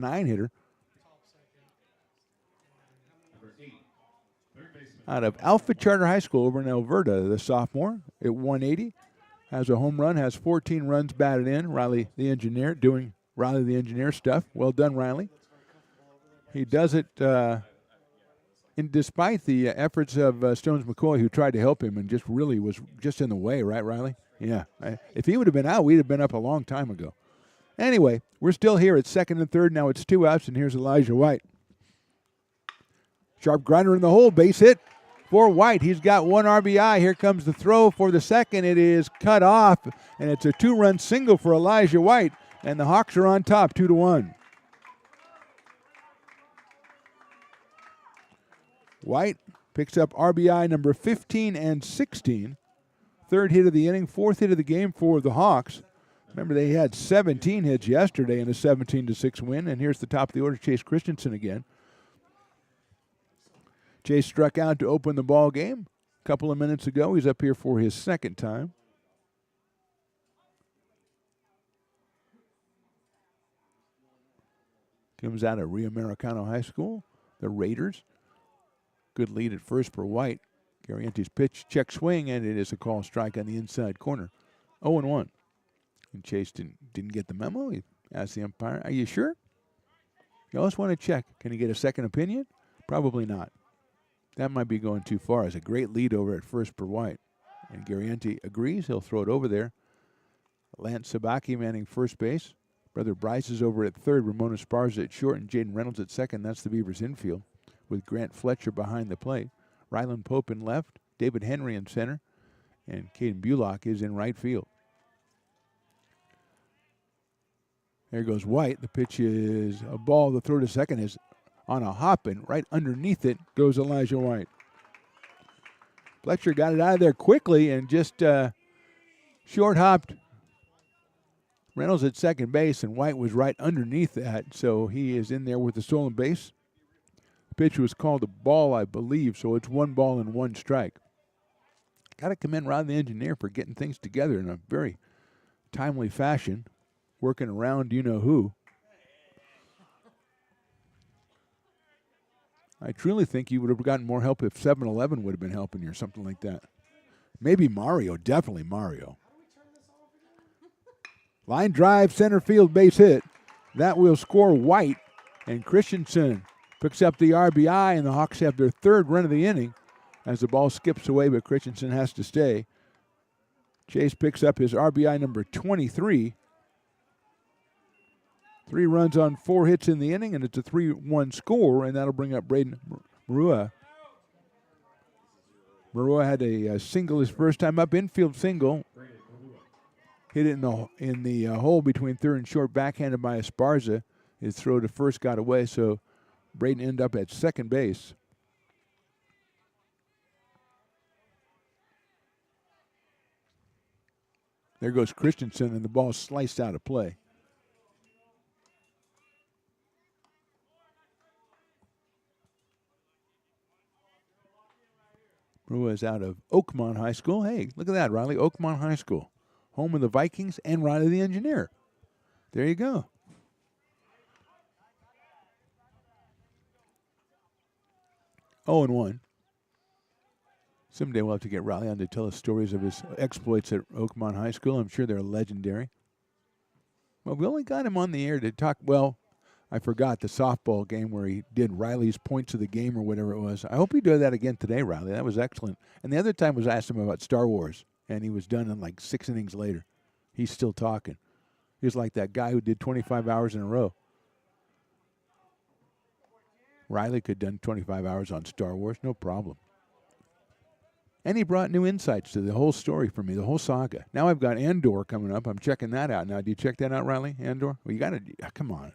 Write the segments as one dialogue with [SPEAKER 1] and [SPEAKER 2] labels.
[SPEAKER 1] 9-hitter. Out of Alpha Charter High School over in Alberta, the sophomore at 180. Has a home run, has 14 runs batted in. Riley the engineer doing Riley the engineer stuff. Well done, Riley. He does it despite the efforts of Stones McCoy, who tried to help him and just really was just in the way, right, Riley? Yeah. If he would have been out, we'd have been up a long time ago. Anyway, we're still here at second and third. Now it's 2 outs, and here's Elijah White. Sharp grinder in the hole, base hit for White. He's got 1 RBI. Here comes the throw for the second. It is cut off, and it's a 2-run single for Elijah White, and the Hawks are on top 2-1. White picks up RBI number 15 and 16. Third hit of the inning, fourth hit of the game for the Hawks. Remember, they had 17 hits yesterday in a 17-6 win, and here's the top of the order, Chase Christensen again. Chase struck out to open the ball game a couple of minutes ago. He's up here for his second time. Comes out of Rio Americano High School, the Raiders. Good lead at first for White. Garrienti's pitch, check swing, and it is a call strike on the inside corner. 0-1. And Chase didn't get the memo. He asked the umpire, "Are you sure?" You always want to check. Can he get a second opinion? Probably not. That might be going too far. It's a great lead over at first for White. And Garrienti agrees. He'll throw it over there. Lance Sabaki manning first base. Brother Bryce is over at third. Ramon Esparza at short and Jaden Reynolds at second. That's the Beavers infield with Grant Fletcher behind the plate. Rylan Pope in left. David Henry in center. And Caden Bullock is in right field. There goes White. The pitch is a ball. The throw to second is on a hop, and right underneath it goes Elijah White. Fletcher got it out of there quickly and just short hopped Reynolds at second base, and White was right underneath that, so he is in there with the stolen base. The pitch was called a ball, I believe, so it's 1 ball and 1 strike. Got to commend Rod the engineer for getting things together in a very timely fashion, working around you-know-who. I truly think you would have gotten more help if 7-Eleven would have been helping you or something like that. Maybe Mario, definitely Mario. Line drive, center field base hit. That will score White, and Christensen picks up the RBI, and the Hawks have their third run of the inning as the ball skips away, but Christensen has to stay. Chase picks up his RBI number 23. 3 runs on 4 hits in the inning, and it's a 3-1 score, and that'll bring up Braden Marua. Marua had a single his first time up, infield single. Hit it in the hole between third and short, backhanded by Esparza. His throw to first got away, so Braden ended up at second base. There goes Christensen, and the ball sliced out of play. Marua is out of Oakmont High School. Hey, look at that, Riley. Oakmont High School. Home of the Vikings and Riley the engineer. There you go. Oh, and 1. Someday we'll have to get Riley on to tell us stories of his exploits at Oakmont High School. I'm sure they're legendary. Well, we only got him on the air to talk, well, I forgot the softball game where he did Riley's points of the game or whatever it was. I hope he does that again today, Riley. That was excellent. And the other time was I asked him about Star Wars, and he was done in like 6 innings later. He's still talking. He was like that guy who did 25 hours in a row. Riley could have done 25 hours on Star Wars, no problem. And he brought new insights to the whole story for me, the whole saga. Now I've got Andor coming up. I'm checking that out. Now, do you check that out, Riley? Andor? Well, you got to, come on.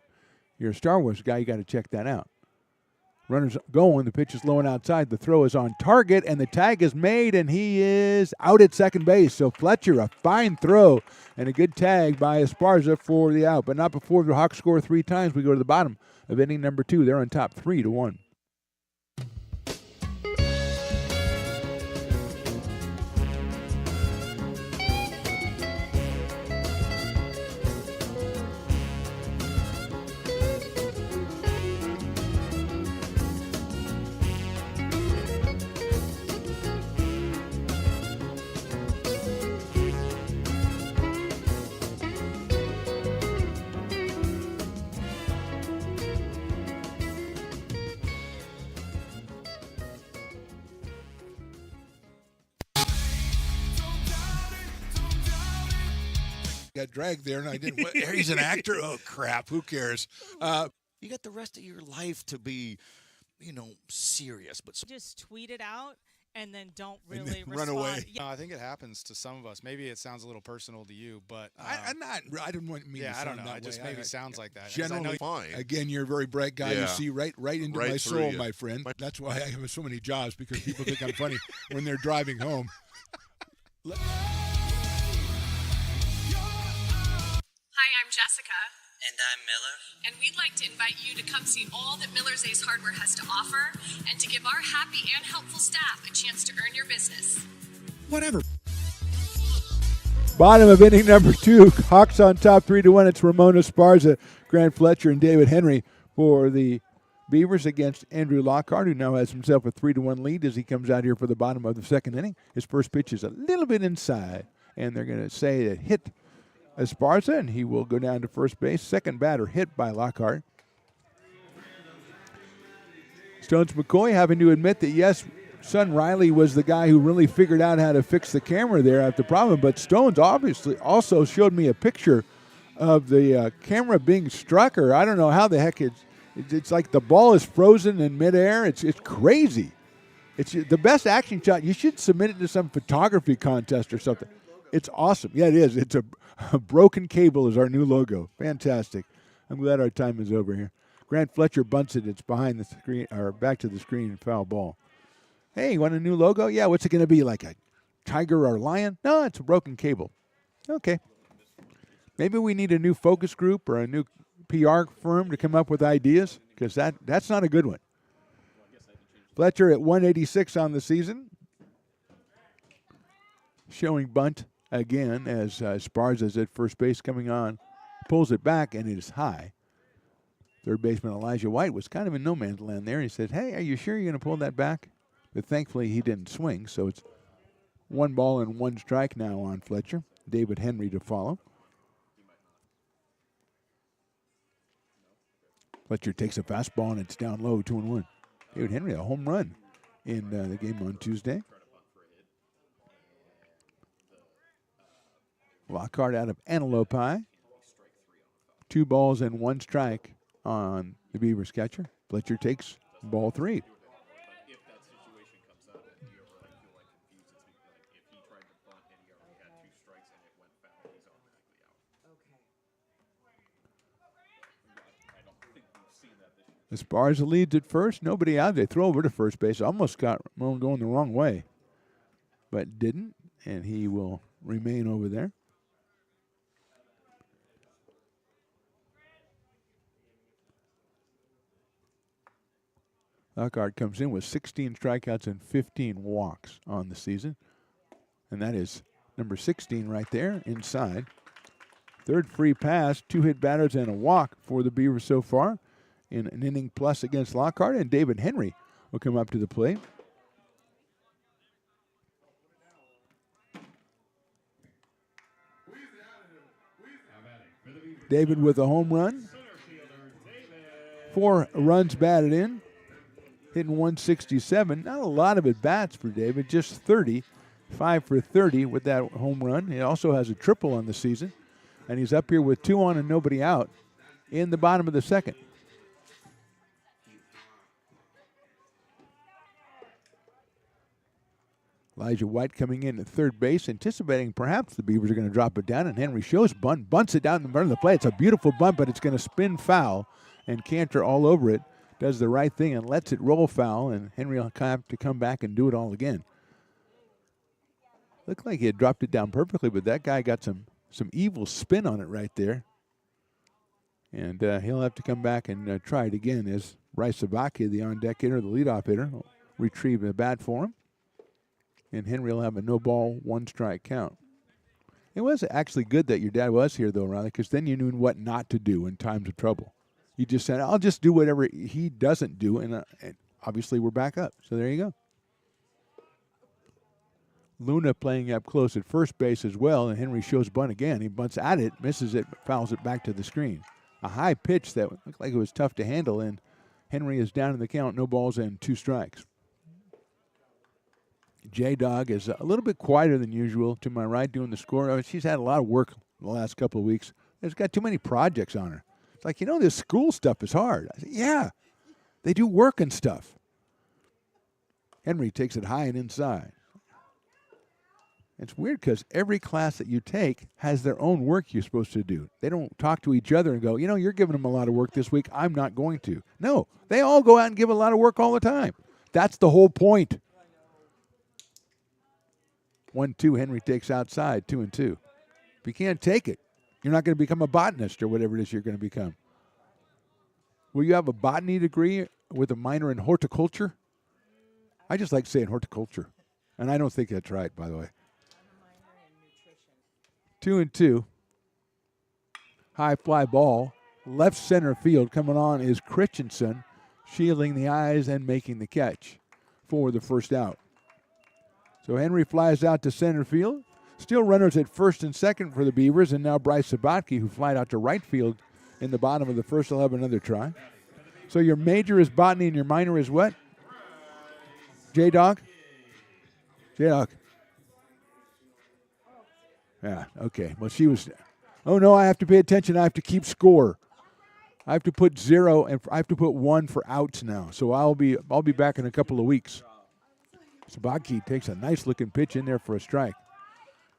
[SPEAKER 1] You're a Star Wars guy. You got to check that out. Runner's going. The pitch is low and outside. The throw is on target, and the tag is made, and he is out at second base. So Fletcher, a fine throw and a good tag by Esparza for the out. But not before the Hawks score 3 times. We go to the bottom of inning number 2. They're on top 3-1.
[SPEAKER 2] got dragged there, and I didn't. He's an actor. Oh crap! Who cares?
[SPEAKER 3] You got the rest of your life to be, serious. But
[SPEAKER 4] just tweet it out and then don't
[SPEAKER 2] And
[SPEAKER 4] really
[SPEAKER 2] then run
[SPEAKER 4] respond.
[SPEAKER 2] away.
[SPEAKER 4] Yeah.
[SPEAKER 5] I think it happens to some of us. Maybe it sounds a little personal to you, but
[SPEAKER 2] I'm not. I didn't want me.
[SPEAKER 5] yeah,
[SPEAKER 2] to
[SPEAKER 5] I don't
[SPEAKER 2] sound
[SPEAKER 5] know.
[SPEAKER 2] that
[SPEAKER 5] It just
[SPEAKER 2] way.
[SPEAKER 5] maybe sounds like that. 'Cause
[SPEAKER 2] Generally,
[SPEAKER 5] I know
[SPEAKER 6] Fine.
[SPEAKER 2] again, you're a very bright guy. You
[SPEAKER 6] Yeah.
[SPEAKER 2] see right into
[SPEAKER 6] Right
[SPEAKER 2] my
[SPEAKER 6] through
[SPEAKER 2] soul,
[SPEAKER 6] you.
[SPEAKER 2] my friend. That's why I have so many jobs, because people think I'm funny when they're driving home.
[SPEAKER 7] Hi, I'm Jessica,
[SPEAKER 8] And I'm Miller.
[SPEAKER 7] and we'd like to invite you to come see all that Miller's Ace Hardware has to offer and to give our happy and helpful staff a chance to earn your business.
[SPEAKER 2] Whatever.
[SPEAKER 1] Bottom of inning number 2. Hawks on top 3-1. It's Ramona Esparza, Grant Fletcher, and David Henry for the Beavers against Andrew Lockhart, who now has himself a 3-1 lead as he comes out here for the bottom of the second inning. His first pitch is a little bit inside, and they're going to say it hit Esparza, and he will go down to first base. Second batter hit by Lockhart. Stones McCoy having to admit that, yes, son Riley was the guy who really figured out how to fix the camera there at the problem, but Stones obviously also showed me a picture of the camera being struck, or I don't know how the heck it's like the ball is frozen in midair. It's crazy. It's the best action shot. You should submit it to some photography contest or something. It's awesome. Yeah, it is. It's a broken cable is our new logo. Fantastic. I'm glad our time is over here. Grant Fletcher bunts it. It's behind the screen, or back to the screen, foul ball. Hey, you want a new logo? Yeah, what's it going to be, like a tiger or lion? No, it's a broken cable. Okay. Maybe we need a new focus group or a new PR firm to come up with ideas, because that's not a good one. Fletcher at 186 on the season. Showing bunt again as Esparza's at first base coming on. Pulls it back, and it is high. Third baseman Elijah White was kind of in no man's land there. He said, hey, are you sure you're going to pull that back? But thankfully he didn't swing, so it's 1 ball and 1 strike now on Fletcher. David Henry to follow. Fletcher takes a fastball, and it's down low, 2-1. David Henry, a home run in the game on Tuesday. Lockhart out of Antelope. 2 balls and 1 strike on the Beavers catcher. Fletcher takes ball 3. Esparza leads at first. Nobody out. They throw over to first base. Almost got Ramon going the wrong way, but didn't, and he will remain over there. Lockhart comes in with 16 strikeouts and 15 walks on the season, and that is number 16 right there inside. Third free pass, 2 hit batters and a walk for the Beavers so far in an inning plus against Lockhart, and David Henry will come up to the plate. David with a home run. 4 runs batted in. Hitting 167. Not a lot of at-bats for David, just 30. 5 for 30 with that home run. He also has a triple on the season. And he's up here with 2 on and nobody out in the bottom of the second. Elijah White coming in at third base, anticipating perhaps the Beavers are going to drop it down, and Henry shows bunts it down in the front of the plate. It's a beautiful bunt, but it's going to spin foul, and Cantor all over it does the right thing and lets it roll foul, and Henry will have to come back and do it all again. Looked like he had dropped it down perfectly, but that guy got some evil spin on it right there. And he'll have to come back and try it again as Bryce Sabaki, the on-deck hitter, the leadoff hitter, will retrieve the bat for him. And Henry will have a no-ball, 1-strike count. It was actually good that your dad was here, though, Riley, because then you knew what not to do in times of trouble. You just said, I'll just do whatever he doesn't do, and obviously we're back up. So there you go. Luna playing up close at first base as well, and Henry shows bunt again. He bunts at it, misses it, fouls it back to the screen. A high pitch that looked like it was tough to handle, and Henry is down in the count, no balls and 2 strikes. J-Dog is a little bit quieter than usual to my right doing the score. She's had a lot of work the last couple of weeks. There's got too many projects on her. It's like, this school stuff is hard. I said, yeah, they do work and stuff. Henry takes it high and inside. It's weird because every class that you take has their own work you're supposed to do. They don't talk to each other and go, you're giving them a lot of work this week. I'm not going to. No, they all go out and give a lot of work all the time. That's the whole point. 1-2, Henry takes outside, 2-2. If you can't take it, you're not going to become a botanist or whatever it is you're going to become. Will you have a botany degree with a minor in horticulture? I just like saying horticulture. And I don't think that's right, by the way. 2-2. High fly ball. Left center field coming on is Christensen, shielding the eyes and making the catch for the first out. So Henry flies out to center field. Still runners at first and second for the Beavers, and now Bryce Sabatke, who flied out to right field in the bottom of the first, will have another try. So your major is botany and your minor is what? J-Dog? J-Dog. Yeah, okay. Well, she was, oh no, I have to pay attention. I have to keep score. I have to put 0 and I have to put 1 for outs now. So I'll be back in a couple of weeks. Sabatke takes a nice looking pitch in there for a strike.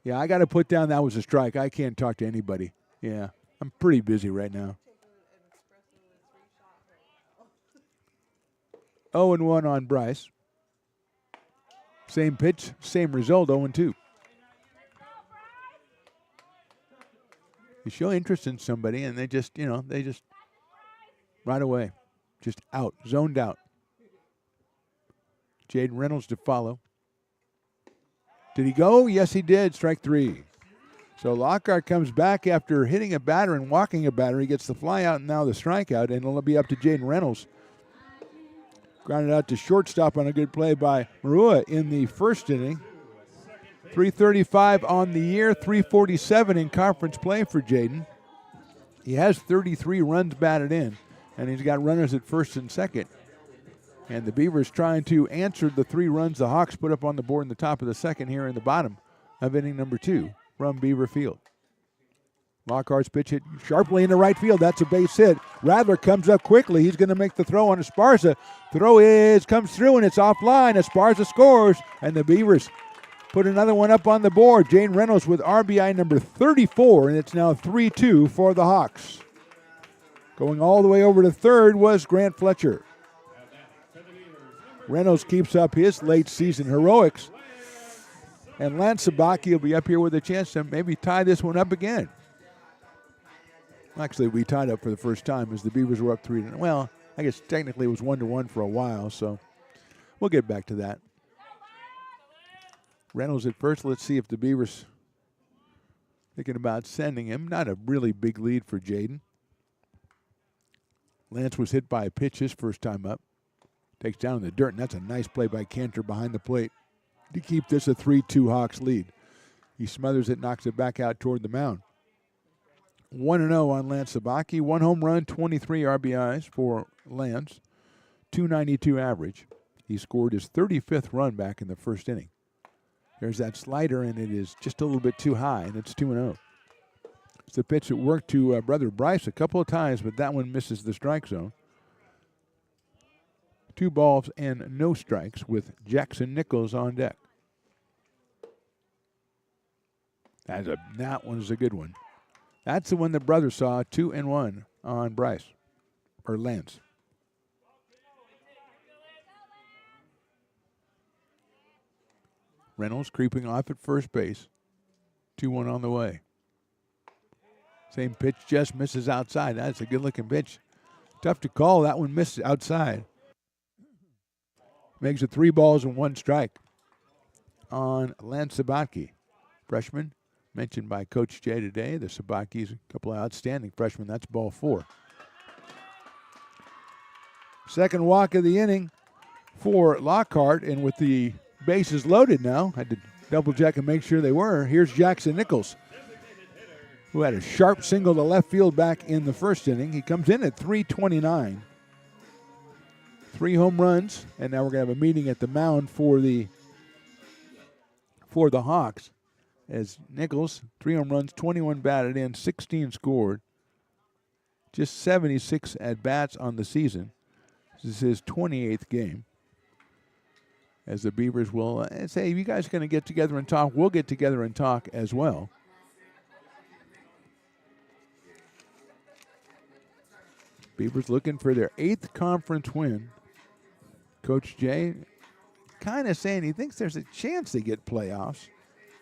[SPEAKER 1] Yeah, I got to put down that was a strike. I can't talk to anybody. Yeah, I'm pretty busy right now. 0-1 on Bryce. Same pitch, same result, 0-2. You show interest in somebody and they just right away, just out, zoned out. Jaden Reynolds to follow. Did he go? Yes, he did. Strike 3. So Lockhart comes back after hitting a batter and walking a batter. He gets the fly out and now the strikeout, and it'll be up to Jaden Reynolds. Grounded out to shortstop on a good play by Marua in the first inning. 335 on the year, 347 in conference play for Jaden. He has 33 runs batted in, and he's got runners at first and second. And the Beavers trying to answer the 3 runs the Hawks put up on the board in the top of the second here in the bottom of inning number 2 from Beaver Field. Lockhart's pitch hit sharply into right field. That's a base hit. Radler comes up quickly. He's going to make the throw on Esparza. Throw comes through, and it's offline. Esparza scores, and the Beavers put another one up on the board. Jane Reynolds with RBI number 34, and it's now 3-2 for the Hawks. Going all the way over to third was Grant Fletcher. Reynolds keeps up his late season heroics, and Lance Sabatke will be up here with a chance to maybe tie this one up again. Actually, we tied up for the first time as the Beavers were up 3-0. Well, I guess technically it was 1-1 for a while, so we'll get back to that. Reynolds at first. Let's see if the Beavers thinking about sending him. Not a really big lead for Jaden. Lance was hit by a pitch his first time up. Takes down in the dirt, and that's a nice play by Cantor behind the plate to keep this a 3-2 Hawks lead. He smothers it, knocks it back out toward the mound. 1-0 on Lance Sabatke. 1 home run, 23 RBIs for Lance. 292 average. He scored his 35th run back in the first inning. There's that slider, and it is just a little bit too high, and it's 2-0. It's the pitch that worked to brother Bryce a couple of times, but that one misses the strike zone. 2 balls and no strikes with Jackson Nichols on deck. That one's a good one. That's the one the brother saw, 2-1 on Bryce, or Lance. Reynolds creeping off at first base. 2-1 on the way. Same pitch, just misses outside. That's a good-looking pitch. Tough to call. That one missed outside. Makes it 3 balls and 1 strike on Lance Sabatke. Freshman, mentioned by Coach Jay today. The Sabatkes, a couple of outstanding freshmen. That's ball 4. Second walk of the inning for Lockhart, and with the bases loaded now, had to double check and make sure they were. Here's Jackson Nichols, who had a sharp single to left field back in the first inning. He comes in at 329. 3 home runs, and now we're going to have a meeting at the mound for the Hawks. as Nichols, 3 home runs, 21 batted in, 16 scored. Just 76 at-bats on the season. This is his 28th game. As the Beavers will say, if you guys are going to get together and talk, we'll get together and talk as well. Beavers looking for their 8th conference win. Coach Jay kind of saying he thinks there's a chance they get playoffs,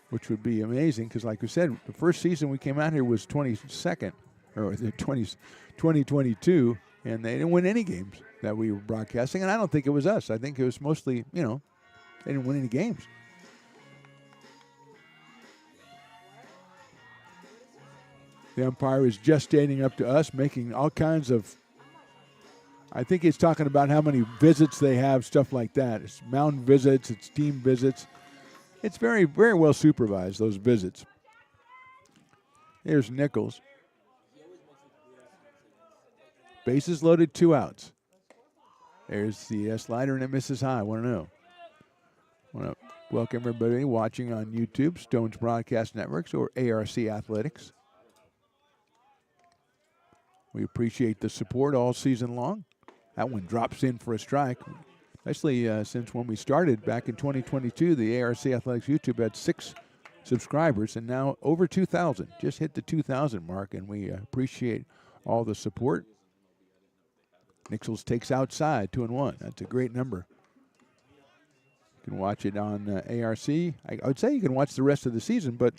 [SPEAKER 1] which would be amazing because, like we said, the first season we came out here was 22nd, or the 2022, and they didn't win any games that we were broadcasting, and I don't think it was us. I think it was mostly, they didn't win any games. The umpire is just standing up to us, making all kinds of, I think he's talking about how many visits they have, stuff like that. It's mound visits, it's team visits. It's very, very well supervised, those visits. Here's Nichols. Bases loaded, 2 outs. There's the slider, and it misses high, 1-0. I want to welcome everybody watching on YouTube, Stones Broadcast Networks, or ARC Athletics. We appreciate the support all season long. That one drops in for a strike. Especially since when we started back in 2022, the ARC Athletics YouTube had 6 subscribers, and now over 2,000. Just hit the 2,000 mark, and we appreciate all the support. Nichols takes outside, 2-1. That's a great number. You can watch it on ARC. I would say you can watch the rest of the season, but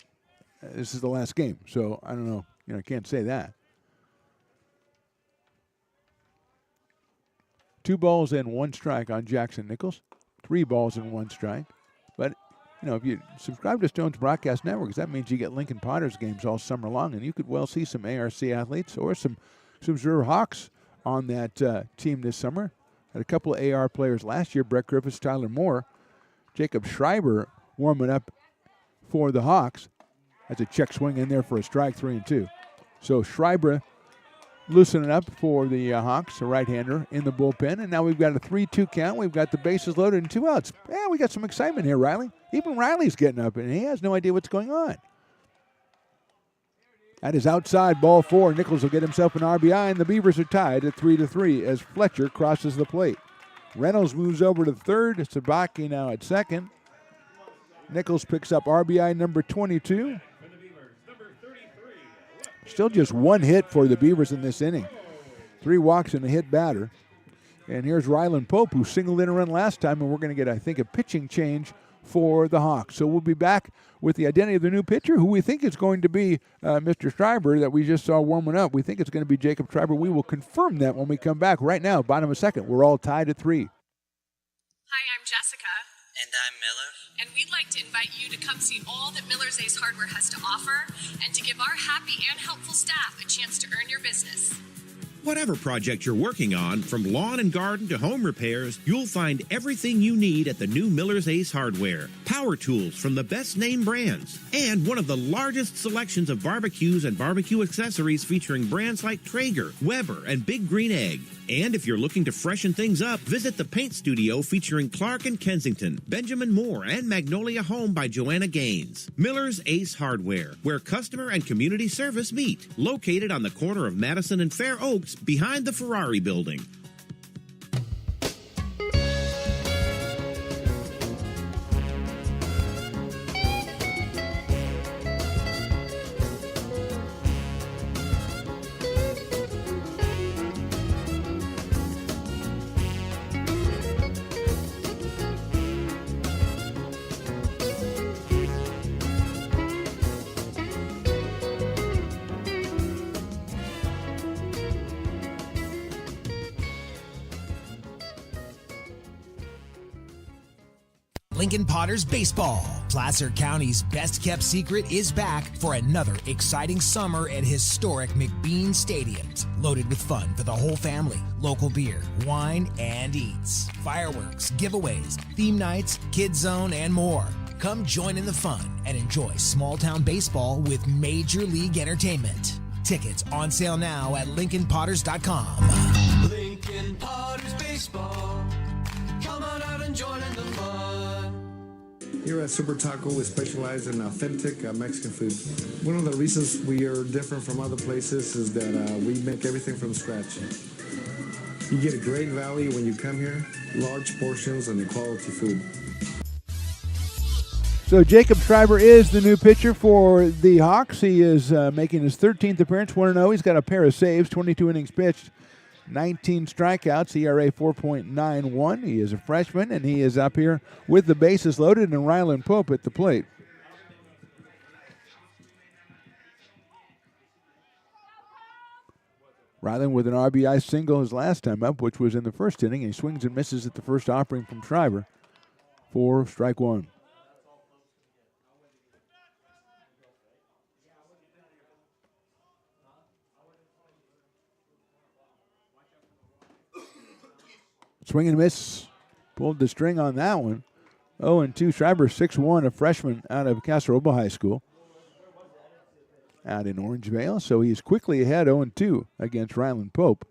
[SPEAKER 1] this is the last game, so I don't know. I can't say that. 2 balls and 1 strike on Jackson Nichols. 3 balls and 1 strike. But, if you subscribe to Stones Broadcast Networks, that means you get Lincoln Potters games all summer long, and you could well see some ARC athletes or some Reserve Hawks on that team this summer. Had a couple of AR players last year, Brett Griffiths, Tyler Moore. Jacob Schreiber warming up for the Hawks. That's a check swing in there for a strike, 3-2. So Schreiber loosening up for the Hawks, a right-hander in the bullpen. And now we've got a 3-2 count. We've got the bases loaded and 2 outs. Yeah, we got some excitement here, Riley. Even Riley's getting up, and he has no idea what's going on. That is outside, ball 4. Nichols will get himself an RBI, and the Beavers are tied at 3-3 as Fletcher crosses the plate. Reynolds moves over to third. Sabaki now at second. Nichols picks up RBI number 22. Still just 1 hit for the Beavers in this inning. 3 walks and a hit batter. And here's Ryland Pope, who singled in a run last time, and we're going to get, I think, a pitching change for the Hawks. So we'll be back with the identity of the new pitcher, who we think is going to be Mr. Schreiber that we just saw warming up. We think it's going to be Jacob Schreiber. We will confirm that when we come back. Right now, bottom of second, we're all tied at 3.
[SPEAKER 7] Hi, I'm Jessica.
[SPEAKER 6] And I'm Miller.
[SPEAKER 7] And we'd like to invite you to come see all that Miller's Ace Hardware has to offer and to give our happy and helpful staff a chance to earn your business.
[SPEAKER 8] Whatever project you're working on, from lawn and garden to home repairs, you'll find everything you need at the new Miller's Ace Hardware. Power tools from the best name brands, and one of the largest selections of barbecues and barbecue accessories featuring brands like Traeger, Weber, and Big Green Egg. And if you're looking to freshen things up, visit the paint studio featuring Clark and Kensington, Benjamin Moore, and Magnolia Home by Joanna Gaines. Miller's Ace Hardware, where customer and community service meet. Located on the corner of Madison and Fair Oaks, behind the Ferrari building.
[SPEAKER 9] Lincoln Potters Baseball. Placer County's best-kept secret is back for another exciting summer at historic McBean Stadiums. Loaded with fun for the whole family, local beer, wine, and eats. Fireworks, giveaways, theme nights, kids zone, and more. Come join in the fun and enjoy small-town baseball with Major League Entertainment. Tickets on sale now at LincolnPotters.com.
[SPEAKER 10] Lincoln Potters Baseball. Come on out and join in the fun.
[SPEAKER 6] Here at Super Taco, we specialize in authentic Mexican food. One of the reasons we are different from other places is that we make everything from scratch. You get a great value when you come here, large portions and quality food.
[SPEAKER 1] So Jacob Schreiber is the new pitcher for the Hawks. He is making his 13th appearance, 1-0. He's got a pair of saves, 22 innings pitched, 19 strikeouts, ERA 4.91. He is a freshman, and he is up here with the bases loaded and Ryland Pope at the plate. Ryland with an RBI single his last time up, which was in the first inning. He swings and misses at the first offering from Schreiber for strike one. Swing and miss. Pulled the string on that one. 0-2. Schreiber, 6'1", a freshman out of Casa Roble High School out in Orangevale. So he's quickly ahead, 0-2 against Ryland Pope.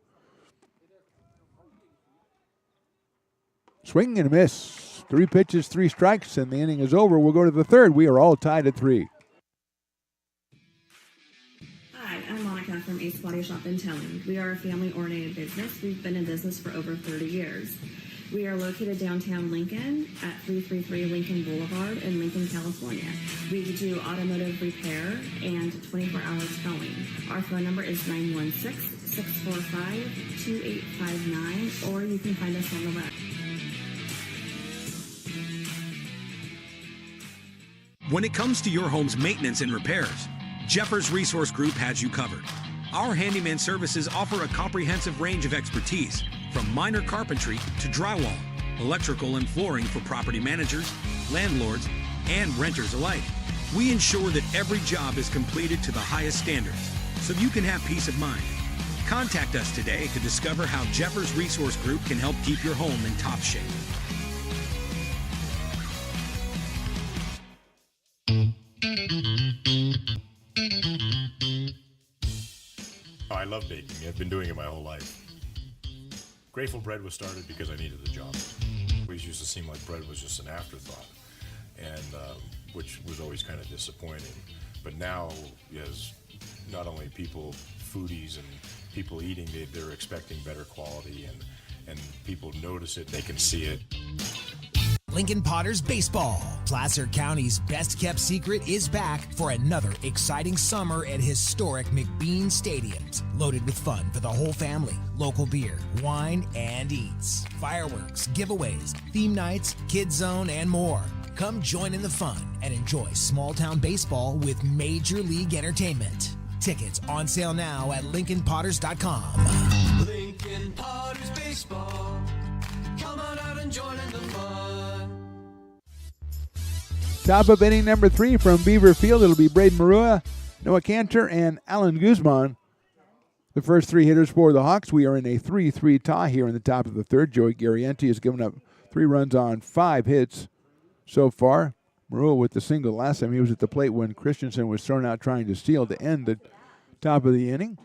[SPEAKER 1] Swing and a miss. 3 pitches, 3 strikes, and the inning is over. We'll go to the third. We are all tied at 3.
[SPEAKER 10] Hi, I'm Monica from Ace Body Shop in Towing. We are a family-oriented business. We've been in business for over 30 years. We are located downtown Lincoln at 333 Lincoln Boulevard in Lincoln, California. We do automotive repair and 24-hour towing. Our phone number is 916-645-2859, or you can find us on the web.
[SPEAKER 11] When it comes to your home's maintenance and repairs, Jeffers Resource Group has you covered. Our handyman services offer a comprehensive range of expertise, from minor carpentry to drywall, electrical and flooring for property managers, landlords, and renters alike. We ensure that every job is completed to the highest standards, so you can have peace of mind. Contact us today to discover how Jeffers Resource Group can help keep your home in top shape.
[SPEAKER 12] I love baking. I've been doing it my whole life. Grateful Bread was started because I needed the job. It always used to seem like bread was just an afterthought, and which was always kind of disappointing. But now, as not only people, foodies and people eating, they're expecting better quality, and people notice it, they can see it.
[SPEAKER 9] Lincoln Potters Baseball. Placer County's best-kept secret is back for another exciting summer at historic McBean Stadiums. Loaded with fun for the whole family, local beer, wine, and eats. Fireworks, giveaways, theme nights, kids zone, and more. Come join in the fun and enjoy small-town baseball with Major League Entertainment. Tickets on sale now at LincolnPotters.com.
[SPEAKER 13] Lincoln Potters Baseball. Come on out and join in the fun.
[SPEAKER 1] Top of inning number 3 from Beaver Field. It'll be Braden Marua, Noah Cantor, and Alan Guzman. The first 3 hitters for the Hawks. We are in a 3-3 tie here in the top of the third. Joey Garrienti has given up 3 runs on 5 hits so far. Marua with the single last time he was at the plate when Christensen was thrown out trying to steal to end the top of the inning.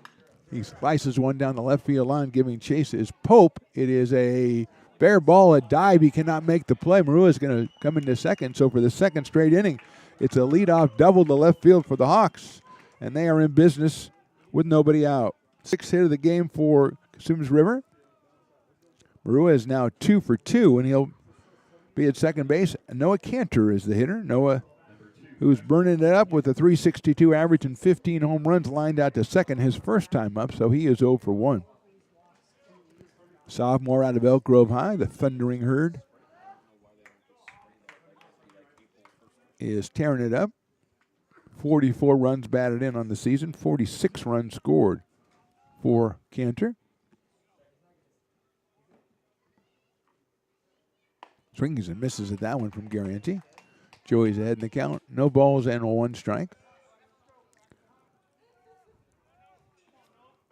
[SPEAKER 1] He slices one down the left field line, giving chase is Pope. It is a fair ball, a dive. He cannot make the play. Marua is going to come into second. So for the second straight inning, it's a leadoff double to left field for the Hawks, and they are in business with nobody out. 6th hit of the game for Consumnes River. Marua is now 2 for 2, and he'll be at second base. Noah Cantor is the hitter. Noah, who's burning it up with a .362 average and 15 home runs, lined out to second his first time up, so he is 0 for 1. Sophomore out of Elk Grove High, the Thundering Herd, is tearing it up. 44 runs batted in on the season, 46 runs scored for Cantor. Swings and misses at that one from Garrienti. Joey's ahead in the count. No balls and 1 strike.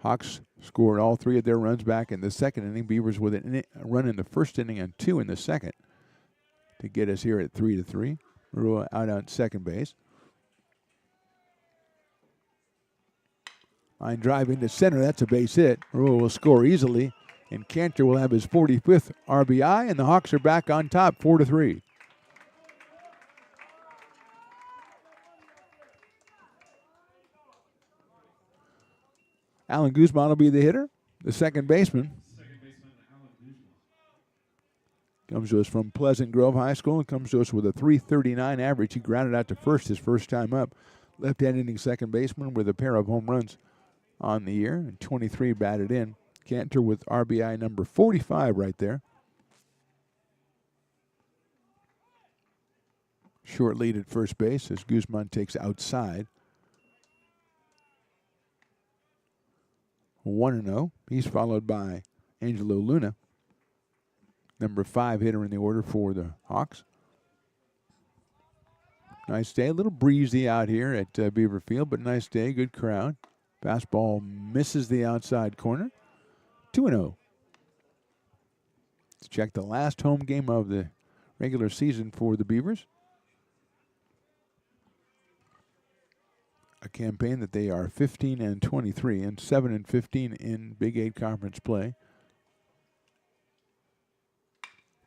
[SPEAKER 1] Hawks scored all 3 of their runs back in the second inning. Beavers with a run in the first inning and 2 in the second to get us here at 3-3. Marua out on second base. Line drive into center. That's a base hit. Marua will score easily, and Cantor will have his 45th RBI, and the Hawks are back on top, 4-3. Alan Guzman will be the hitter, the second baseman. Comes to us from Pleasant Grove High School and comes to us with a .339 average. He grounded out to first his first time up. Left-handed second baseman with a pair of home runs on the year and 23 batted in. Cantor with RBI number 45 right there. Short lead at first base as Guzman takes outside. 1-0. He's followed by Angelo Luna, number 5 hitter in the order for the Hawks. Nice day. A little breezy out here at Beaver Field, but nice day. Good crowd. Fastball misses the outside corner. 2-0. Let's check the last home game of the regular season for the Beavers. A campaign that they are 15-23 and 7-15 in Big 8 conference play.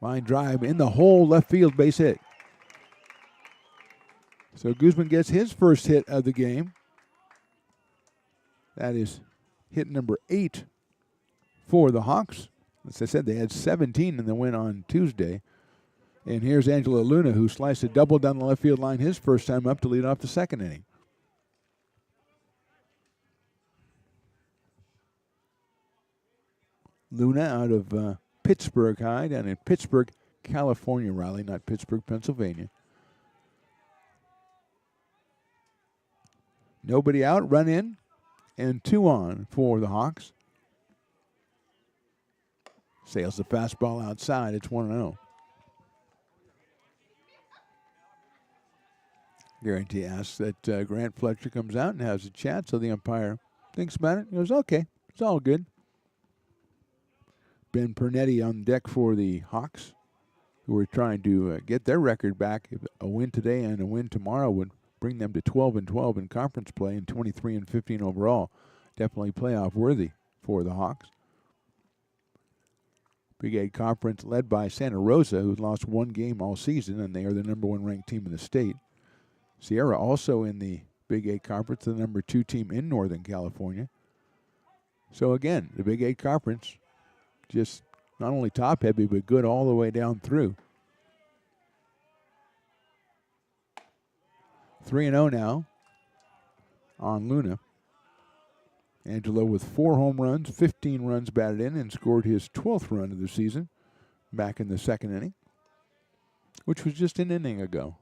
[SPEAKER 1] Line drive in the hole, left field, base hit. So Guzman gets his first hit of the game. That is hit number 8 for the Hawks. As I said, they had 17 in the win on Tuesday. And here's Angelo Luna, who sliced a double down the left field line his first time up to lead off the second inning. Luna out of Pittsburgh High, down in Pittsburgh, California, Riley, not Pittsburgh, Pennsylvania. Nobody out, run in, and 2 on for the Hawks. Sails the fastball outside. It's 1-0. Guarantee asks that Grant Fletcher comes out and has a chat, so the umpire thinks about it. He goes, okay, it's all good. Ben Pernetti on deck for the Hawks, who are trying to get their record back. A win today and a win tomorrow would bring them to 12-12 in conference play and 23-15 overall. Definitely playoff worthy for the Hawks. Big 8 conference led by Santa Rosa, who's lost 1 game all season, and they are the number 1 ranked team in the state. Sierra also in the Big 8 conference, the number 2 team in Northern California. So again, the Big 8 conference, just not only top heavy, but good all the way down through. 3-0 now on Luna. Angelo with 4 home runs, 15 runs batted in, and scored his 12th run of the season back in the second inning, which was just an inning ago.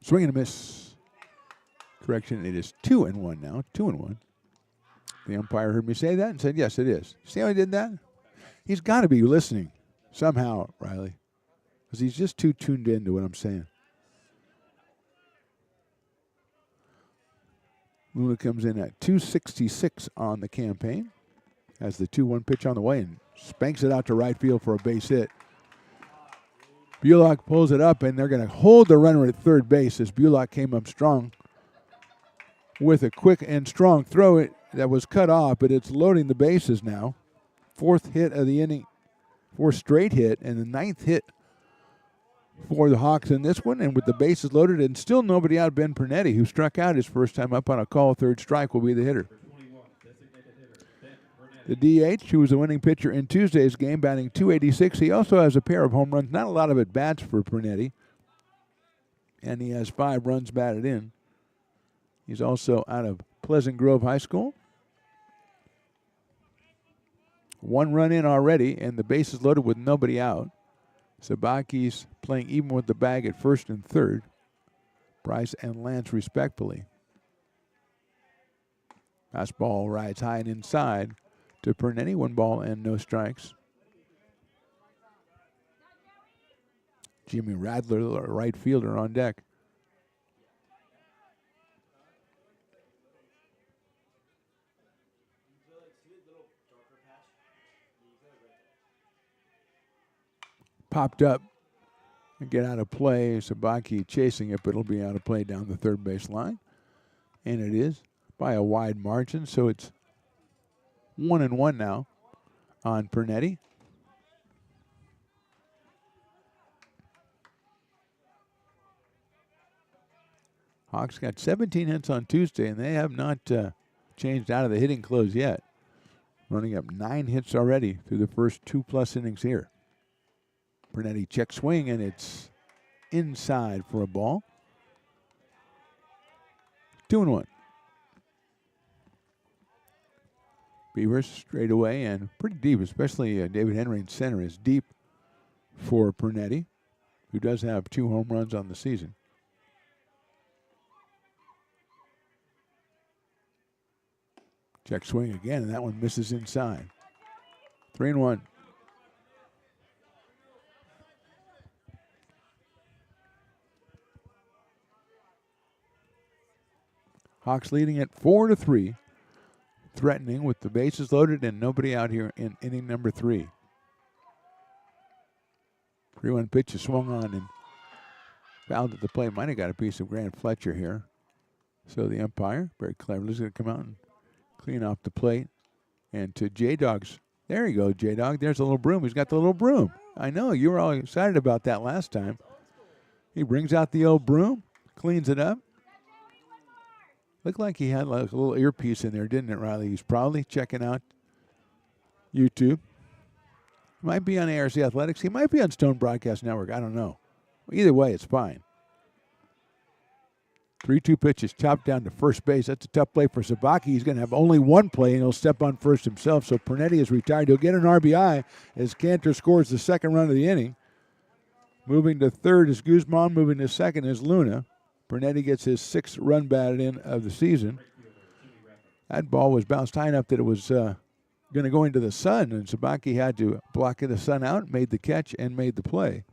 [SPEAKER 1] Swing and a miss. Correction, it is 2-1 now, 2-1. The umpire heard me say that and said, yes, it is. See how he did that? He's got to be listening somehow, Riley, because he's just too tuned in to what I'm saying. Luna comes in at 266 on the campaign. Has the 2-1 pitch on the way and spanks it out to right field for a base hit. Bullock pulls it up, and they're going to hold the runner at third base as Bullock came up strong with a quick and strong throw that was cut off, but it's loading the bases now. 4th hit of the inning, 4th straight hit, and the 9th hit for the Hawks in this one. And with the bases loaded and still nobody out, Ben Pernetti, who struck out his first time up on a call, 3rd strike, will be the hitter. The DH, who was the winning pitcher in Tuesday's game, batting .286. He also has a pair of home runs. Not a lot of at-bats for Pernetti. And he has 5 runs batted in. He's also out of Pleasant Grove High School. 1 run in already, and the bases loaded with nobody out. Sabaki's playing even with the bag at first and third. Bryce and Lance respectfully. Fastball rides high and inside to Pernetti. 1 ball and no strikes. Jimmy Radler, the right fielder, on deck. Popped up and get out of play. Sabaki chasing it, but it'll be out of play down the third base line. And it is by a wide margin, so it's 1-1 now on Pernetti. Hawks got 17 hits on Tuesday, and they have not changed out of the hitting close yet. Running up 9 hits already through the first 2+ innings here. Pernetti check swing, and it's inside for a ball. 2-1. Beavers straight away and pretty deep, especially David Henry in center is deep for Pernetti, who does have 2 home runs on the season. Check swing again, and that one misses inside. 3-1. Hawks leading at 4-3. Threatening with the bases loaded and nobody out here in inning number 3. 3-1 pitch is swung on and fouled at the plate. Might have got a piece of Grant Fletcher here. So the umpire, very cleverly, is going to come out and clean off the plate. And to J-Dog's, there you go, J-Dog. There's a little broom. He's got the little broom. I know, you were all excited about that last time. He brings out the old broom, cleans it up. Looked like he had like a little earpiece in there, didn't it, Riley? He's probably checking out YouTube. He might be on ARC Athletics. He might be on Stone Broadcast Network. I don't know. Either way, it's fine. 3-2 pitch is chopped down to first base. That's a tough play for Sabaki. He's going to have only one play, and he'll step on first himself. So Pernetti is retired. He'll get an RBI as Cantor scores the second run of the inning. Moving to third is Guzman. Moving to second is Luna. Pernetti gets his 6th run batted in of the season. That ball was bounced high enough that it was going to go into the sun, and Sabaki had to block the sun out, made the catch, and made the play.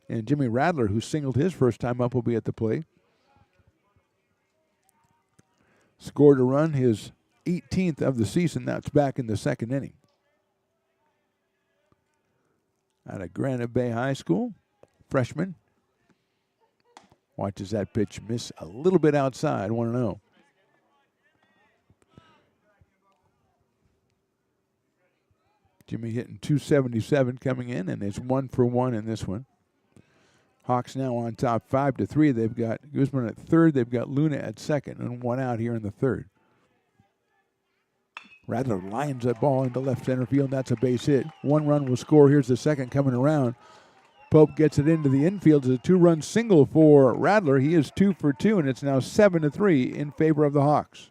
[SPEAKER 1] And Jimmy Radler, who singled his first time up, will be at the plate. Scored a run, his 18th of the season. That's back in the second inning. Out of Granite Bay High School, freshman. Watches that pitch miss a little bit outside, 1-0. Jimmy hitting .277 coming in, and it's 1-for-1 in this one. Hawks now on top 5-3. They've got Guzman at third. They've got Luna at second, and one out here in the third. Radler lines that ball into left center field. That's a base hit. 1 run will score. Here's the second coming around. Pope gets it into the infield. It's a 2-run single for Radler. He is 2 for 2, and it's now 7-3 in favor of the Hawks.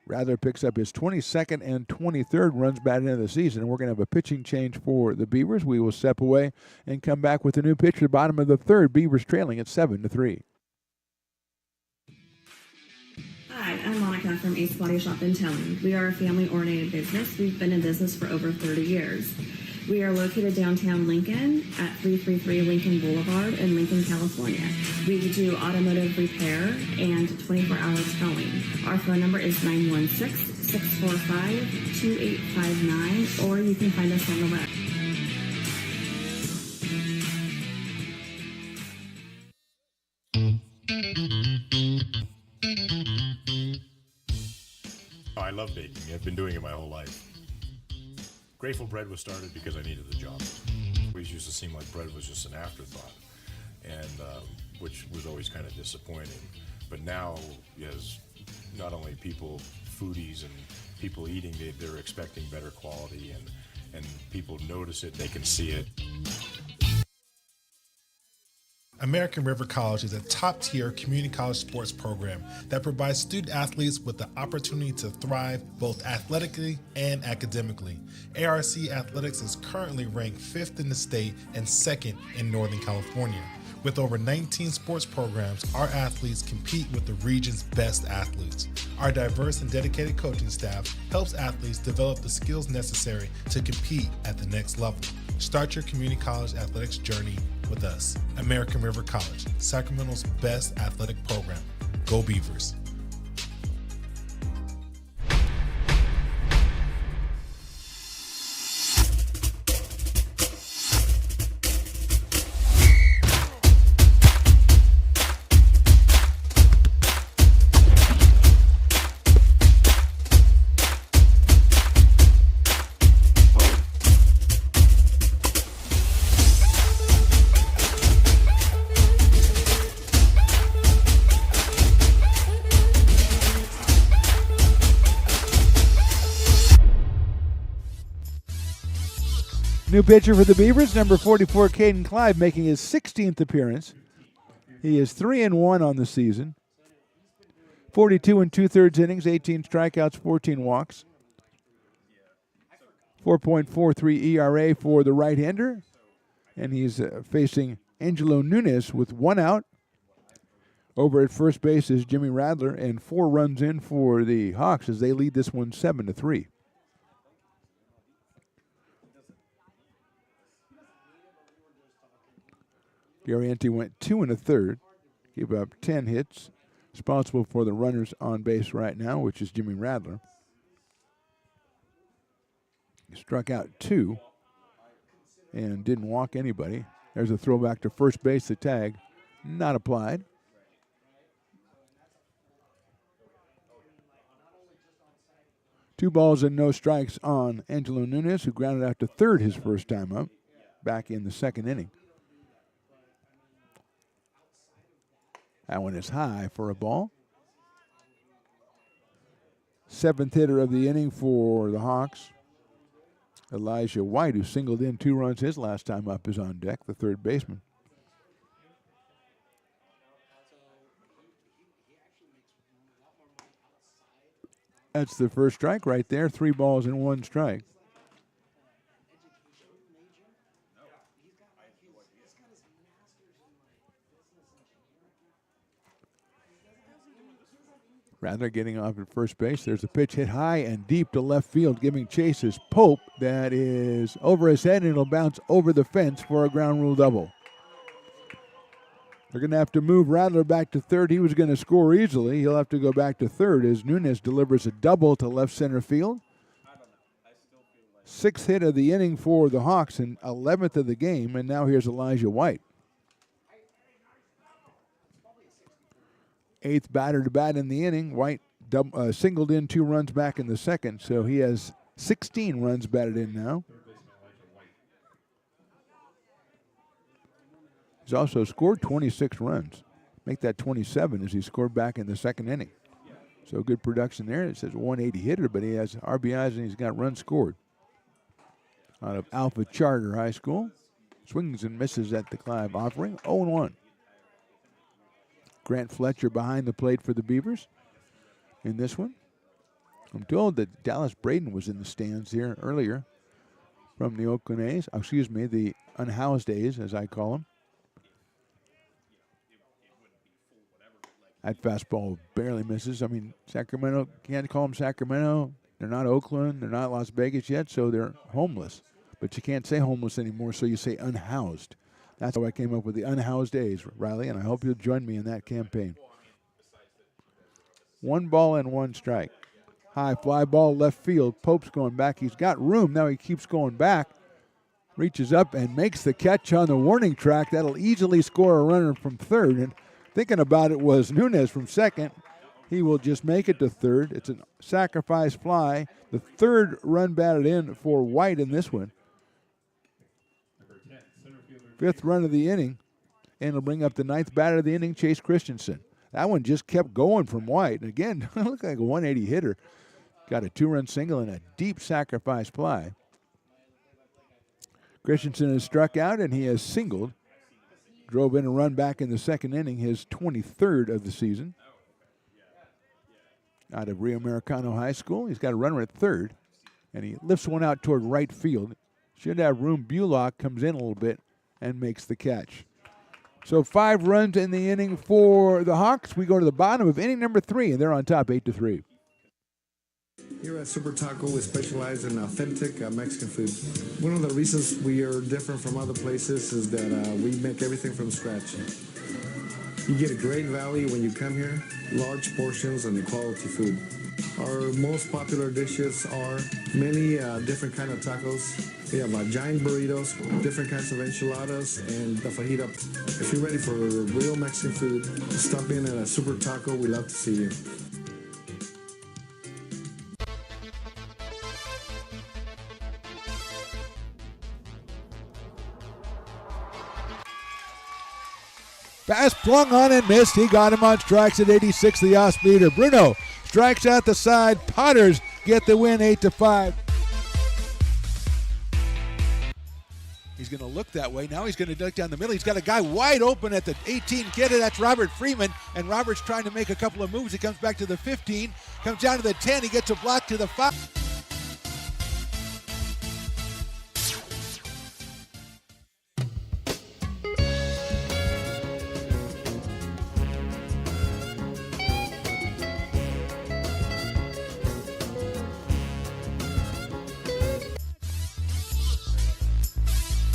[SPEAKER 1] Radler picks up his 22nd and 23rd runs batted into the season, and we're going to have a pitching change for the Beavers. We will step away and come back with a new pitcher. Bottom of the third, Beavers trailing at 7-3.
[SPEAKER 10] Hi, I'm Monica from Ace Body Shop in Telling. We are a family-oriented business. We've been in business for over 30 years. We are located downtown Lincoln at 333 Lincoln Boulevard in Lincoln, California. We do automotive repair and 24-hour towing. Our phone number is 916-645-2859, or you can find us on the web.
[SPEAKER 12] I love baking. I've been doing it my whole life. Grateful Bread was started because I needed the job. It always used to seem like bread was just an afterthought, and which was always kind of disappointing. But now, as not only people, foodies and people eating, they're expecting better quality, and people notice it, they can see it.
[SPEAKER 14] American River College is a top-tier community college sports program that provides student athletes with the opportunity to thrive both athletically and academically. ARC Athletics is currently ranked 5th in the state and 2nd in Northern California. With over 19 sports programs, our athletes compete with the region's best athletes. Our diverse and dedicated coaching staff helps athletes develop the skills necessary to compete at the next level. Start your community college athletics journey with us. American River College, Sacramento's best athletic program. Go Beavers.
[SPEAKER 1] New pitcher for the Beavers, number 44, Caden Clive, making his 16th appearance. He is 3-1 on the season. 42 and 2/3 innings, 18 strikeouts, 14 walks. 4.43 ERA for the right-hander. And he's facing Angelo Nunes with 1 out. Over at first base is Jimmy Radler, and 4 runs in for the Hawks as they lead this one 7-3. Garrienti went 2 1/3, gave up 10 hits. Responsible for the runners on base right now, which is Jimmy Radler. He struck out 2 and didn't walk anybody. There's a throwback to first base, the tag, not applied. Two balls and no strikes on Angelo Nunes, who grounded out to third his first time up, back in the second inning. That one is high for a ball. 7th hitter of the inning for the Hawks. Elijah White, who singled in 2 runs his last time up, is on deck, the third baseman. That's the first strike right there. 3 balls and 1 strike. Radler getting off at first base. There's a pitch hit high and deep to left field, giving chase is Pope. That is over his head, and it'll bounce over the fence for a ground rule double. They're going to have to move Radler back to third. He was going to score easily. He'll have to go back to third as Nunes delivers a double to left center field. 6th hit of the inning for the Hawks and 11th of the game, and now here's Elijah White. 8th batter to bat in the inning. White singled in 2 runs back in the second, so he has 16 runs batted in now. He's also scored 26 runs. Make that 27 as he scored back in the second inning. So good production there. It says 180 hitter, but he has RBIs and he's got runs scored. Out of Alpha Charter High School. Swings and misses at the Clive offering. 0-1. Grant Fletcher behind the plate for the Beavers in this one. I'm told that Dallas Braden was in the stands here earlier from the Oakland A's. The unhoused A's, as I call them. That fastball barely misses. I mean, Sacramento, can't call them Sacramento. They're not Oakland. They're not Las Vegas yet, so they're homeless. But you can't say homeless anymore, so you say unhoused. That's how I came up with the unhoused A's, Riley, and I hope you'll join me in that campaign. 1 ball and 1 strike. High fly ball left field. Pope's going back. He's got room. Now he keeps going back. Reaches up and makes the catch on the warning track. That'll easily score a runner from third. And thinking about it was Nunes from second. He will just make it to third. It's a sacrifice fly. The 3rd run batted in for White in this one. 5th run of the inning, and it'll bring up the 9th batter of the inning, Chase Christensen. That one just kept going from White. And again, looked like a 180 hitter. Got a 2-run single and a deep sacrifice fly. Christensen has struck out, and he has singled. Drove in a run back in the second inning, his 23rd of the season. Out of Rio Americano High School. He's got a runner at third, and he lifts one out toward right field. Should have room. Bulock comes in a little bit and makes the catch. So 5 runs in the inning for the Hawks. We go to the bottom of inning number 3, and they're on top 8-3.
[SPEAKER 6] Here at Super Taco, we specialize in authentic Mexican food. One of the reasons we are different from other places is that we make everything from scratch. You get a great value when you come here, large portions and quality food. Our most popular dishes are many different kind of tacos. We have giant burritos, different kinds of enchiladas, and the fajita. If you're ready for real Mexican food, stop in at a Super Taco. We'd love to see you.
[SPEAKER 1] Fast flung on and missed. He got him on strikes at 86, the off-speeder. Bruno strikes out the side. Potters get the win 8-5. going to look that way. Now he's going to look down the middle. He's got a guy wide open at the 18 kid, and that's Robert Freeman. And Robert's trying to make a couple of moves. He comes back to the 15, comes down to the 10. He gets a block to the 5.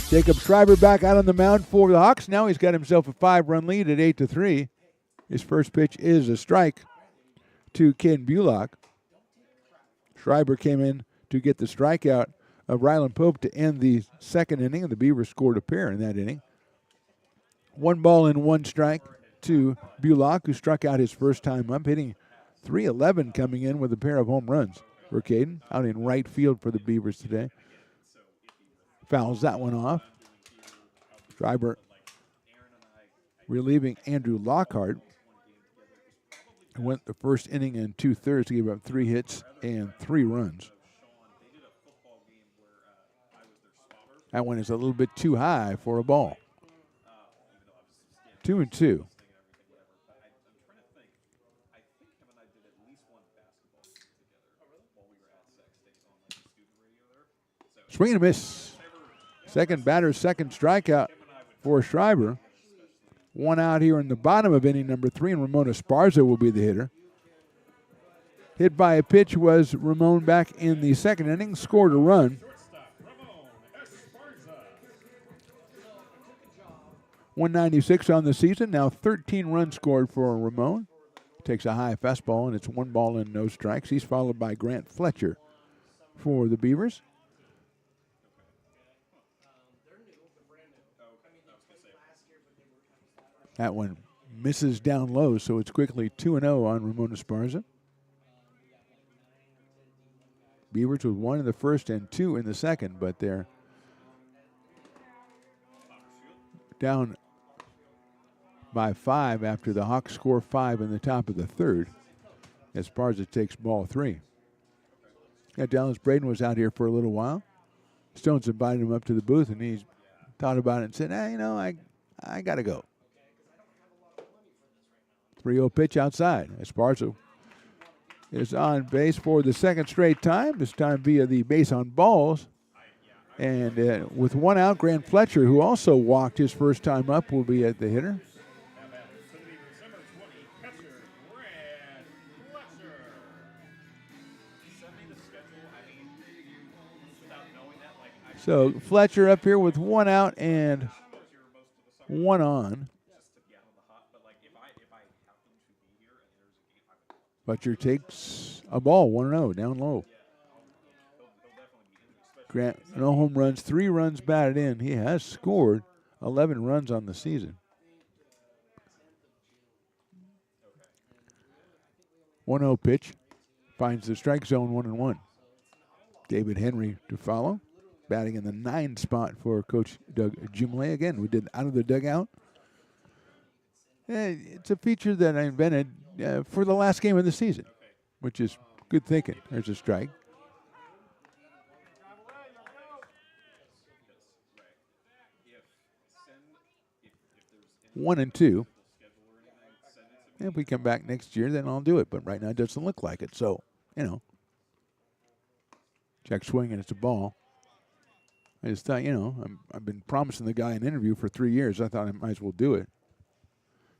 [SPEAKER 1] Jacob Schreiber back out on the mound for the Hawks. Now he's got himself a 5-run lead at 8-3. His first pitch is a strike to Ken Bullock. Schreiber came in to get the strikeout of Ryland Pope to end the second inning, and the Beavers scored a pair in that inning. 1 ball and 1 strike to Bullock, who struck out his first time up, hitting .311 coming in with a pair of home runs for Caden out in right field for the Beavers today. Fouls that one off. Schreiber relieving Andrew Lockhart, who went the first inning and 2/3 to give up 3 hits and 3 runs. That one is a little bit too high for a ball. 2-2. Swing and a miss. Second batter, second strikeout for Schreiber. 1 out here in the bottom of inning number 3, and Ramon Esparza will be the hitter. Hit by a pitch was Ramon back in the second inning, scored a run. 196 on the season, now 13 runs scored for Ramon. Takes a high fastball, and it's 1 ball and no strikes. He's followed by Grant Fletcher for the Beavers. That one misses down low, so it's quickly 2-0 on Ramon Esparza. Beavers with 1 in the first and 2 in the second, but they're down by 5 after the Hawks score 5 in the top of the third. Esparza takes ball 3. Yeah, Dallas Braden was out here for a little while. Stones invited him up to the booth, and he thought about it and said, I got to go. 3-0 pitch outside. Esparza is on base for the second straight time, this time via the base on balls. And with 1 out, Grant Fletcher, who also walked his first time up, will be at the hitter. So Fletcher up here with 1 out and 1 on. Fletcher takes a ball, 1-0, down low. Grant, no home runs, 3 runs batted in. He has scored 11 runs on the season. 1-0 pitch, finds the strike zone, 1-1. David Henry to follow, batting in the 9 spot for Coach Doug Jumley. Again, we did out of the dugout. It's a feature that I invented for the last game of the season, which is good thinking. There's a strike. One and 2. If we come back next year, then I'll do it. But right now, it doesn't look like it. So, check swing, and it's a ball. I just thought, I've been promising the guy an interview for 3 years. I thought I might as well do it.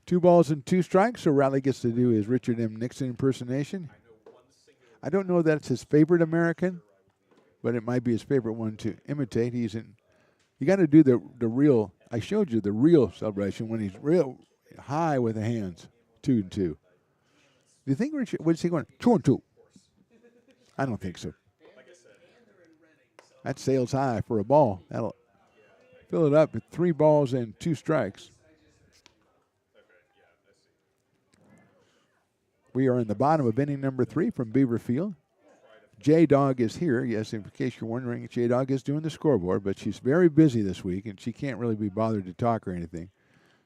[SPEAKER 1] 2 balls and 2 strikes, so Riley gets to do his Richard M. Nixon impersonation. I don't know that it's his favorite American, but it might be his favorite one to imitate. You got to do the real, I showed you the real celebration when he's real high with the hands, 2 and 2. Do you think Richard, what's he going, 2 and 2? I don't think so. That sails high for a ball. That'll fill it up at 3 balls and 2 strikes. We are in the bottom of inning number 3 from Beaver Field. J-Dog is here. Yes, in case you're wondering, J-Dog is doing the scoreboard, but she's very busy this week, and she can't really be bothered to talk or anything.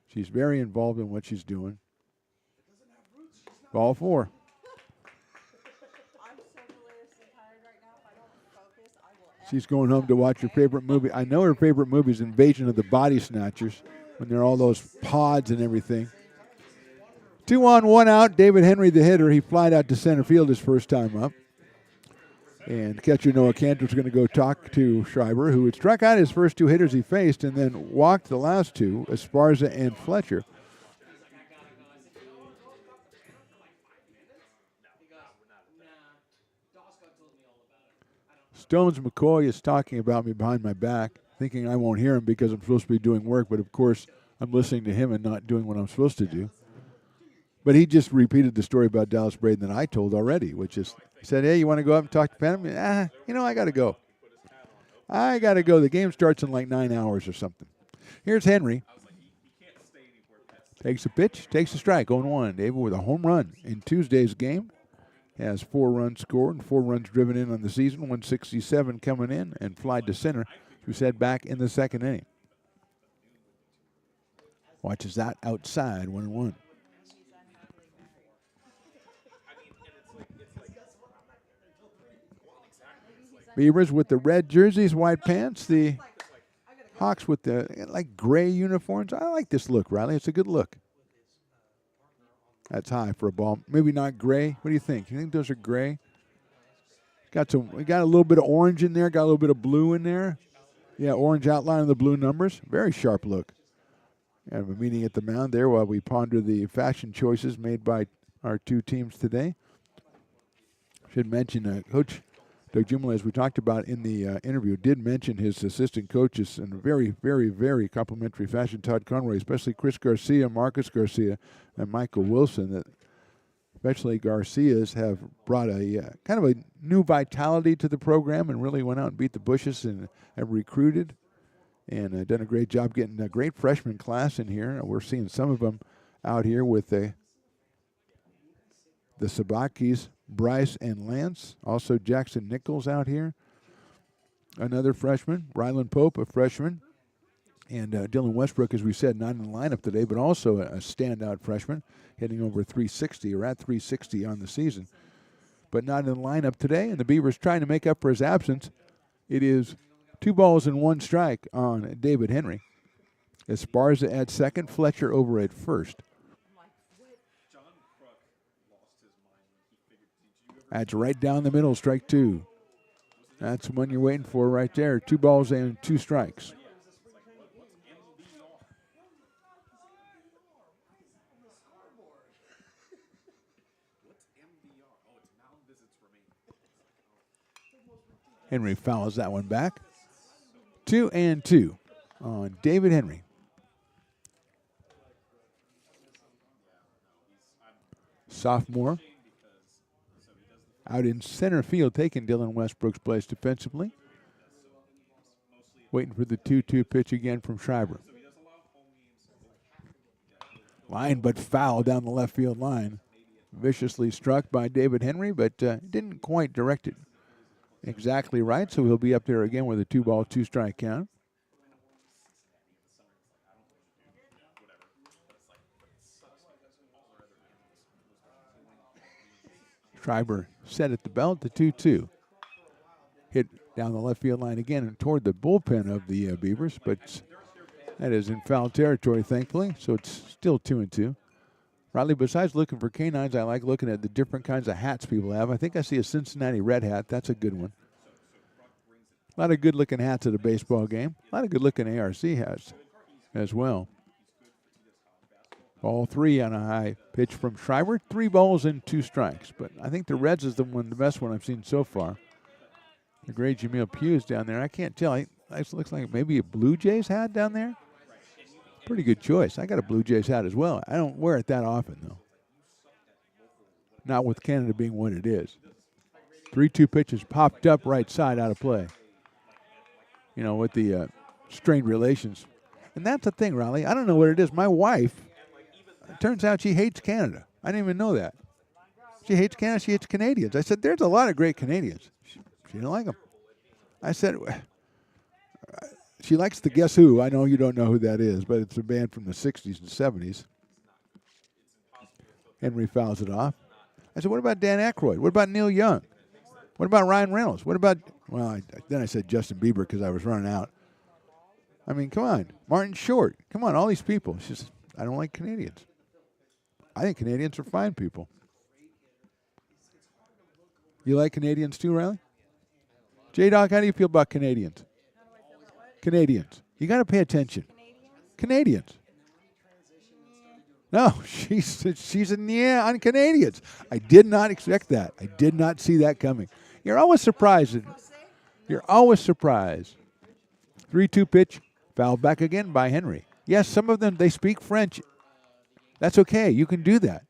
[SPEAKER 1] She's very involved in what she's doing. Ball 4. She's going home to watch her favorite movie. I know her favorite movie is Invasion of the Body Snatchers, when they're all those pods and everything. 2 on, 1 out. David Henry, the hitter, he flied out to center field his first time up. And catcher Noah Cantor's going to go talk to Schreiber, who had struck out his first 2 hitters he faced and then walked the last 2, Esparza and Fletcher. Stones McCoy is talking about me behind my back, thinking I won't hear him because I'm supposed to be doing work, but of course I'm listening to him and not doing what I'm supposed to do. But he just repeated the story about Dallas Braden that I told already, which is, he said, hey, you want to go up and talk to Pam? I got to go. I got to go. The game starts in like 9 hours or something. Here's Henry. Takes a pitch, takes a strike, 0-1. David with a home run in Tuesday's game. Has 4 runs scored and 4 runs driven in on the season, 167 coming in, and flied to center, who's head back in the second inning. Watches that outside, 1-1. Beavers with the red jerseys, white pants. The Hawks with the gray uniforms. I like this look, Riley. It's a good look. That's high for a ball. Maybe not gray. What do you think? You think those are gray? We got a little bit of orange in there. Got a little bit of blue in there. Yeah, orange outline of the blue numbers. Very sharp look. Have a meeting at the mound there while we ponder the fashion choices made by our 2 teams today. Should mention Coach Doug Jumala, as we talked about in the interview, did mention his assistant coaches in a very, very, very complimentary fashion. Todd Conroy, especially Chris Garcia, Marcus Garcia, and Michael Wilson. That especially Garcias have brought a kind of a new vitality to the program and really went out and beat the bushes and have recruited and done a great job getting a great freshman class in here. We're seeing some of them out here with the Sabakis, Bryce and Lance. Also Jackson Nichols out here. Another freshman. Ryland Pope, a freshman. And Dylan Westbrook, as we said, not in the lineup today, but also a standout freshman, hitting over 360 or at 360 on the season. But not in the lineup today, and the Beavers trying to make up for his absence. It is 2 balls and 1 strike on David Henry. Esparza at second, Fletcher over at first. That's right down the middle, strike 2. That's the one you're waiting for right there. 2 balls and 2 strikes. Henry fouls that one back. 2-2 on David Henry. Sophomore. Out in center field, taking Dylan Westbrook's place defensively. Waiting for the 2-2 pitch again from Schreiber. Line but foul down the left field line. Viciously struck by David Henry, but didn't quite direct it exactly right, so he'll be up there again with a 2-ball, 2-strike count. Schreiber set at the belt, the 2-2. Hit down the left field line again and toward the bullpen of the Beavers, but that is in foul territory, thankfully, so it's still 2-2. Riley, besides looking for canines, I like looking at the different kinds of hats people have. I think I see a Cincinnati red hat. That's a good one. A lot of good-looking hats at a baseball game. A lot of good-looking ARC hats as well. Ball 3 on a high pitch from Schreiber. 3 balls and 2 strikes. But I think the Reds is the best one I've seen so far. The great Jamil Pugh's down there. I can't tell. It looks like maybe a Blue Jays hat down there. Pretty good choice. I got a Blue Jays hat as well. I don't wear it that often, though. Not with Canada being what it is. 3-2 pitches popped up right side out of play. You know, with the strained relations. And that's the thing, Riley. I don't know what it is. My wife, it turns out she hates Canada. I didn't even know that. She hates Canada. She hates Canadians. I said, there's a lot of great Canadians. She didn't like them. I said, she likes the Guess Who. I know you don't know who that is, but it's a band from the 60s and 70s. Henry fouls it off. I said, what about Dan Aykroyd? What about Neil Young? What about Ryan Reynolds? What about Well, then I said Justin Bieber because I was running out. I mean, come on. Martin Short. Come on, all these people. It's just, I don't like Canadians. I think Canadians are fine people. You like Canadians too, Riley? J-Dog, how do you feel about Canadians? Canadians. You got to pay attention. Canadians. No, she's in the air on Canadians. I did not expect that. I did not see that coming. You're always surprised. You're always surprised. 3-2 pitch. Fouled back again by Henry. Yes, some of them, they speak French. That's okay. You can do that.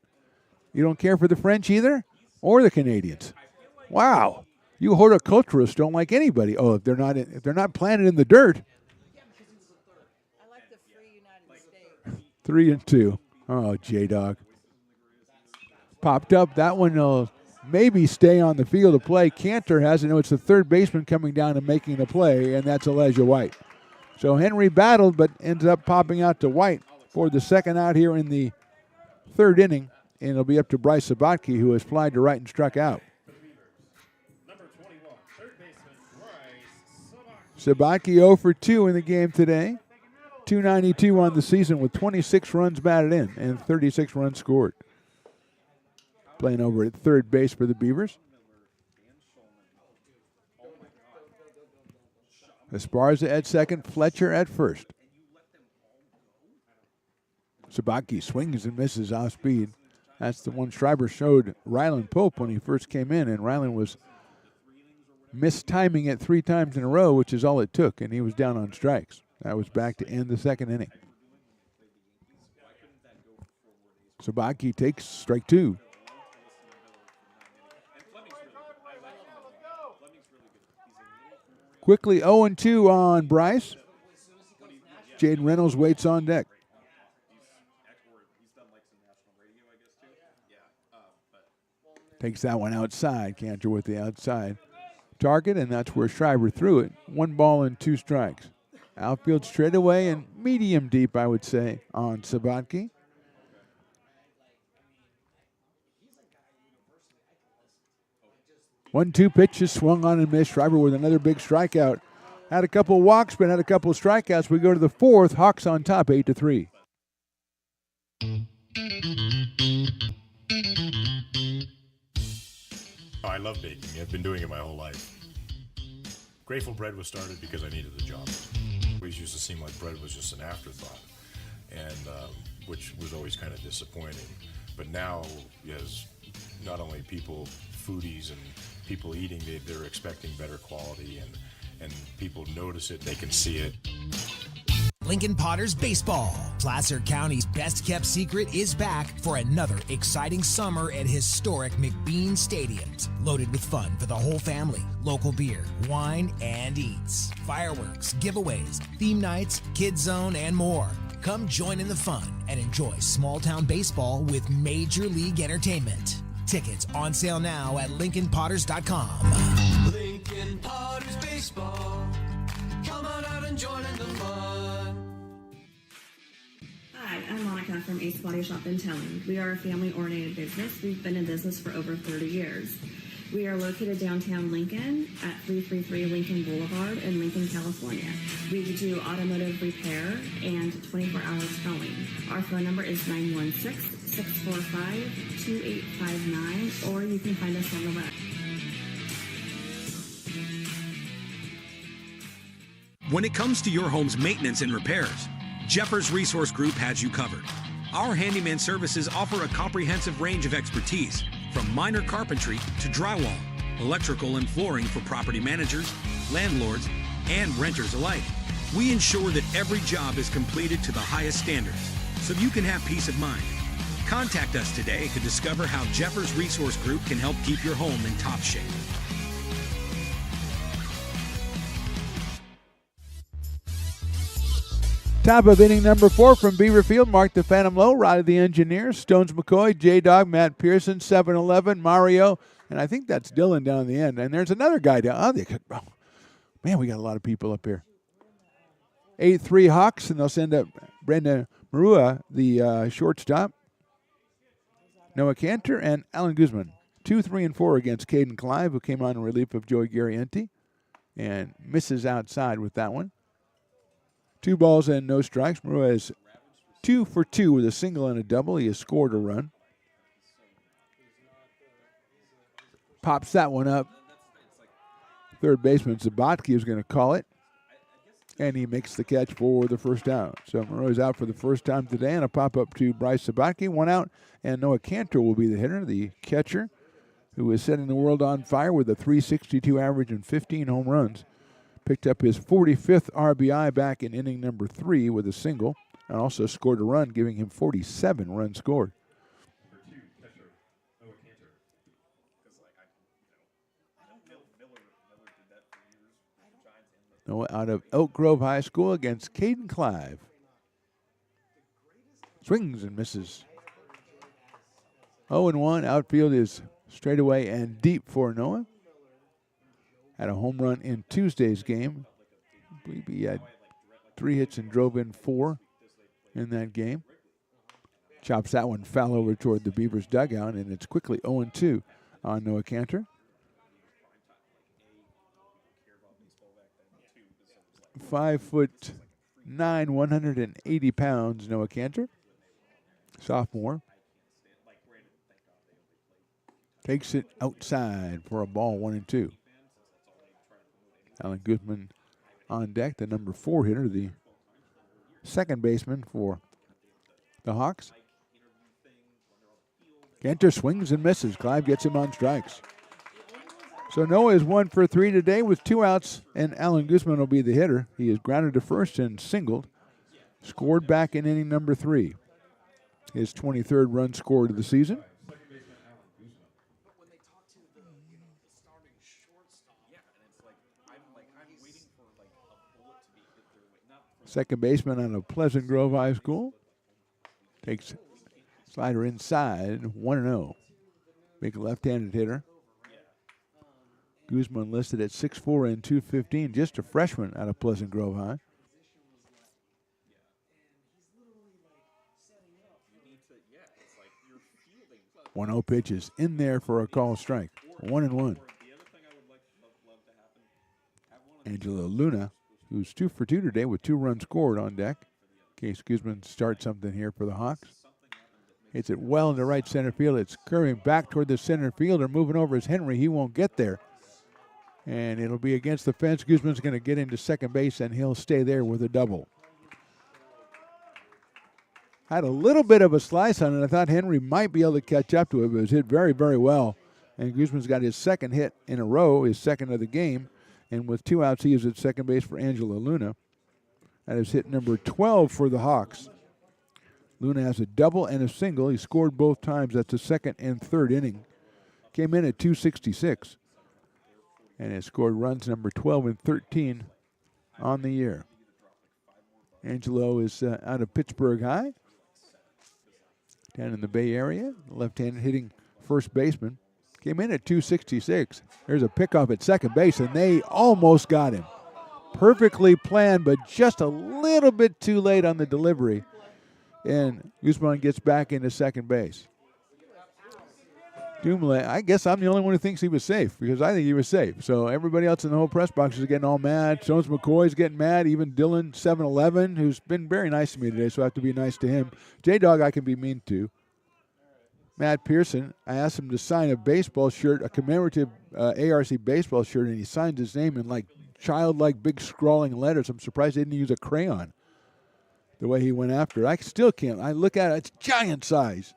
[SPEAKER 1] You don't care for the French either? Or the Canadians? Wow. You horticulturists don't like anybody. Oh, if they're not planted in the dirt. 3-2. Oh, J-Dog. Popped up. That one will maybe stay on the field of play. Cantor has it. No, it's the third baseman coming down and making the play, and that's Elijah White. So Henry battled, but ends up popping out to White for the second out here in the third inning. And it'll be up to Bryce Sabatke, who has flied to right and struck out. Sabatke 0 for 2 in the game today. 292 on the season with 26 runs batted in and 36 runs scored. Playing over at third base for the Beavers. Esparza at second, Fletcher at first. Sabatke swings and misses off speed. That's the one Schreiber showed Ryland Pope when he first came in, and Ryland was mistiming it 3 times in a row, which is all it took, and he was down on strikes. That was back to end the second inning. Sabatke takes strike 2. Quickly 0-2 on Bryce. Jaden Reynolds waits on deck. Takes that one outside. Cantor with the outside target, and that's where Schreiber threw it. 1 ball and 2 strikes. Outfield straightaway and medium deep, I would say, on Sabatke. One-two pitches swung on and missed. Schreiber with another big strikeout. Had a couple walks, but had a couple strikeouts. We go to the fourth. Hawks on top, 8-3.
[SPEAKER 12] I love baking. I've been doing it my whole life. Grateful Bread was started because I needed the job. It always used to seem like bread was just an afterthought, and which was always kind of disappointing. But now, as not only people, foodies and people eating, they're expecting better quality, and people notice it, they can see it.
[SPEAKER 9] Lincoln Potters Baseball. Placer County's best-kept secret is back for another exciting summer at historic McBean Stadiums. Loaded with fun for the whole family, local beer, wine, and eats. Fireworks, giveaways, theme nights, kids zone, and more. Come join in the fun and enjoy small-town baseball with Major League Entertainment. Tickets on sale now at LincolnPotters.com.
[SPEAKER 13] Lincoln Potters Baseball. Come on out and join in the fun.
[SPEAKER 10] Hi, I'm Monica from Ace Body Shop in Telling. We are a family-oriented business. We've been in business for over 30 years. We are located downtown Lincoln at 333 Lincoln Boulevard in Lincoln, California. We do automotive repair and 24-hour towing. Our phone number is 916-645-2859, or you can find us on the web.
[SPEAKER 11] When it comes to your home's maintenance and repairs, Jeffers Resource Group has you covered. Our handyman services offer a comprehensive range of expertise, from minor carpentry to drywall, electrical and flooring for property managers, landlords, and renters alike. We ensure that every job is completed to the highest standards, so you can have peace of mind. Contact us today to discover how Jeffers Resource Group can help keep your home in top shape.
[SPEAKER 1] Top of inning number 4 from Beaverfield. Mark the Phantom Low, Roddy the Engineer, Stones McCoy, J-Dog, Matt Pearson, 7-11, Mario, and I think that's Dylan down the end. And there's another guy down. Oh, man, we got a lot of people up here. 8-3 Hawks, and they'll send up Brenda Marua, the shortstop. Noah Cantor and Alan Guzman. 2, 3, and 4 against Caden Clive, who came on in relief of Joey Garrienti. and misses outside with that one. 2 balls and no strikes. Monroe is 2 for 2 with a single and a double. He has scored a run. Pops that one up. Third baseman Sabatke is going to call it. And he makes the catch for the first out. So Monroe is out for the first time today, and a pop-up to Bryce Sabatke. 1 out, and Noah Cantor will be the hitter, the catcher, who is setting the world on fire with a .362 average and 15 home runs. Picked up his 45th RBI back in inning number 3 with a single, and also scored a run, giving him 47 runs scored. Noah out of Elk Grove High School against Caden Clive. Swings and misses. 0-1. Outfield is straight away and deep for Noah. Had a home run in Tuesday's game. I believe he had 3 hits and drove in 4 in that game. Chops that one foul over toward the Beavers dugout, and it's quickly 0-2 on Noah Cantor. 5'9", 180 pounds, Noah Cantor. Sophomore. Takes it outside for a ball, 1-2. Alan Guzman on deck, the number 4 hitter, the second baseman for the Hawks. Cantor swings and misses. Clive gets him on strikes. So Noah is 1 for 3 today with 2 outs, and Alan Guzman will be the hitter. He is grounded to first and singled. Scored back in inning number 3. His 23rd run scored of the season. Second baseman out of Pleasant Grove High School. Takes slider inside, 1-0. Big left-handed hitter. Guzman listed at 6'4" and 215, just a freshman out of Pleasant Grove High. One 0 pitch is in there for a call strike. 1-1. Angelo Luna, who's 2 for 2 today with 2 runs scored on deck. In case Guzman starts something here for the Hawks. Hits it well into right center field. It's curving back toward the center fielder. Moving over is Henry. He won't get there. And it'll be against the fence. Guzman's going to get into second base, and he'll stay there with a double. Had a little bit of a slice on it. I thought Henry might be able to catch up to it, but it was hit very, very well. And Guzman's got his second hit in a row, his second of the game. And with 2 outs, he is at second base for Angelo Luna. That is hit number 12 for the Hawks. Luna has a double and a single. He scored both times. That's the second and third inning. Came in at 266. And has scored runs number 12 and 13 on the year. Angelo is out of Pittsburgh High, down in the Bay Area. Left-handed hitting first baseman. Came in at 266. There's a pickoff at second base, and they almost got him. Perfectly planned, but just a little bit too late on the delivery. And Guzman gets back into second base. Dumele, I guess I'm the only one who thinks he was safe because I think he was safe. So everybody else in the whole press box is getting all mad. Jones McCoy's getting mad. Even Dylan 7-11, who's been very nice to me today, so I have to be nice to him. J-Dog I can be mean to. Matt Pearson, I asked him to sign a baseball shirt, a commemorative ARC baseball shirt, and he signed his name in like childlike big scrawling letters. I'm surprised they didn't use a crayon the way he went after it. I still can't. I look at it, it's giant size.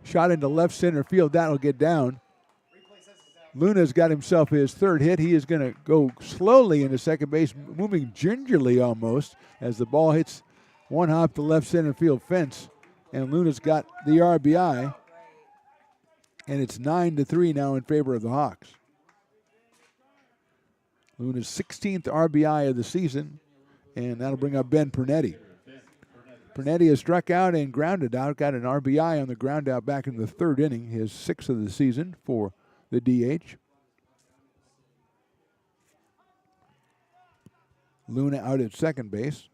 [SPEAKER 1] Shot into left center field. That'll get down. Luna's got himself his third hit. He is going to go slowly into second base, moving gingerly almost as the ball hits one hop to left center field fence. And Luna's got the RBI. And it's 9-3 now in favor of the Hawks. Luna's 16th RBI of the season. And that'll bring up Ben Pernetti. Pernetti has struck out and grounded out. Got an RBI on the ground out back in the third inning. His 6th of the season for the DH. Luna out at second base.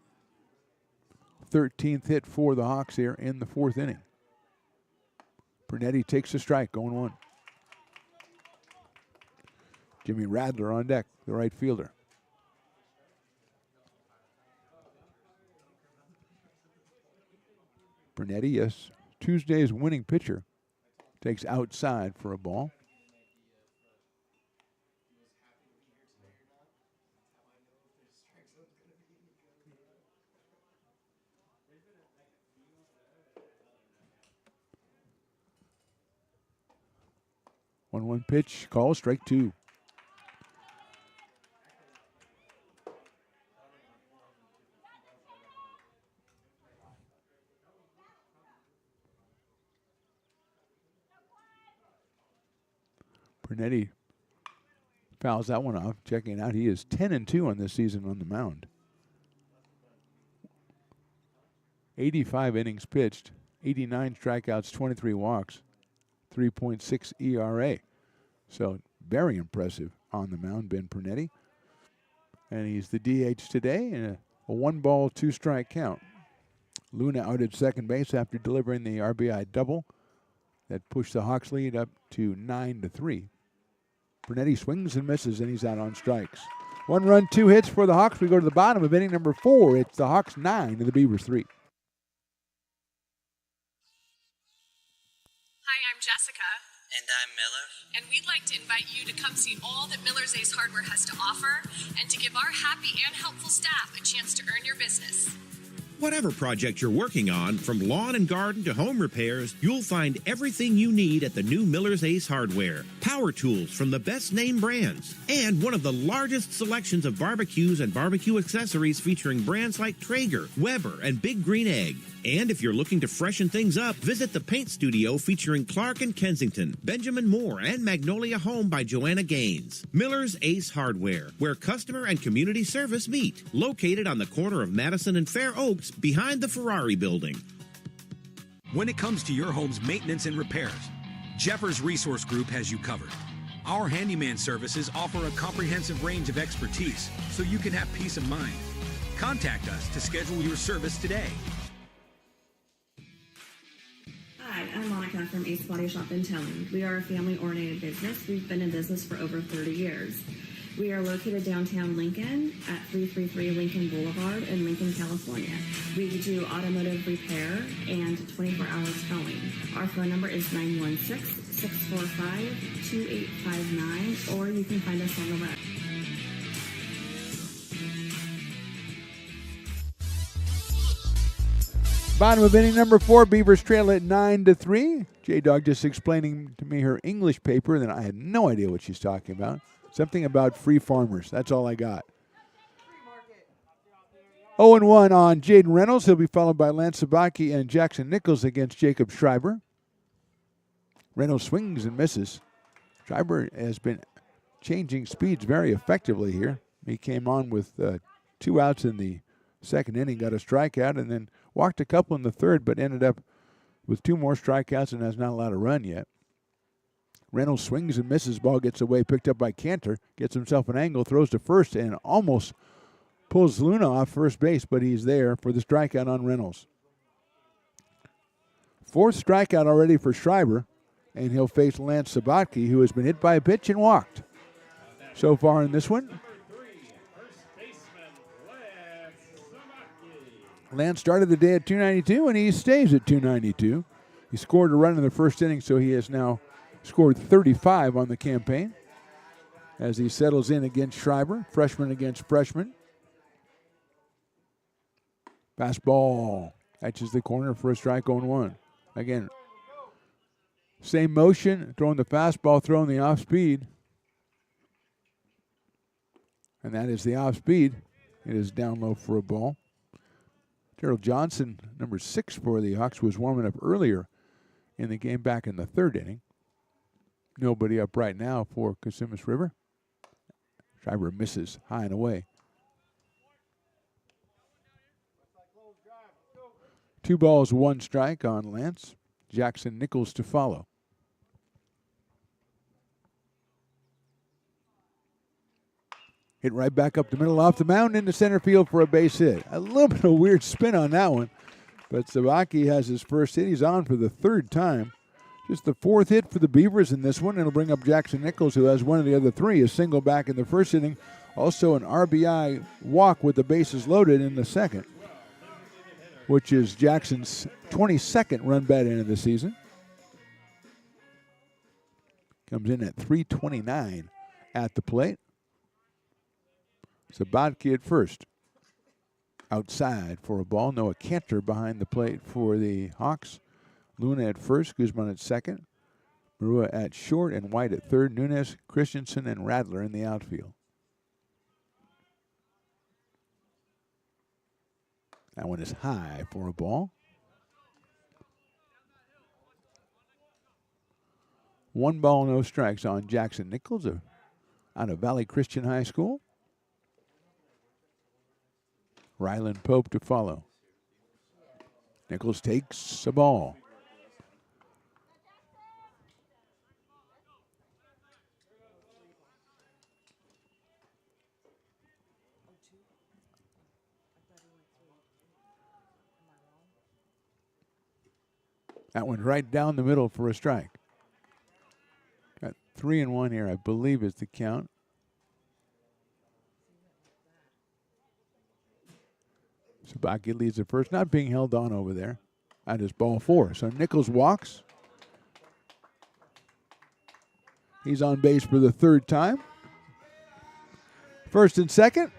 [SPEAKER 1] 13th hit for the Hawks here in the fourth inning. Pernetti takes a strike, going 1. Jimmy Radler on deck, the right fielder. Bernetti, yes, Tuesday's winning pitcher, takes outside for a ball. One pitch, call, strike two. Bernetti fouls that one off. Checking out, he is 10-2 on this season on the mound. 85 innings pitched, 89 strikeouts, 23 walks, 3.6 ERA. So very impressive on the mound, Ben Bernetti. And he's the DH today in a 1-ball, 2-strike count. Luna out at second base after delivering the RBI double that pushed the Hawks lead up to 9-3. Bernetti swings and misses, and he's out on strikes. 1 run, 2 hits for the Hawks. We go to the bottom of inning number 4. It's the Hawks 9 and the Beavers 3.
[SPEAKER 7] Hi, I'm Jessica.
[SPEAKER 15] And I'm Miller.
[SPEAKER 7] And we'd like to invite you to come see all that Miller's Ace Hardware has to offer and to give our happy and helpful staff a chance to earn your business.
[SPEAKER 8] Whatever project you're working on, from lawn and garden to home repairs, you'll find everything you need at the new Miller's Ace Hardware. Power tools from the best name brands, and one of the largest selections of barbecues and barbecue accessories featuring brands like Traeger, Weber, and Big Green Egg. And if you're looking to freshen things up, visit the paint studio featuring Clark and Kensington, Benjamin Moore, and Magnolia Home by Joanna Gaines. Miller's Ace Hardware, where customer and community service meet. Located on the corner of Madison and Fair Oaks, behind the Ferrari building.
[SPEAKER 11] When it comes to your home's maintenance and repairs, Jeffers Resource Group has you covered. Our handyman services offer a comprehensive range of expertise, so you can have peace of mind. Contact us to schedule your service today.
[SPEAKER 10] Hi, I'm Monica from Ace Body Shop in Telling. We are a family-oriented business. We've been in business for over 30 years. We are located downtown Lincoln at 333 Lincoln Boulevard in Lincoln, California. We do automotive repair and 24-hour towing. Our phone number is 916-645-2859, or you can find us on the web.
[SPEAKER 1] Bottom of inning number 4, Beavers trail at 9-3. J-Dog just explaining to me her English paper, and I had no idea what she's talking about. Something about free farmers. That's all I got. 0-1 on Jaden Reynolds. He'll be followed by Lance Sabaki and Jackson Nichols against Jacob Schreiber. Reynolds swings and misses. Schreiber has been changing speeds very effectively here. He came on with 2 outs in the second inning, got a strikeout, and then walked a couple in the third, but ended up with 2 more strikeouts and has not allowed a run yet. Reynolds swings and misses. Ball gets away, picked up by Cantor. Gets himself an angle, throws to first, and almost pulls Luna off first base, but he's there for the strikeout on Reynolds. 4th strikeout already for Schreiber, and he'll face Lance Sabatke, who has been hit by a pitch and walked so far in this one. Lance started the day at 292, and he stays at 292. He scored a run in the first inning, so he has now scored 35 on the campaign as he settles in against Schreiber, freshman against freshman. Fastball catches the corner for a strike, 0-1. Again, same motion, throwing the fastball, throwing the off speed. And that is the off speed. It is down low for a ball. Gerald Johnson, number 6 for the Hawks, was warming up earlier in the game back in the 3rd inning. Nobody up right now for Consumnes River. Schreiber misses high and away. 2 balls, 1 strike on Lance. Jackson Nichols to follow. Hit right back up the middle off the mound into center field for a base hit. A little bit of weird spin on that one. But Sabaki has his first hit. He's on for the 3rd time. Just the fourth hit for the Beavers in this one. It'll bring up Jackson Nichols, who has one of the other three. A single back in the first inning. Also an RBI walk with the bases loaded in the second, which is Jackson's 22nd run batted in the season. Comes in at 329 at the plate. Sabatke at first. Outside for a ball. Noah Cantor behind the plate for the Hawks. Luna at first, Guzman at second. Marua at short and White at third. Nunez, Christensen, and Radler in the outfield. That one is high for a ball. 1 ball, no strikes on Jackson Nichols out of Valley Christian High School. Ryland Pope to follow. Nichols takes a ball. That one's right down the middle for a strike. Got 3-1 here, I believe is the count. Sabaki leads at first, not being held on over there. That is ball 4. So Nichols walks. He's on base for the third time. First and second,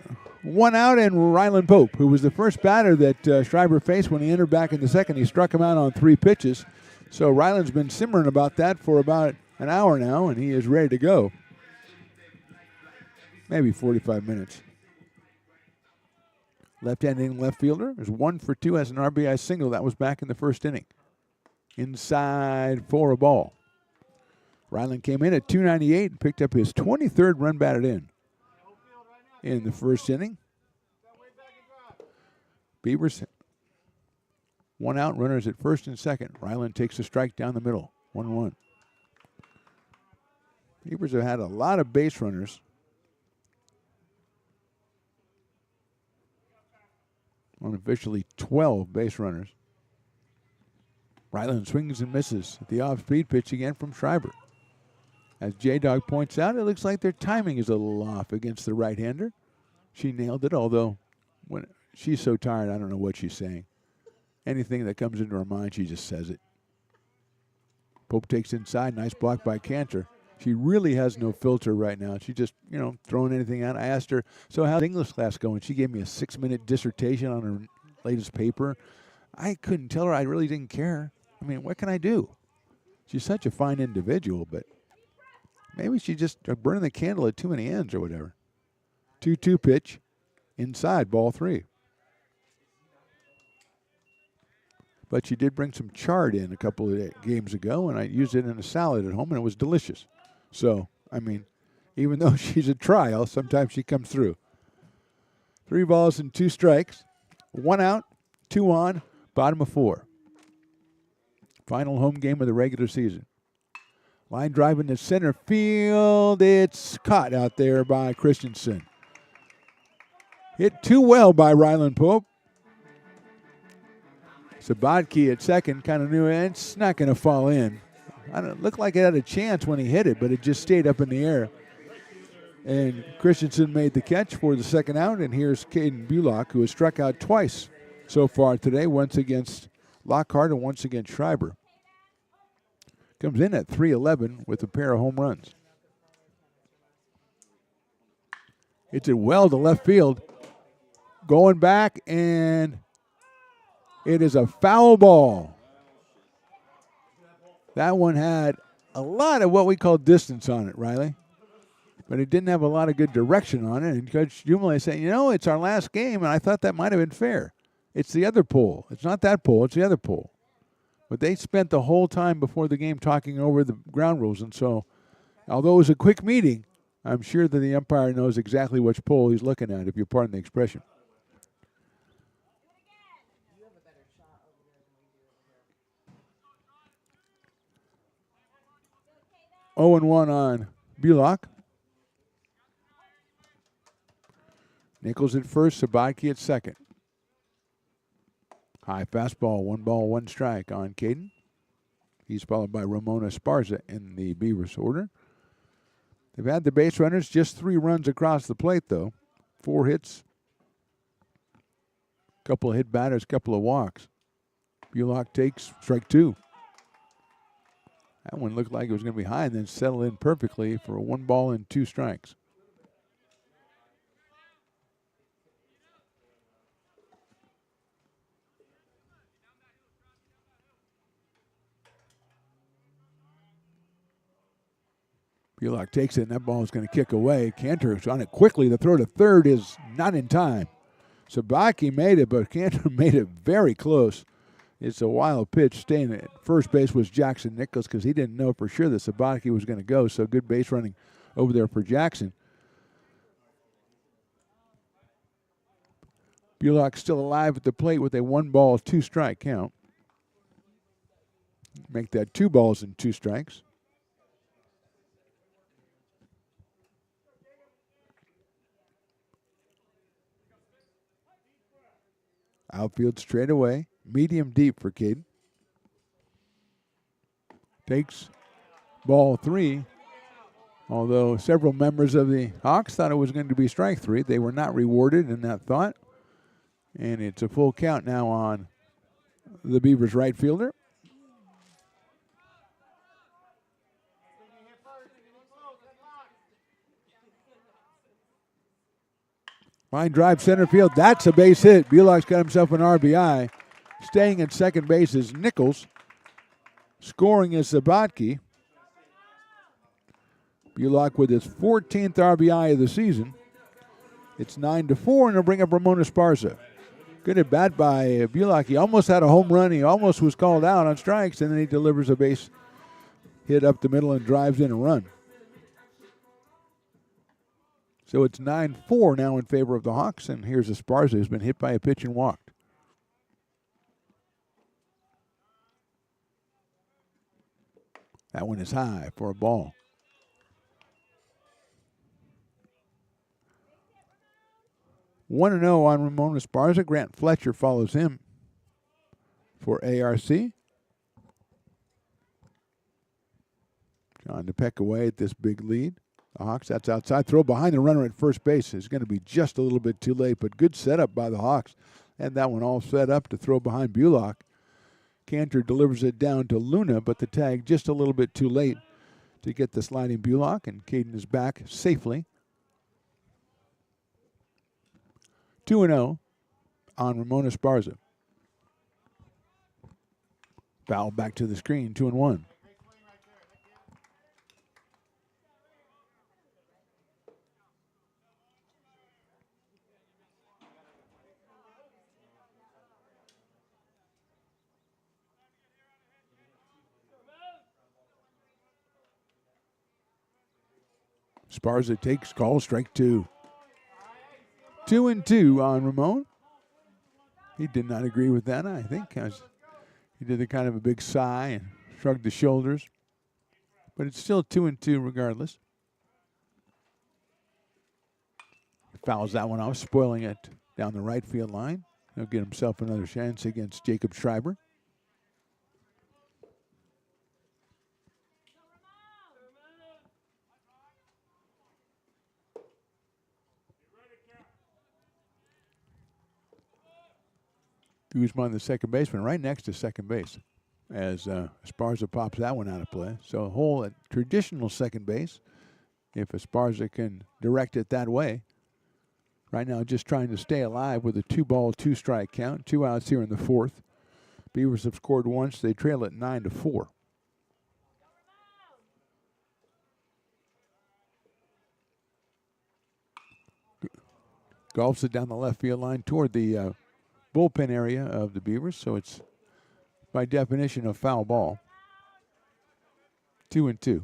[SPEAKER 1] 1 out, and Ryland Pope, who was the first batter that Schreiber faced when he entered back in the second. He struck him out on 3 pitches. So Ryland's been simmering about that for about an hour now, and he is ready to go. Maybe 45 minutes. Left-handed left fielder is 1 for 2, has an RBI single. That was back in the first inning. Inside for a ball. Ryland came in at 298 and picked up his 23rd run batted in the first inning. Beavers 1 out, runners at first and second. Ryland takes a strike down the middle, 1-1. Beavers have had a lot of base runners. Unofficially 12 base runners. Ryland swings and misses at the off-speed pitch again from Schreiber. As J-Dog points out, it looks like their timing is a little off against the right-hander. She nailed it, although when she's so tired, I don't know what she's saying. Anything that comes into her mind, she just says it. Pope takes inside. Nice block by Cantor. She really has no filter right now. She just, throwing anything out. I asked her, so how's English class going? She gave me a 6-minute dissertation on her latest paper. I couldn't tell her. I really didn't care. I mean, what can I do? She's such a fine individual, but maybe she just burning the candle at too many ends or whatever. 2-2 pitch. Inside, ball 3. But she did bring some chard in a couple of games ago, and I used it in a salad at home, and it was delicious. So, I mean, even though she's a trial, sometimes she comes through. 3 balls and 2 strikes. 1 out, 2 on, bottom of 4. Final home game of the regular season. Line drive into center field. It's caught out there by Christensen. Hit too well by Ryland Pope. Sabatke at second kind of knew it's not going to fall in. I don't look like it had a chance when he hit it, but it just stayed up in the air. And Christensen made the catch for the second out, and here's Caden Bullock, who has struck out twice so far today, once against Lockhart and once against Schreiber. Comes in at 3-11 with a pair of home runs. Hits it well to left field. Going back, and it is a foul ball. That one had a lot of what we call distance on it, Riley. But it didn't have a lot of good direction on it. And Coach Jumale said, it's our last game, and I thought that might have been fair. It's the other pole. It's not that pole, it's the other pole. But they spent the whole time before the game talking over the ground rules. And so, although it was a quick meeting, I'm sure that the umpire knows exactly which pole he's looking at, if you pardon the expression. Oh and 1 on Bullock. Nichols at first, Sabatke at second. High fastball, 1 ball, 1 strike on Caden. He's followed by Ramon Esparza in the Beavers order. They've had the base runners, just 3 runs across the plate, though. 4 hits, couple of hit batters, couple of walks. Bulock takes strike 2. That one looked like it was going to be high and then settled in perfectly for a 1 ball and 2 strikes. Bulock takes it, and that ball is going to kick away. Cantor's on it quickly. The throw to third is not in time. Sabaki made it, but Cantor made it very close. It's a wild pitch. Staying at first base was Jackson Nichols because he didn't know for sure that Sabaki was going to go, so good base running over there for Jackson. Bulock still alive at the plate with a 1 ball, 2 strike count. Make that 2 balls and 2 strikes. Outfield straight away. Medium deep for Caden. Takes ball 3. Although several members of the Hawks thought it was going to be strike 3. They were not rewarded in that thought. And it's a full count now on the Beavers right fielder. Line drive center field. That's a base hit. Bulock's got himself an RBI. Staying at second base is Nichols. Scoring is Sabatke. Bulock with his 14th RBI of the season. It's 9-4, and they'll bring up Ramon Esparza. Good at bat by Bulock. He almost had a home run. He almost was called out on strikes, and then he delivers a base hit up the middle and drives in a run. So it's 9-4 now in favor of the Hawks, and here's Esparza, who's been hit by a pitch and walked. That one is high for a ball. One 1-0 on Ramon Esparza. Grant Fletcher follows him for ARC. Trying to peck away at this big lead. The Hawks, that's outside. Throw behind the runner at first base is going to be just a little bit too late, but good setup by the Hawks. And that one all set up to throw behind Bulock. Cantor delivers it down to Luna, but the tag just a little bit too late to get the sliding Bulock, and Caden is back safely. 2-0 on Ramon Esparza. Foul back to the screen, 2-1. Esparza takes call, strike 2. 2-2 on Ramon. He did not agree with that, I think. He did a kind of a big sigh and shrugged the shoulders. But it's still 2-2 regardless. He fouls that one off, spoiling it down the right field line. He'll get himself another chance against Jacob Schreiber. Guzman, the second baseman, right next to second base as Esparza pops that one out of play. So a hole at traditional second base if Esparza can direct it that way. Right now just trying to stay alive with a 2-ball, 2-strike count. 2 outs here in the 4th. Beavers have scored once. They trail at 9-4. Golfs it down the left field line toward the bullpen area of the Beavers, so it's by definition a foul ball. 2-2.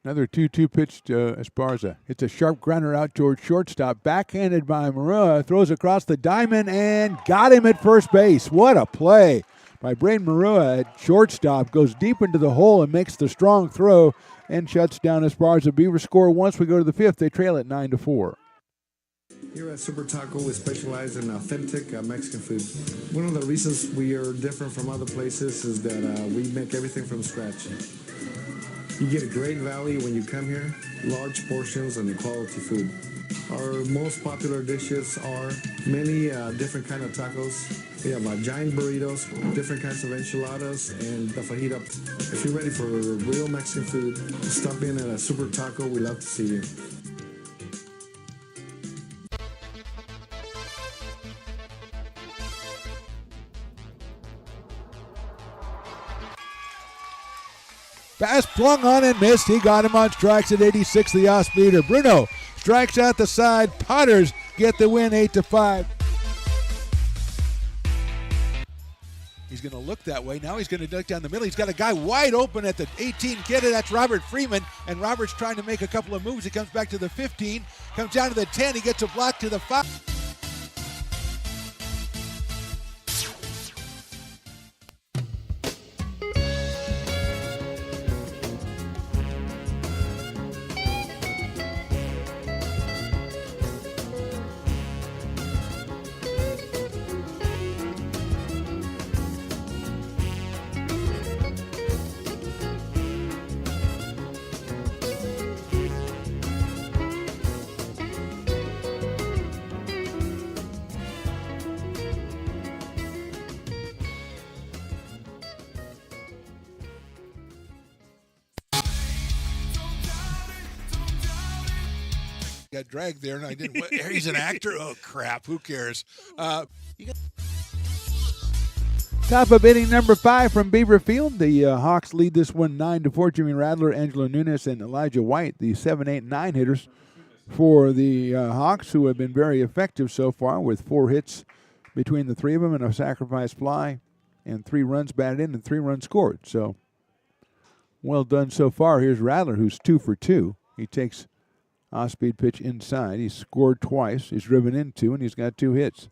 [SPEAKER 1] Another 2-2 pitch to Esparza. It's a sharp grounder out towards shortstop. Backhanded by Marua. Throws across the diamond and got him at first base. What a play by Braden Marua at shortstop. Goes deep into the hole and makes the strong throw and shuts down as far as the Beavers score. Once we go to the fifth, they trail at 9-4.
[SPEAKER 6] Here at Super Taco, we specialize in authentic Mexican food. One of the reasons we are different from other places is that we make everything from scratch. You get a great value when you come here, large portions and quality food. Our most popular dishes are many different kind of tacos. We have giant burritos, different kinds of enchiladas, and the fajita. If you're ready for real Mexican food, stop in at a Super Taco. We love to see you.
[SPEAKER 1] Pass flung on and missed. He got him on strikes at 86, the off-speeder. Bruno strikes out the side. Potters get the win 8-5. He's going to look that way. Now he's going to look down the middle. He's got a guy wide open at the 18 kid. That's Robert Freeman. And Robert's trying to make a couple of moves. He comes back to the 15. Comes down to the 10. He gets a block to the 5.
[SPEAKER 2] Got dragged there, and I didn't. He's an actor. Oh crap! Who cares?
[SPEAKER 1] Top of inning number 5 from Beaver Field. The Hawks lead this one 9-4. Jimmy Radler, Angelo Nunes, and Elijah White, the 7, 8, 9 hitters for the Hawks, who have been very effective so far with 4 hits between the 3 of them and a sacrifice fly and 3 runs batted in and 3 runs scored. So well done so far. Here's Radler, who's 2 for 2. He takes off-speed pitch inside. He's scored twice. He's driven in 2, and he's got 2 hits.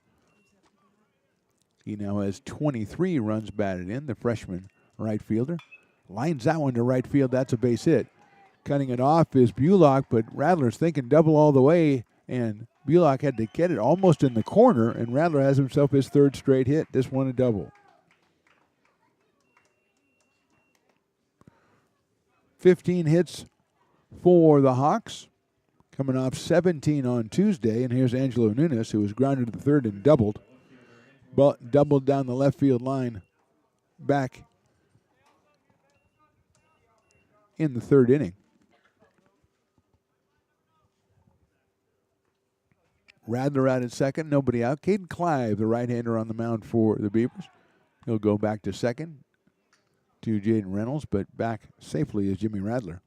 [SPEAKER 1] He now has 23 runs batted in, the freshman right fielder. Lines that one to right field. That's a base hit. Cutting it off is Bullock, but Radler's thinking double all the way, and Bullock had to get it almost in the corner, and Radler has himself his 3rd straight hit. This one a double. 15 hits for the Hawks, coming off 17 on Tuesday, and here's Angelo Nunes, who was grounded to the 3rd and doubled. But doubled down the left field line back in the 3rd inning. Radler out at second, nobody out. Caden Clive, the right-hander on the mound for the Beavers. He'll go back to second to Jaden Reynolds, but back safely is Jimmy Radler.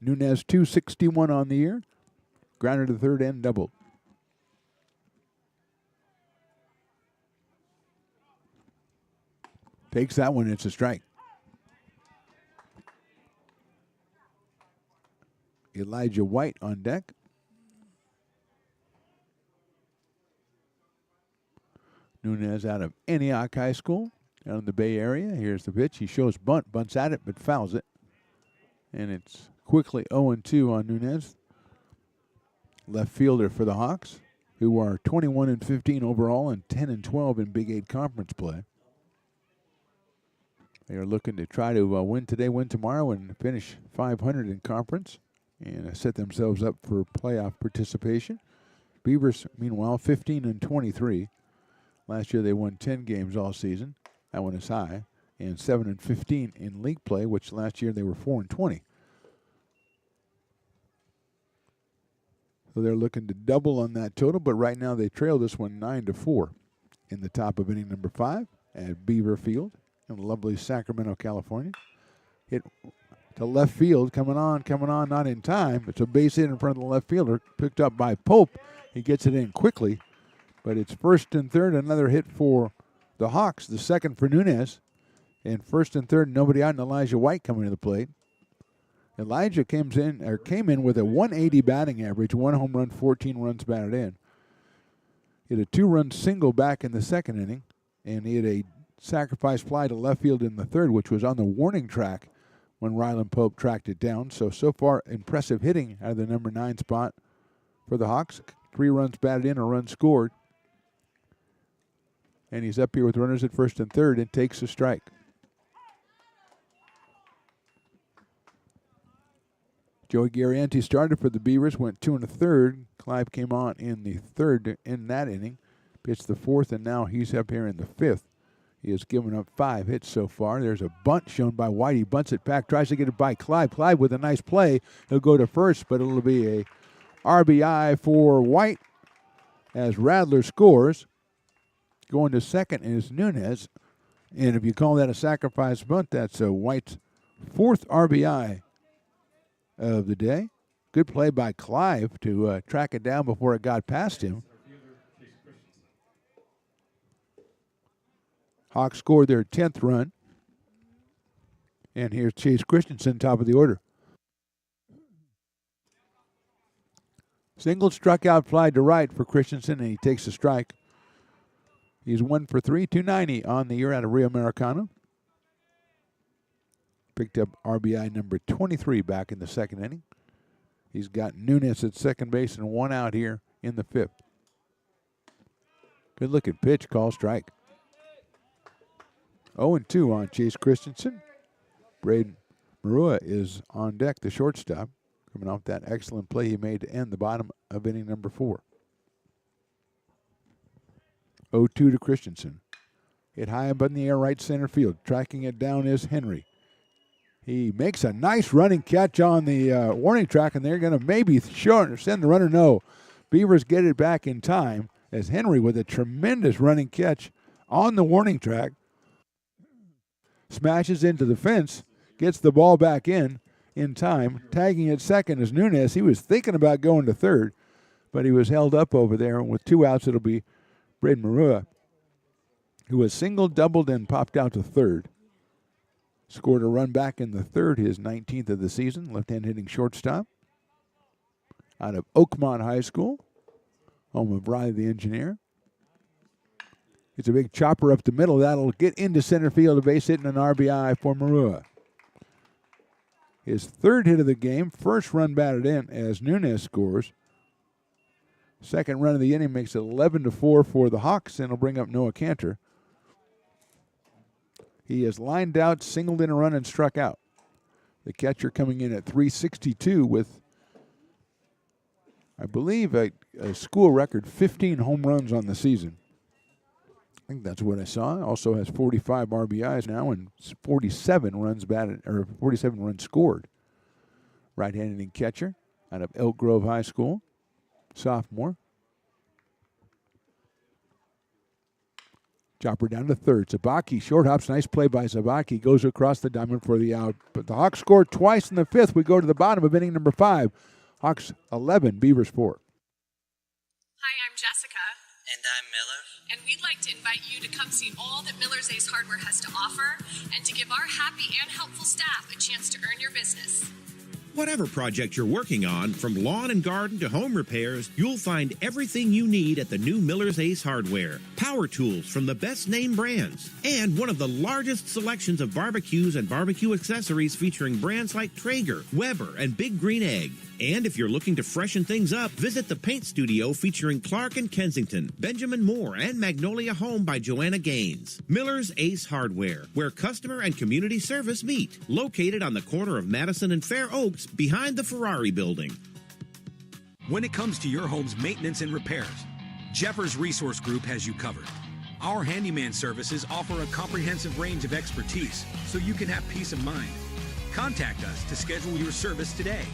[SPEAKER 1] Nunez 261 on the year. Grounded to the 3rd and doubled. Takes that one, it's a strike. Elijah White on deck. Nunez out of Antioch High School, down in the Bay Area. Here's the pitch. He shows bunt, bunts at it, but fouls it. And it's quickly 0-2 on Nunez. Left fielder for the Hawks, who are 21-15 overall and 10-12 in Big 8 conference play. They are looking to try to win today, win tomorrow, and finish 500 in conference and set themselves up for playoff participation. Beavers, meanwhile, 15-23. Last year they won 10 games all season. That one is high. And 7-15 in league play, which last year they were 4-20. So they're looking to double on that total, but right now they trail this one 9-4 in the top of inning number 5 at Beaver Field in lovely Sacramento, California. Hit to left field, coming on, not in time. It's a base hit in front of the left fielder, picked up by Pope. He gets it in quickly, but it's 1st and 3rd, another hit for the Hawks, the 2nd for Nunez. And 1st and 3rd, nobody out, and Elijah White coming to the plate. Elijah came in with a 180 batting average, 1 home run, 14 runs batted in. He had a 2-run single back in the second inning, and he had a sacrifice fly to left field in the third, which was on the warning track when Ryland Pope tracked it down. So far, impressive hitting out of the number 9 spot for the Hawks. 3 runs batted in, a run scored. And he's up here with runners at first and third and takes a strike. Joey Garrianti started for the Beavers, went 2 1/3. Clive came on in the third in that inning, pitched the fourth, and now he's up here in the fifth. He has given up 5 hits so far. There's a bunt shown by White. He bunts it back, tries to get it by Clive. Clive with a nice play. He'll go to first, but it'll be a RBI for White as Radler scores. Going to second is Nunez. And if you call that a sacrifice bunt, that's White's 4th RBI of the day. Good play by Clive to track it down before it got past him. Hawks scored their 10th run. And here's Chase Christensen, top of the order. Single struck out fly to right for Christensen, and he takes a strike. He's 1 for 3, 290 on the year out of Rio Americano. Picked up RBI number 23 back in the second inning. He's got Nunez at second base and 1 out here in the 5th. Good looking pitch, call strike. 0-2 on Chase Christensen. Braden Marua is on deck, the shortstop, coming off that excellent play he made to end the bottom of inning number 4. 0-2 to Christensen. Hit high up in the air, right center field. Tracking it down is Henry. He makes a nice running catch on the warning track, and they're going to maybe send the runner. No. Beavers get it back in time as Henry with a tremendous running catch on the warning track. Smashes into the fence, gets the ball back in time. Tagging at second is Nunez. He was thinking about going to third, but he was held up over there. And with 2 outs, it'll be Braden Marua, who was singled, doubled, and popped out to third. Scored a run back in the third, his 19th of the season. Left-hand hitting shortstop out of Oakmont High School, home of Riley the Engineer. It's a big chopper up the middle. That'll get into center field, a base hit and an RBI for Marua. His 3rd hit of the game, first run batted in as Nunez scores. Second run of the inning makes it 11-4 for the Hawks, and will bring up Noah Cantor. He has lined out, singled in a run, and struck out. The catcher coming in at .362 with, I believe, a school record 15 home runs on the season. I think that's what I saw. Also has 45 RBIs now and 47 runs batted, or 47 runs scored. Right-handed catcher out of Elk Grove High School, sophomore. Chopper down to third. Zabaki short hops. Nice play by Zabaki. Goes across the diamond for the out. But the Hawks scored twice in the 5th. We go to the bottom of inning number 5. Hawks 11, Beavers 4.
[SPEAKER 7] Hi, I'm Jessica.
[SPEAKER 15] And I'm Miller.
[SPEAKER 7] And we'd like to invite you to come see all that Miller's Ace Hardware has to offer and to give our happy and helpful staff a chance to earn your business.
[SPEAKER 8] Whatever project you're working on, from lawn and garden to home repairs, you'll find everything you need at the new Miller's Ace Hardware. Power tools from the best name brands, and one of the largest selections of barbecues and barbecue accessories featuring brands like Traeger, Weber, and Big Green Egg. And if you're looking to freshen things up, visit the paint studio featuring Clark and Kensington, Benjamin Moore, and Magnolia Home by Joanna Gaines. Miller's Ace Hardware, where customer and community service meet. Located on the corner of Madison and Fair Oaks, behind the Ferrari building.
[SPEAKER 11] When it comes to your home's maintenance and repairs, Jeffers Resource Group has you covered. Our handyman services offer a comprehensive range of expertise so you can have peace of mind. Contact us to schedule your service today.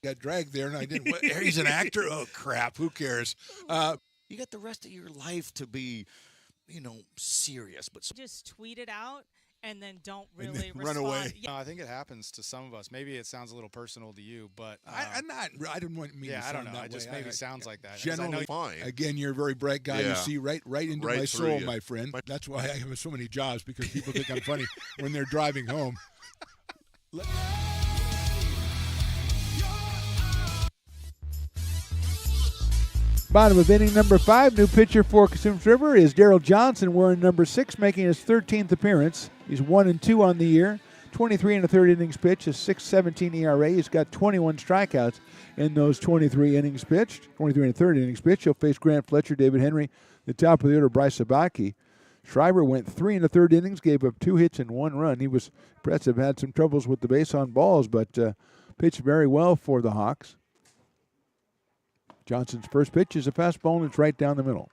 [SPEAKER 2] got dragged there, and I didn't. He's an actor. Oh crap! Who cares?
[SPEAKER 3] You got the rest of your life to be, serious. But
[SPEAKER 4] just tweet it out and then don't
[SPEAKER 2] And
[SPEAKER 4] really
[SPEAKER 2] then run
[SPEAKER 4] respond.
[SPEAKER 2] away.
[SPEAKER 4] Yeah.
[SPEAKER 5] No, I think it happens to some of us. Maybe it sounds a little personal to you, but
[SPEAKER 2] I'm not. I didn't want me.
[SPEAKER 5] yeah,
[SPEAKER 2] to
[SPEAKER 5] I don't
[SPEAKER 2] sound
[SPEAKER 5] know.
[SPEAKER 2] that
[SPEAKER 5] It just
[SPEAKER 2] way.
[SPEAKER 5] maybe sounds like that. 'Cause I
[SPEAKER 2] Generally,
[SPEAKER 5] know
[SPEAKER 16] fine.
[SPEAKER 2] Again, you're a very bright guy. You
[SPEAKER 16] Yeah.
[SPEAKER 2] see right into
[SPEAKER 16] Right
[SPEAKER 2] my
[SPEAKER 16] through
[SPEAKER 2] soul,
[SPEAKER 16] you.
[SPEAKER 2] my friend. That's why I have so many jobs, because people think I'm funny when they're driving home.
[SPEAKER 1] Bottom of inning number 5. New pitcher for Consumnes River is Daryl Johnson, wearing number 6, making his 13th appearance. He's 1-2 on the year. 23 and a third innings pitched, a 6.17 ERA. He's got 21 strikeouts in those 23 innings pitched. 23 and a third innings pitched. He'll face Grant Fletcher, David Henry, the top of the order, Bryce Sabaki. Schreiber went 3 and a third innings, gave up 2 hits and 1 run. He was impressive, had some troubles with the base on balls, but pitched very well for the Hawks. Johnson's first pitch is a fastball, and it's right down the middle.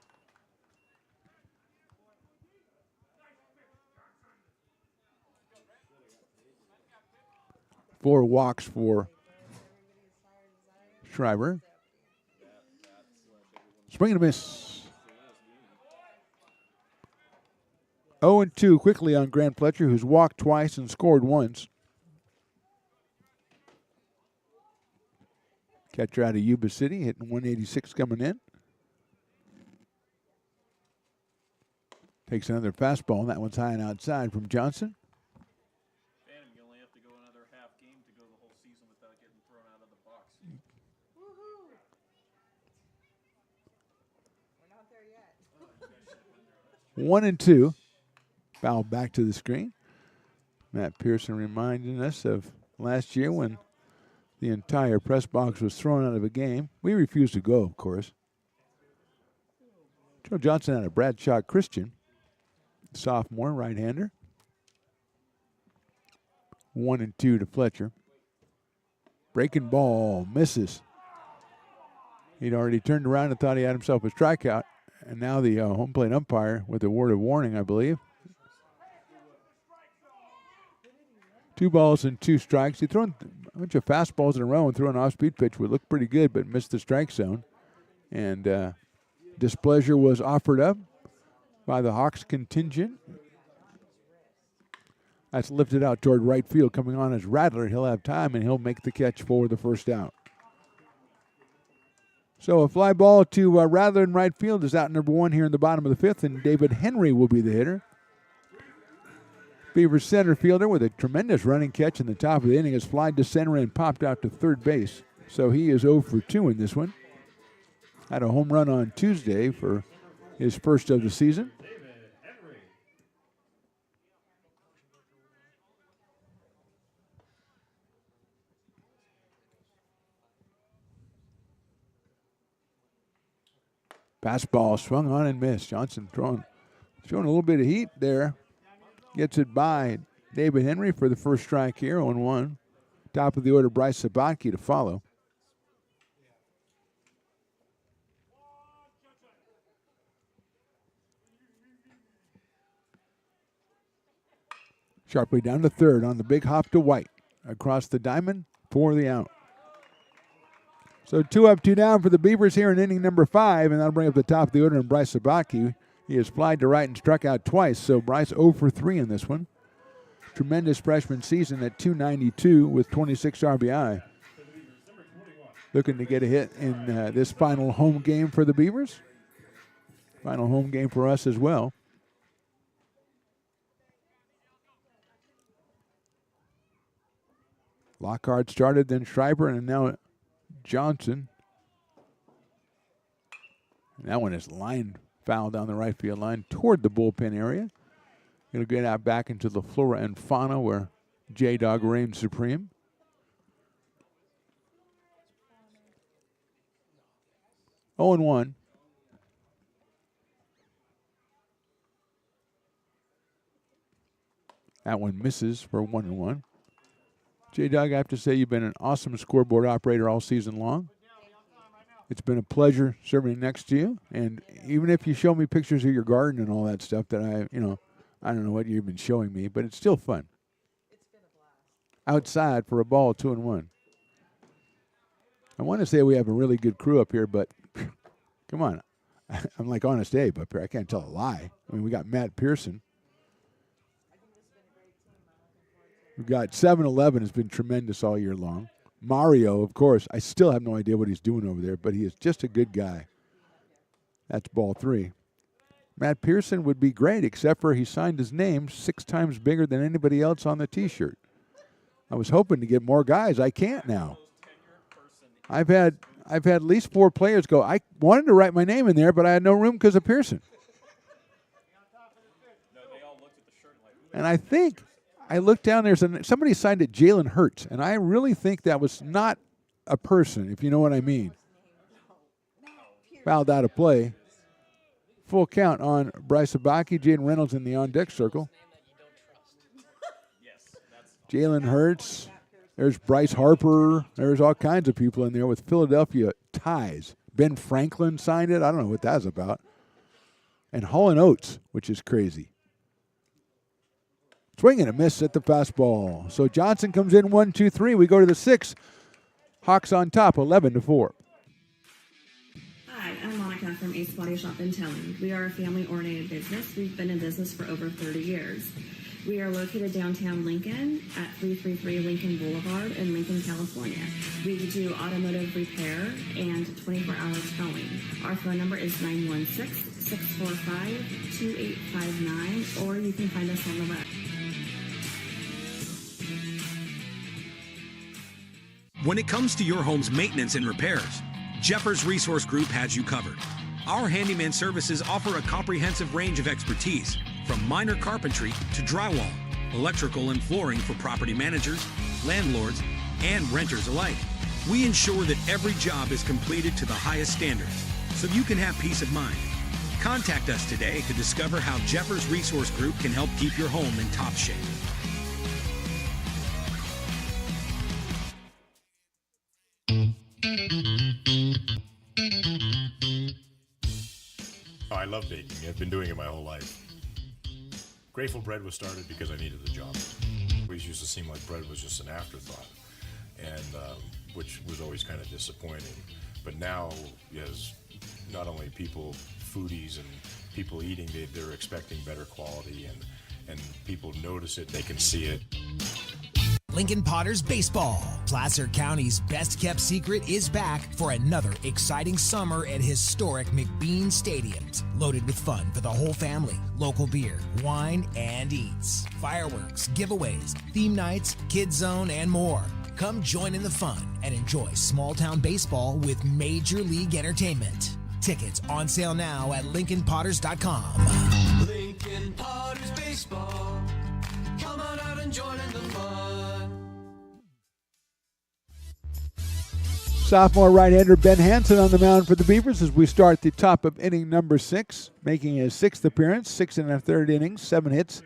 [SPEAKER 1] Four walks for Schreiber. Swing and a miss. 0-2 quickly on Grant Fletcher, who's walked twice and scored once. Catcher out of Yuba City, hitting 186 coming in. Takes another fastball, and that one's high and outside from Johnson.
[SPEAKER 17] Phantom, you only have to go another half game to go the whole season without getting thrown out of the box.
[SPEAKER 18] Woohoo! We're not there yet.
[SPEAKER 1] 1-2. Foul back to the screen. Matt Pearson reminding us of last year when the entire press box was thrown out of a game. We refused to go, of course. Joe Johnson had a Bradshaw Christian, sophomore, right-hander. 1-2 to Fletcher. Breaking ball, misses. He'd already turned around and thought he had himself a strikeout, and now the home plate umpire with a word of warning, I believe. 2 balls and 2 strikes. He thrown a bunch of fastballs in a row and threw an off-speed pitch would look pretty good, but missed the strike zone. And displeasure was offered up by the Hawks contingent. That's lifted out toward right field. Coming on as Rattler. He'll have time, and he'll make the catch for the first out. So a fly ball to Rattler in right field is out number 1 here in the bottom of the 5th, and David Henry will be the hitter. Beavers center fielder with a tremendous running catch in the top of the inning has flied to center and popped out to third base. So he is 0 for 2 in this one. Had a home run on Tuesday for his first of the season. Fastball swung on and missed. Johnson showing a little bit of heat there. Gets it by David Henry for the first strike here, 0-1. Top of the order, Bryce Sabaki to follow. Sharply down to third on the big hop to White. Across the diamond for the out. So 2 up, 2 down for the Beavers here in inning number 5, and that'll bring up the top of the order and Bryce Sabaki. He has flied to right and struck out twice, so Bryce 0 for 3 in this one. Tremendous freshman season at .292 with 26 RBI. Looking to get a hit in this final home game for the Beavers. Final home game for us as well. Lockhart started, then Schreiber, and now Johnson. And that one is lined foul down the right field line toward the bullpen area. It'll get out back into the flora and fauna where J-Dog reigns supreme. Oh and 1. That one misses for 1-1. J-Dog, I have to say you've been an awesome scoreboard operator all season long. It's been a pleasure serving next to you. And even if you show me pictures of your garden and all that stuff that I don't know what you've been showing me, but it's still fun. Outside for a ball, 2-1. I want to say we have a really good crew up here, but come on. I'm like Honest Abe up here. I can't tell a lie. I mean, we got Matt Pearson. We've got 7-Eleven has been tremendous all year long. Mario, of course, I still have no idea what he's doing over there, but he is just a good guy. That's ball 3. Matt Pearson would be great, except for he signed his name 6 times bigger than anybody else on the T-shirt. I was hoping to get more guys. I can't now. I've had at least 4 players go, I wanted to write my name in there, but I had no room because of Pearson. And I think I looked down there, somebody signed it Jalen Hurts, and I really think that was not a person, if you know what I mean. Fouled out of play. Full count on Bryce Abaki, Jaden Reynolds in the on-deck circle. Jalen Hurts. There's Bryce Harper. There's all kinds of people in there with Philadelphia ties. Ben Franklin signed it. I don't know what that's about. And Hall & Oates, which is crazy. Swing and a miss at the fastball. So Johnson comes in 1-2-3. We go to the 6th. Hawks on top, 11-4.
[SPEAKER 10] Hi, I'm Monica from Ace Body Shop in Telling. We are a family-oriented business. We've been in business for over 30 years. We are located downtown Lincoln at 333 Lincoln Boulevard in Lincoln, California. We do automotive repair and 24-hour towing. Our phone number is 916-645-2859, or you can find us on the web.
[SPEAKER 11] When it comes to your home's maintenance and repairs, Jeffers Resource Group has you covered. Our handyman services offer a comprehensive range of expertise, from minor carpentry to drywall, electrical and flooring for property managers, landlords, and renters alike. We ensure that every job is completed to the highest standards, so you can have peace of mind. Contact us today to discover how Jeffers Resource Group can help keep your home in top shape.
[SPEAKER 12] Oh, I love baking. I've been doing it my whole life. Grateful Bread was started because I needed the job. It always used to seem like bread was just an afterthought, and which was always kind of disappointing. But now, as not only people, foodies and people eating, they're expecting better quality, and people notice it, they can see it.
[SPEAKER 9] Lincoln Potters Baseball. Placer County's best-kept secret is back for another exciting summer at historic McBean Stadium. Loaded with fun for the whole family, local beer, wine, and eats. Fireworks, giveaways, theme nights, kids zone, and more. Come join in the fun and enjoy small-town baseball with Major League Entertainment. Tickets on sale now at LincolnPotters.com.
[SPEAKER 13] Lincoln Potters Baseball. Come on out and join in the fun.
[SPEAKER 1] Sophomore right-hander Ben Hansen on the mound for the Beavers as we start the top of inning number 6, making his 6th appearance, 6 1/3 innings, 7 hits,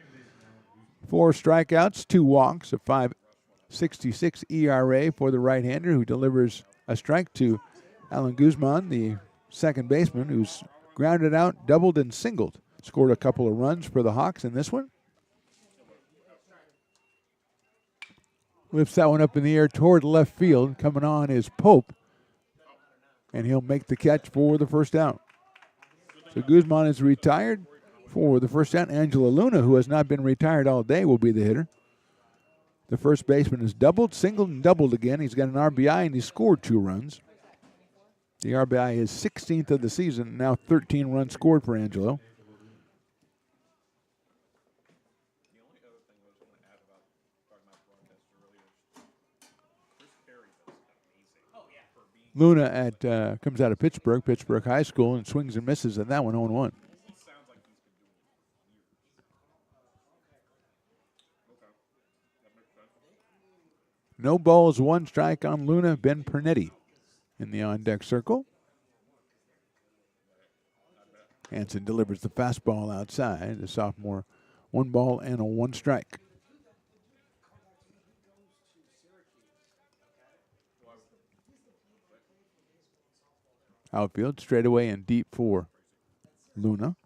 [SPEAKER 1] 4 strikeouts, 2 walks, a 5.66 ERA for the right-hander, who delivers a strike to Alan Guzman, the second baseman, who's grounded out, doubled, and singled. Scored a couple of runs for the Hawks in this one. Lifts that one up in the air toward left field. Coming on is Pope, and he'll make the catch for the first out. So Guzman is retired for the first out. Angela Luna, who has not been retired all day, will be the hitter. The first baseman is doubled, singled, and doubled again. He's got an RBI, and he scored 2 runs. The RBI is 16th of the season, now 13 runs scored for Angelo. Luna comes out of Pittsburgh High School, and swings and misses at that one, 0-1. No balls, 1 strike on Luna. Ben Pernetti in the on-deck circle. Hansen delivers the fastball outside. The sophomore, 1 ball and a 1 strike. Outfield, straightaway and deep for Luna.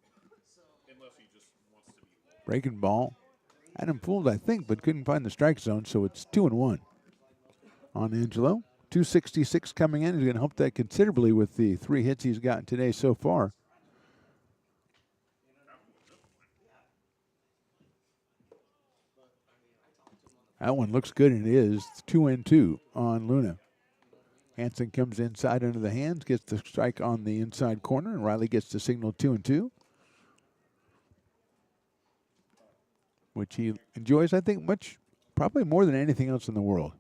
[SPEAKER 1] Breaking ball. Had him fooled, I think, but couldn't find the strike zone, so it's 2-1 on Angelo. 266 coming in. He's going to help that considerably with the 3 hits he's gotten today so far. That one looks good, and it is 2-2 on Luna. Hansen comes inside under the hands, gets the strike on the inside corner, and Riley gets the signal 2-2, which he enjoys, I think, probably more than anything else in the world.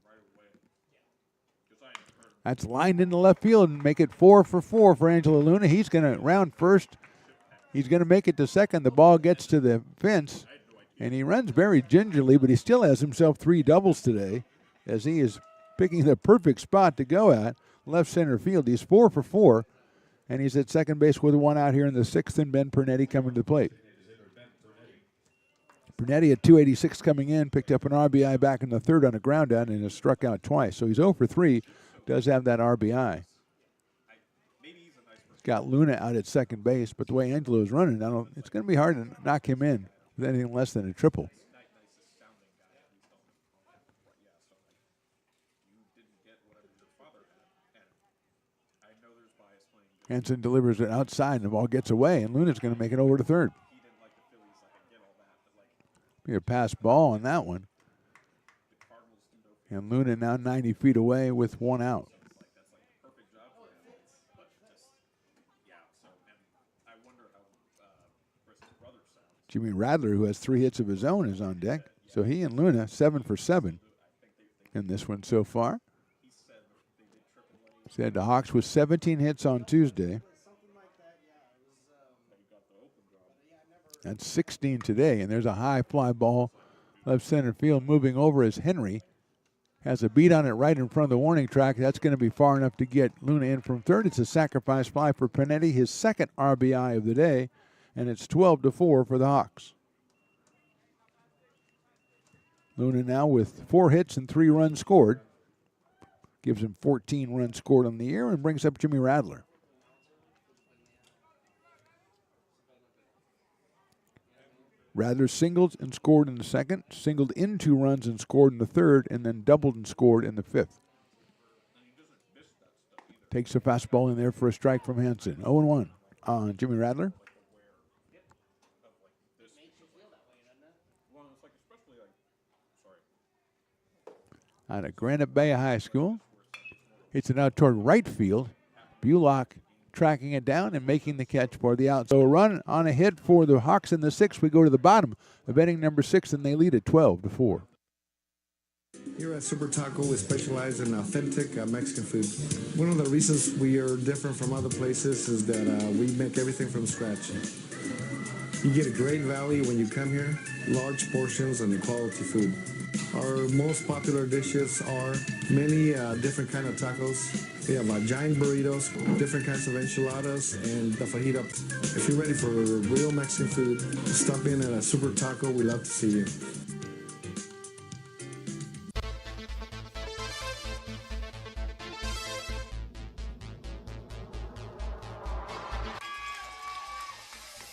[SPEAKER 1] That's lined into left field and make it 4 for 4 for Angelo Luna. He's going to round first. He's going to make it to second. The ball gets to the fence, and he runs very gingerly, but he still has himself 3 doubles today as he is picking the perfect spot to go at left center field. He's 4 for 4, and he's at second base with 1 out here in the 6th, and Ben Pernetti coming to the plate. Pernetti at 286 coming in, picked up an RBI back in the 3rd on a ground out and has struck out twice. So he's 0 for 3, does have that RBI. He's got Luna out at second base, but the way Angelo is running, it's going to be hard to knock him in with anything less than a triple. Hansen delivers it outside, and the ball gets away, and Luna's going to make it over to third. Be a pass ball on that one. And Luna now 90 feet away with 1 out. Jimmy Radler, who has 3 hits of his own, is on deck. So he and Luna 7 for 7 in this one so far. Said the Hawks with 17 hits on Tuesday. That's 16 today, and there's a high fly ball left center field moving over as Henry has a beat on it right in front of the warning track. That's going to be far enough to get Luna in from third. It's a sacrifice fly for Pernetti, his 2nd RBI of the day, and it's 12-4 for the Hawks. Luna now with 4 hits and 3 runs scored. Gives him 14 runs scored on the year and brings up Jimmy Radler. Radler singled and scored in the 2nd, singled in 2 runs and scored in the 3rd, and then doubled and scored in the 5th. Takes a fastball in there for a strike from Hansen. 0-1 on Jimmy Radler. Out of Granite Bay High School. Hits it out toward right field. Bulock tracking it down and making the catch for the out. So a run on a hit for the Hawks in the 6th. We go to the bottom of inning number 6, and they lead at 12-4.
[SPEAKER 6] Here at Super Taco, we specialize in authentic Mexican food. One of the reasons we are different from other places is that we make everything from scratch. You get a great value when you come here, large portions and quality food. Our most popular dishes are many different kind of tacos. We have giant burritos, different kinds of enchiladas, and the fajita. If you're ready for real Mexican food, stop in at a Super Taco. We'd love to see you.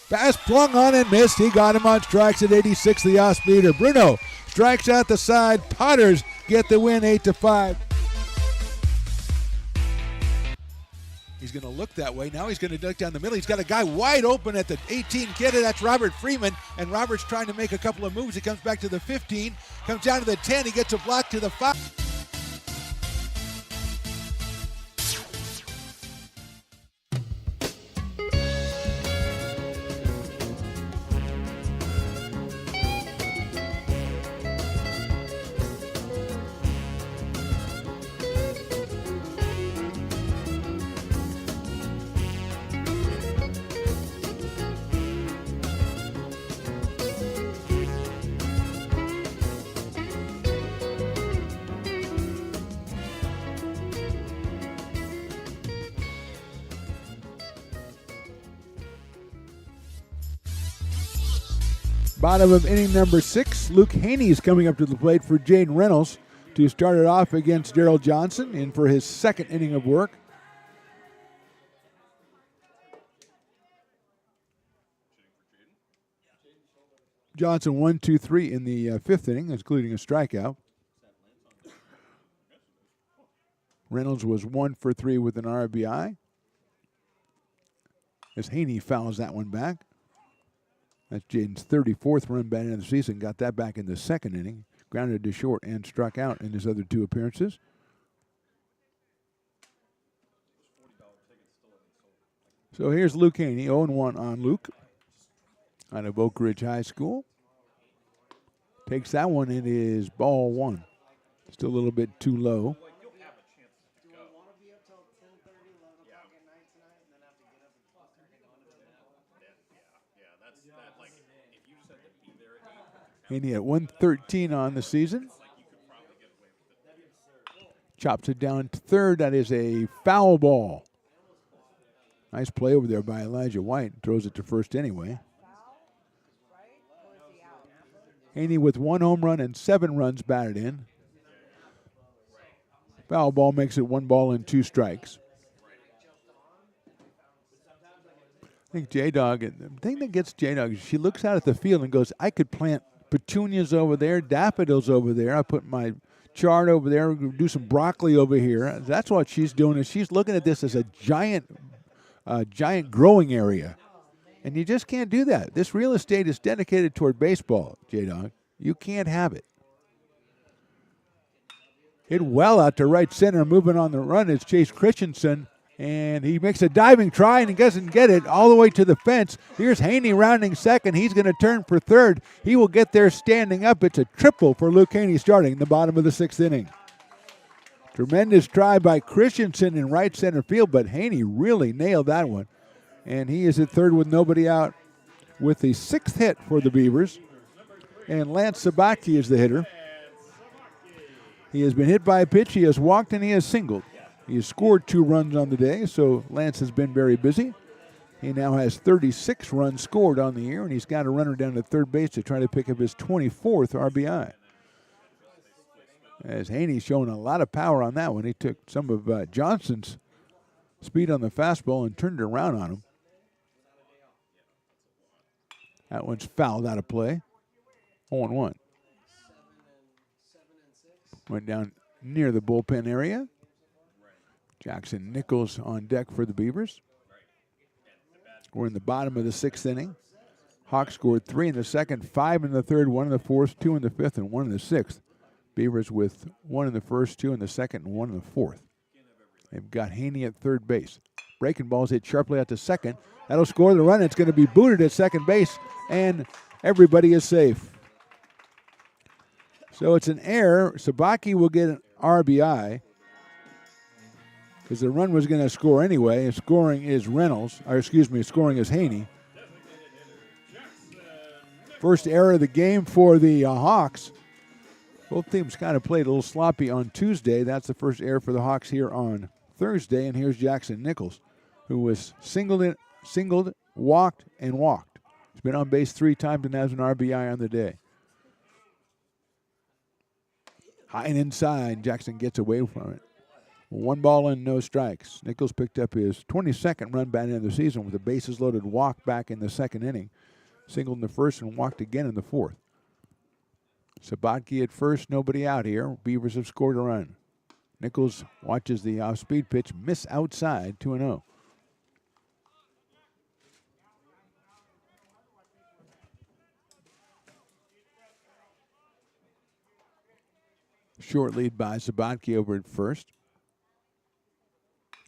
[SPEAKER 1] Pass flung on and missed. He got him on strikes at 86, the off speeder. Bruno strikes out the side. Potters get the win 8-5. He's going to look that way. Now he's going to duck down the middle. He's got a guy wide open at the 18 kidder. That's Robert Freeman. And Robert's trying to make a couple of moves. He comes back to the 15, comes down to the 10. He gets a block to the 5. Bottom of inning number 6, Luke Haney is coming up to the plate for Jaden Reynolds to start it off against Darrell Johnson in for his 2nd inning of work. Johnson 1-2-3 in the 5th inning, including a strikeout. Reynolds was 1 for 3 with an RBI. As Haney fouls that one back. That's Jaden's 34th run batted in the season. Got that back in the second inning. Grounded to short and struck out in his other 2 appearances. So here's Luke Haney, 0-1 on Luke out of Oak Ridge High School. Takes that one, it is ball 1. Still a little bit too low. Haney at 113 on the season. Chops it down to third. That is a foul ball. Nice play over there by Elijah White. Throws it to first anyway. Haney with 1 home run and 7 runs batted in. Foul ball makes it 1 ball and 2 strikes. I think J-Dog, the thing that gets J-Dog is she looks out at the field and goes, I could plant petunias over there, daffodils over there. I put my chard over there, do some broccoli over here. That's what she's doing, is she's looking at this as a giant growing area. And you just can't do that. This real estate is dedicated toward baseball, J-Dog. You can't have it. Hit well out to right center. Moving on the run is Chase Christensen. And he makes a diving try and he doesn't get it all the way to the fence. Here's Haney rounding second. He's going to turn for third. He will get there standing up. It's a triple for Luke Haney starting in the bottom of the 6th inning. Tremendous try by Christensen in right center field, but Haney really nailed that one. And he is at third with nobody out with the 6th hit for the Beavers. And Lance Sabaki is the hitter. He has been hit by a pitch. He has walked and he has singled. He has scored 2 runs on the day, so Lance has been very busy. He now has 36 runs scored on the year, and he's got a runner down to third base to try to pick up his 24th RBI. As Haney's showing a lot of power on that one. He took some of Johnson's speed on the fastball and turned it around on him. That one's fouled out of play. 0-1. Went down near the bullpen area. Jackson Nichols on deck for the Beavers. We're in the bottom of the 6th inning. Hawks scored 3 in the second, 5 in the third, 1 in the fourth, 2 in the fifth, and 1 in the sixth. Beavers with 1 in the first, 2 in the second, and 1 in the fourth. They've got Haney at third base. Breaking ball's hit sharply out to second. That'll score the run. It's going to be booted at second base, and everybody is safe. So it's an error. Sabaki will get an RBI because the run was going to score anyway. And scoring is Reynolds, or excuse me, scoring is Haney. First error of the game for the Hawks. Both teams kind of played a little sloppy on Tuesday. That's the first error for the Hawks here on Thursday. And here's Jackson Nichols, who was singled, walked, and walked. He's been on base 3 times and has an RBI on the day. High and inside, Jackson gets away from it. 1 ball and no strikes. Nichols picked up his 22nd run batted in the season with a bases loaded walk back in the 2nd inning. Singled in the first and walked again in the 4th. Sabatke at first, nobody out here. Beavers have scored a run. Nichols watches the off-speed pitch, miss outside, 2-0. Short lead by Sabatke over at first.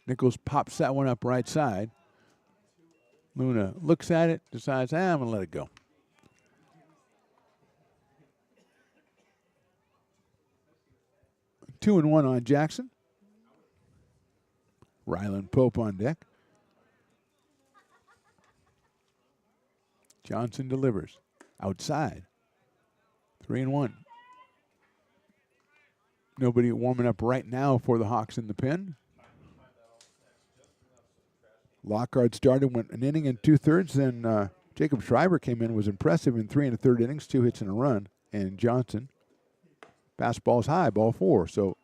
[SPEAKER 1] Nichols pops that one up right side. Luna looks at it, decides, I'm going to let it go. Two and one on Jackson. Ryland Pope on deck. Johnson delivers. Outside. 3-1. Nobody warming up right now for the Hawks in the pen. Lockhart started, went an inning and 2/3. Then Jacob Schreiber came in, was impressive in 3 1/3 innings, 2 hits and a run. And Johnson, fastball's high, ball 4. So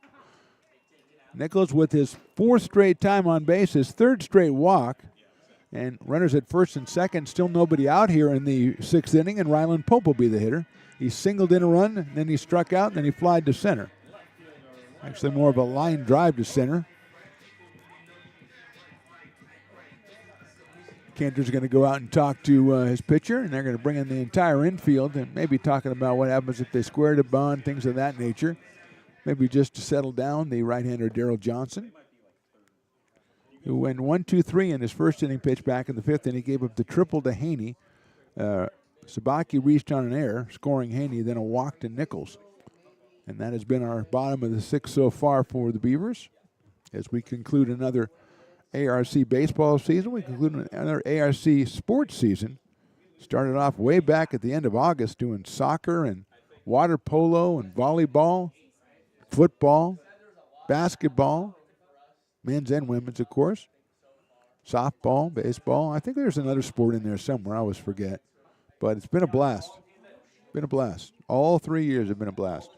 [SPEAKER 1] Nichols with his 4th straight time on base, his 3rd straight walk. And runners at first and second, still nobody out here in the 6th inning, and Ryland Pope will be the hitter. He singled in a run, then he struck out, then he flied to center. Actually, more of a line drive to center. Cantor's going to go out and talk to his pitcher, and they're going to bring in the entire infield and maybe talking about what happens if they square the bunt, things of that nature. Maybe just to settle down the right-hander Daryl Johnson, who went 1-2-3 in his first inning pitch back in the fifth, and he gave up the triple to Haney. Sabaki reached on an error, scoring Haney, then a walk to Nichols. And that has been our bottom of the sixth so far for the Beavers. As we conclude another ARC baseball season, we conclude another ARC sports season. Started off way back at the end of August doing soccer and water polo and volleyball, football, basketball, men's and women's, of course, softball, baseball. I think there's another sport in there somewhere. I always forget. But it's been a blast. Been a blast. All 3 years have been a blast.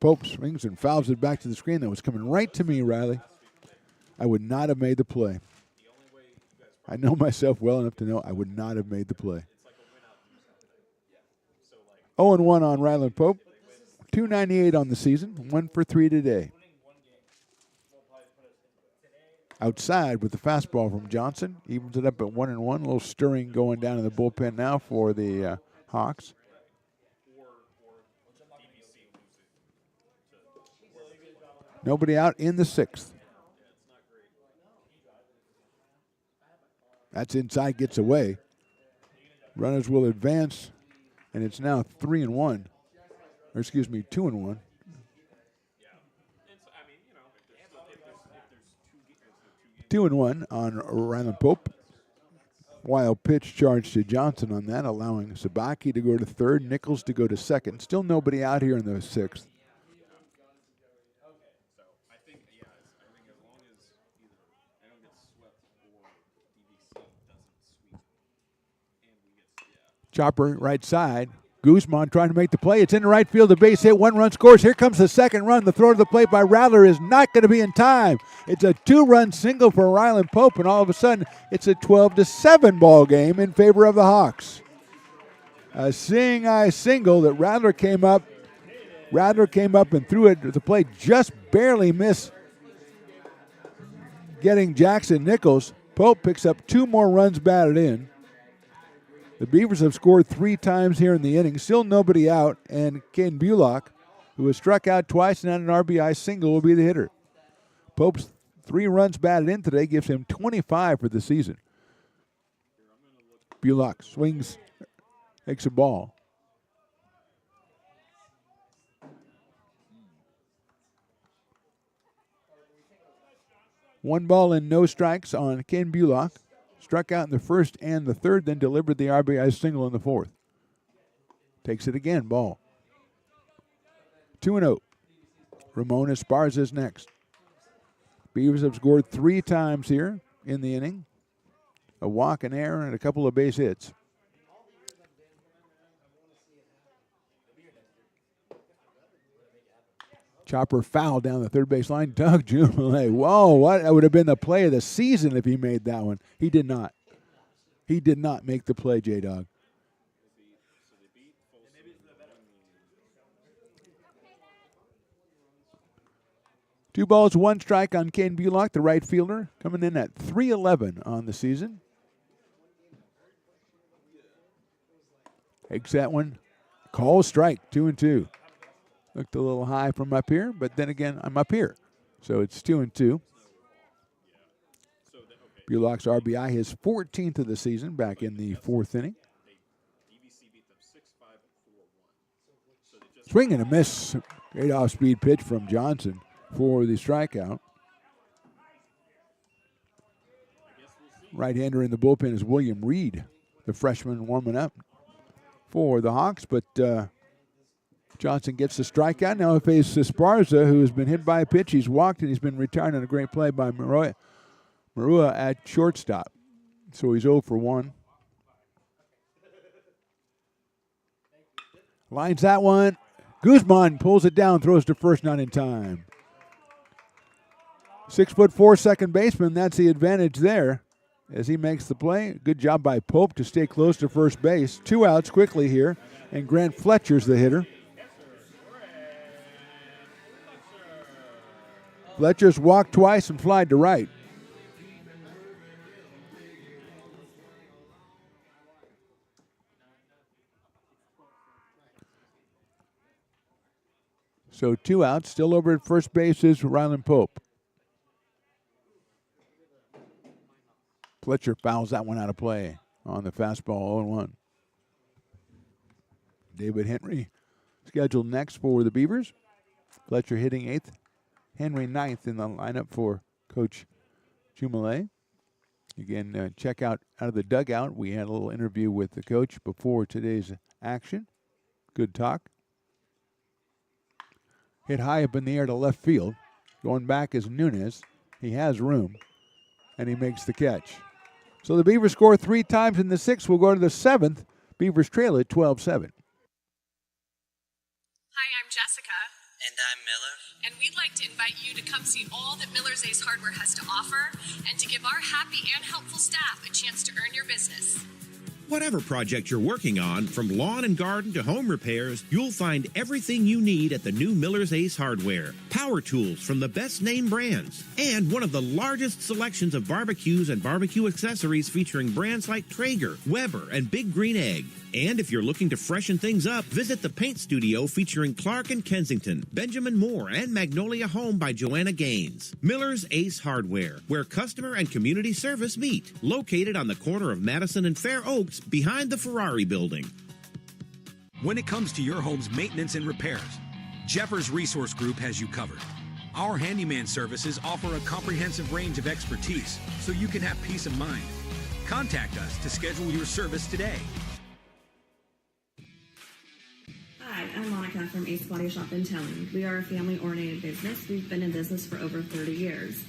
[SPEAKER 1] Pope swings and fouls it back to the screen. That was coming right to me, Riley. I would not have made the play. I know myself well enough to know I would not have made the play. 0-1 on Ryland Pope. 298 on the season. 1 for 3 today. Outside with the fastball from Johnson. Evens it up at 1-1. A little stirring going down in the bullpen now for the Hawks. Nobody out in the sixth. That's inside, gets away. Runners will advance, and it's now 3-1. Or excuse me, 2-1. 2-1 on Ryland Pope. Wild pitch charge to Johnson on that, allowing Sabaki to go to third, Nichols to go to second. Still nobody out here in the sixth. Chopper right side. Guzman trying to make the play. It's in the right field. The base hit. 1 run scores. Here comes the second run. The throw to the plate by Rattler is not going to be in time. It's a 2-run single for Ryland Pope, and all of a sudden it's a 12-7 ball game in favor of the Hawks. A seeing eye single that Rattler came up and threw it to the plate. Just barely missed getting Jackson Nichols. Pope picks up 2 more runs batted in. The Beavers have scored 3 times here in the inning. Still nobody out, and Ken Bullock, who has struck out twice and had an RBI single, will be the hitter. Pope's 3 runs batted in today gives him 25 for the season. Bullock swings, takes a ball. One ball and no strikes on Ken Bullock. Struck out in the first and the third, then delivered the RBI single in the fourth. Takes it again, ball. 2-0. Ramon Esparza is next. Beavers have scored 3 times here in the inning. A walk, an error, and a couple of base hits. Chopper foul down the third base line. Doug Jubilee. Whoa, what? That would have been the play of the season if he made that one. He did not. He did not make the play, J-Dog. Two balls, 1 strike on Ken Bullock, the right fielder, coming in at 3-11 on the season. Takes that one. Call strike, 2-2. Looked a little high from up here, but then again, I'm up here. So it's 2-2. Bullock's RBI, his 14th of the season, back in the 4th inning. Swing and a miss. Great off-speed pitch from Johnson for the strikeout. Right-hander in the bullpen is William Reed, the freshman warming up for the Hawks, but Johnson gets the strikeout. Now he faces Esparza, who has been hit by a pitch. He's walked, and he's been retired on a great play by Marua at shortstop. So he's 0 for 1. Lines that one. Guzman pulls it down, throws to first, not in time. 6'4" second baseman, that's the advantage there. as he makes the play. Good job by Pope to stay close to first base. 2 outs quickly here, and Grant Fletcher's the hitter. Fletcher's walked twice and flied to right. So 2 outs. Still over at first base is Ryland Pope. Fletcher fouls that one out of play on the fastball, 0-1. David Henry scheduled next for the Beavers. Fletcher hitting 8th. Henry 9th in the lineup for Coach Jumale. Again, check out of the dugout. We had a little interview with the coach before today's action. Good talk. Hit high up in the air to left field. Going back is Nunez. He has room, and he makes the catch. So the Beavers score 3 times in the 6th. We'll go to the 7th. Beavers trail at 12-7.
[SPEAKER 7] Hi, I'm Jessica.
[SPEAKER 15] And I'm Miller.
[SPEAKER 7] And we'd like to invite you to come see all that Miller's Ace Hardware has to offer and to give our happy and helpful staff a chance to earn your business.
[SPEAKER 8] Whatever project you're working on, from lawn and garden to home repairs, you'll find everything you need at the new Miller's Ace Hardware. Power tools from the best name brands, and one of the largest selections of barbecues and barbecue accessories featuring brands like Traeger, Weber, and Big Green Egg. And if you're looking to freshen things up, visit the paint studio featuring Clark and Kensington, Benjamin Moore, and Magnolia Home by Joanna Gaines. Miller's Ace Hardware, where customer and community service meet. Located on the corner of Madison and Fair Oaks, behind the Ferrari building.
[SPEAKER 11] When it comes to your home's maintenance and repairs, Jeffers Resource Group has you covered. Our handyman services offer a comprehensive range of expertise so you can have peace of mind. Contact us to schedule your service today.
[SPEAKER 10] Hi, I'm Monica from Ace Body Shop in Telling. We are a family-oriented business. We've been in business for over 30 years.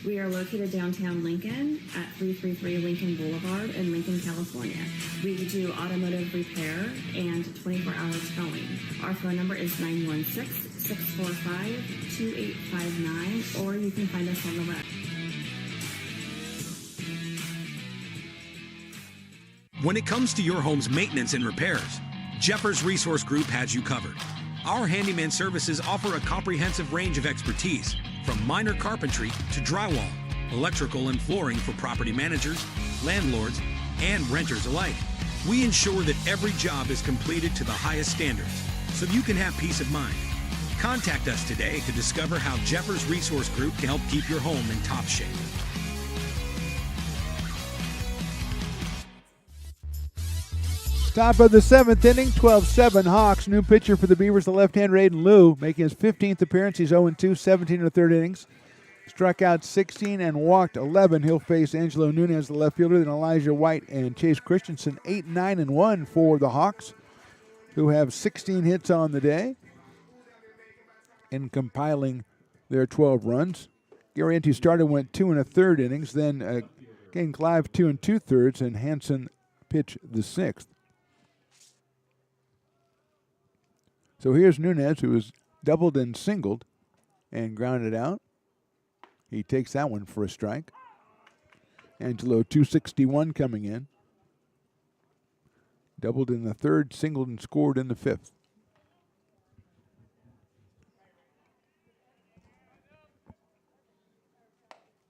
[SPEAKER 10] We are located downtown Lincoln at 333 Lincoln Boulevard in Lincoln, California. We do automotive repair and 24-hour towing. Our phone number is 916-645-2859, or you can find us on the web.
[SPEAKER 11] When it comes to your home's maintenance and repairs, Jeffers Resource Group has you covered. Our handyman services offer a comprehensive range of expertise, from minor carpentry to drywall, electrical and flooring for property managers, landlords, and renters alike. We ensure that every job is completed to the highest standards, so you can have peace of mind. Contact us today to discover how Jeffers Resource Group can help keep your home in top shape.
[SPEAKER 1] Top of the 7th inning, 12-7 Hawks. New pitcher for the Beavers, the left-hander Aiden Liu, making his 15th appearance. He's 0-2, 17 in the third innings. Struck out 16 and walked 11. He'll face Angelo Nunez, the left fielder, then Elijah White and Chase Christensen. 8-9-1 for the Hawks, who have 16 hits on the day in compiling their 12 runs. Garrienti started, went 2 1/3 innings. Then King Clive 2 2/3, and Hanson pitched the 6th. So here's Nunez, who was doubled and singled and grounded out. He takes that one for a strike. Angelo, 261 coming in. Doubled in the 3rd, singled and scored in the 5th.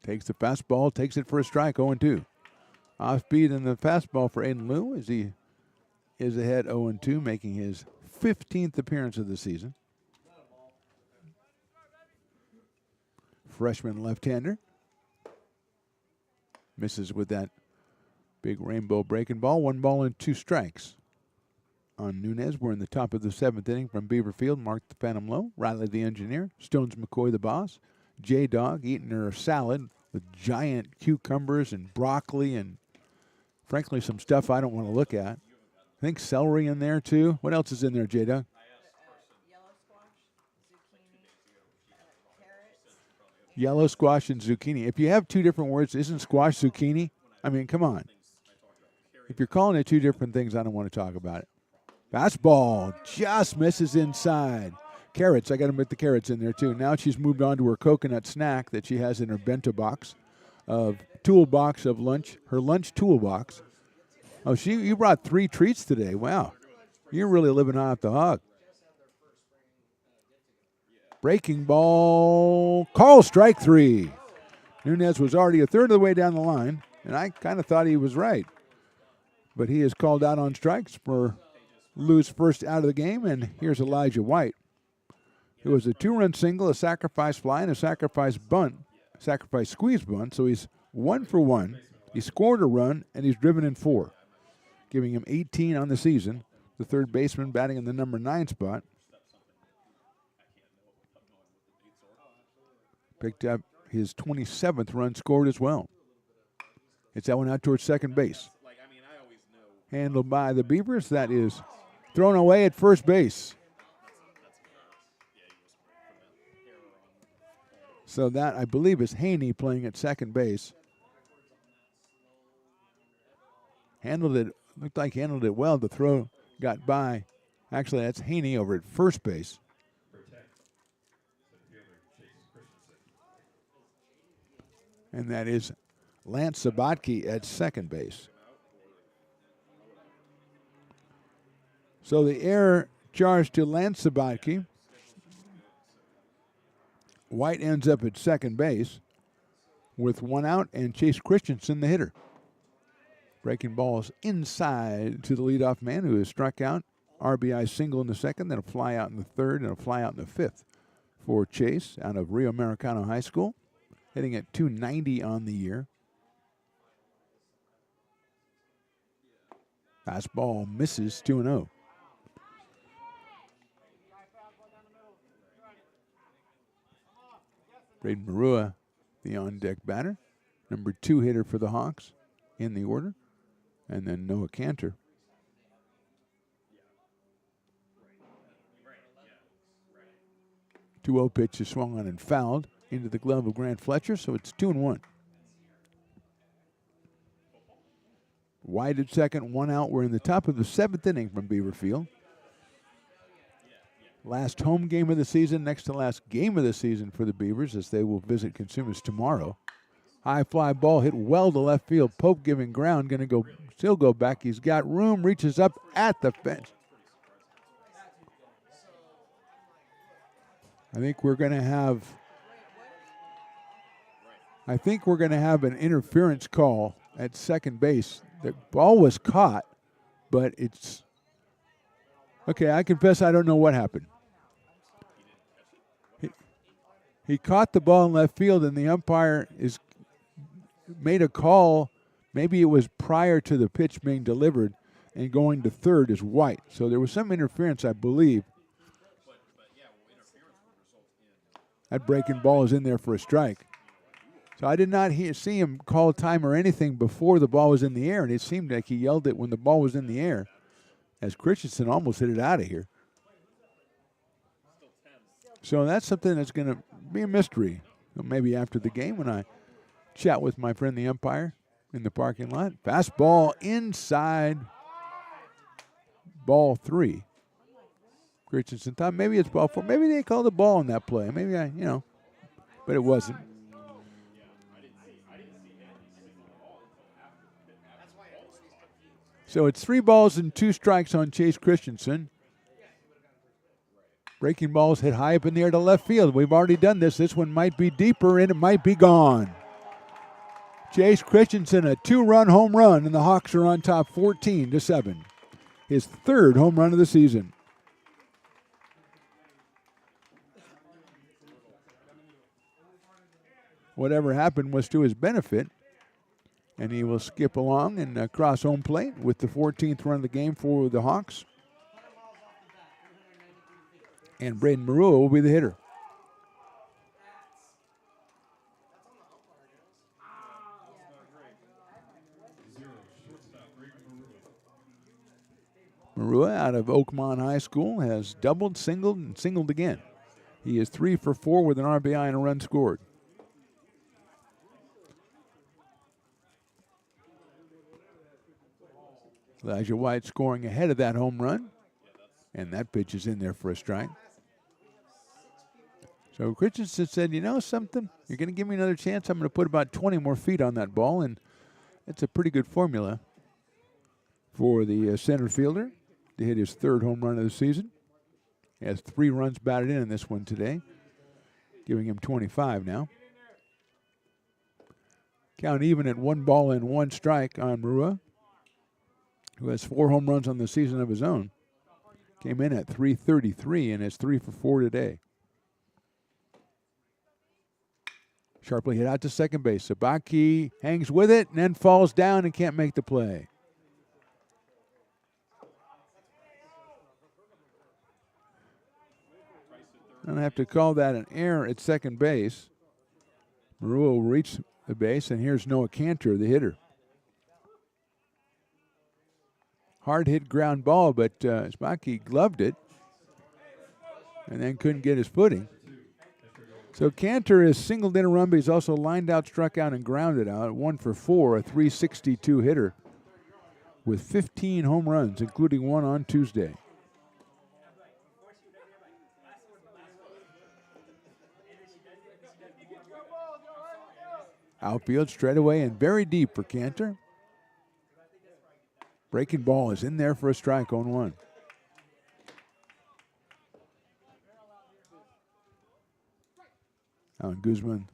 [SPEAKER 1] Takes the fastball, takes it for a strike, 0-2. Off speed in the fastball for Aiden Liu as he is ahead 0-2, making his 15th appearance of the season. Freshman left-hander. Misses with that big rainbow breaking ball. 1 ball and 2 strikes on Nunez. We're in the top of the 7th inning from Beaver Field. Mark the Phantom Low, Riley the engineer, Stones McCoy the boss, J-Dog eating her salad with giant cucumbers and broccoli and, frankly, some stuff I don't want to look at. I think celery in there, too. What else is in there, J-Dog? Yellow squash and zucchini. If you have 2 different words, isn't squash zucchini? I mean, come on. If you're calling it 2 different things, I don't want to talk about it. Fastball just misses inside. Carrots, I got to put the carrots in there, too. Now she's moved on to her coconut snack that she has in her bento box. of toolbox of lunch, her lunch toolbox. Oh, you brought 3 treats today. Wow. You're really living off the hog. Breaking ball. Call strike 3. Nunez was already a third of the way down the line, and I kind of thought he was right. But he is called out on strikes for Lou's first out of the game, and here's Elijah White. It was a 2-run single, a sacrifice fly, and a sacrifice squeeze bunt, so he's 1 for 1. He scored a run, and he's driven in 4, giving him 18 on the season. The third baseman batting in the number 9 spot. Picked up his 27th run scored as well. It's that one out towards second base. Handled by the Beavers. That is thrown away at first base. So that, I believe, is Haney playing at second base. Looked like handled it well. The throw got by. Actually, that's Haney over at first base. And that is Lance Sabatke at second base. So the error charged to Lance Sabatke. White ends up at second base with 1 out, and Chase Christensen, the hitter. Breaking balls inside to the leadoff man who has struck out. RBI single in the second, then a fly out in the third, and a fly out in the fifth for Chase out of Rio Americano High School. Hitting at .290 on the year. Fastball misses 2-0. Braden Marua, the on-deck batter. Number 2 hitter for the Hawks in the order. And then Noah Cantor. 2-0 pitch is swung on and fouled into the glove of Grant Fletcher, so it's 2-1. Wide at second, 1 out. We're in the top of the 7th inning from Beaver Field. Last home game of the season, next to last game of the season for the Beavers as they will visit Consumnes tomorrow. High fly ball hit well to left field. Pope giving ground, going to still go back. He's got room, reaches up at the fence. I think we're going to have an interference call at second base. The ball was caught, but it's okay. I confess I don't know what happened. He caught the ball in left field, and the umpire made a call. Maybe it was prior to the pitch being delivered, and going to third is White. So there was some interference, I believe. That breaking ball is in there for a strike. So I did not see him call time or anything before the ball was in the air, and it seemed like he yelled it when the ball was in the air, as Christensen almost hit it out of here. So that's something that's going to be a mystery. So maybe after the game when I chat with my friend the umpire in the parking lot. Fastball inside, ball 3. Christensen thought maybe it's ball 4. Maybe they called the ball on that play. Maybe but it wasn't. So it's 3 balls and 2 strikes on Chase Christensen. Breaking balls hit high up in the air to left field. We've already done this. This one might be deeper, and it might be gone. Chase Christensen, a 2-run home run, and the Hawks are on top 14-7. His 3rd home run of the season. Whatever happened was to his benefit, and he will skip along and cross home plate with the 14th run of the game for the Hawks. And Braden Marua will be the hitter. Marua out of Oakmont High School has doubled, singled, and singled again. He is 3 for 4 with an RBI and a run scored. Elijah White scoring ahead of that home run. And that pitch is in there for a strike. So Christensen said, you know something? You're going to give me another chance. I'm going to put about 20 more feet on that ball, and it's a pretty good formula for the center fielder to hit his third home run of the season. He has 3 runs batted in this one today, giving him 25 now. Count even at 1 ball and 1 strike on Marua, who has 4 home runs on the season of his own. Came in at .333 and is 3 for 4 today. Sharply hit out to second base. Sabaki hangs with it and then falls down and can't make the play. I'm going to have to call that an error at second base. Marua will reach the base, and here's Noah Cantor, the hitter. Hard hit ground ball, but Sabaki gloved it and then couldn't get his footing. So Cantor is singled in a run, but he's also lined out, struck out, and grounded out. 1 for 4, a .362 hitter with 15 home runs, including 1 on Tuesday. Outfield straight away and very deep for Cantor. Breaking ball is in there for a strike, 0-1. Alan Guzman,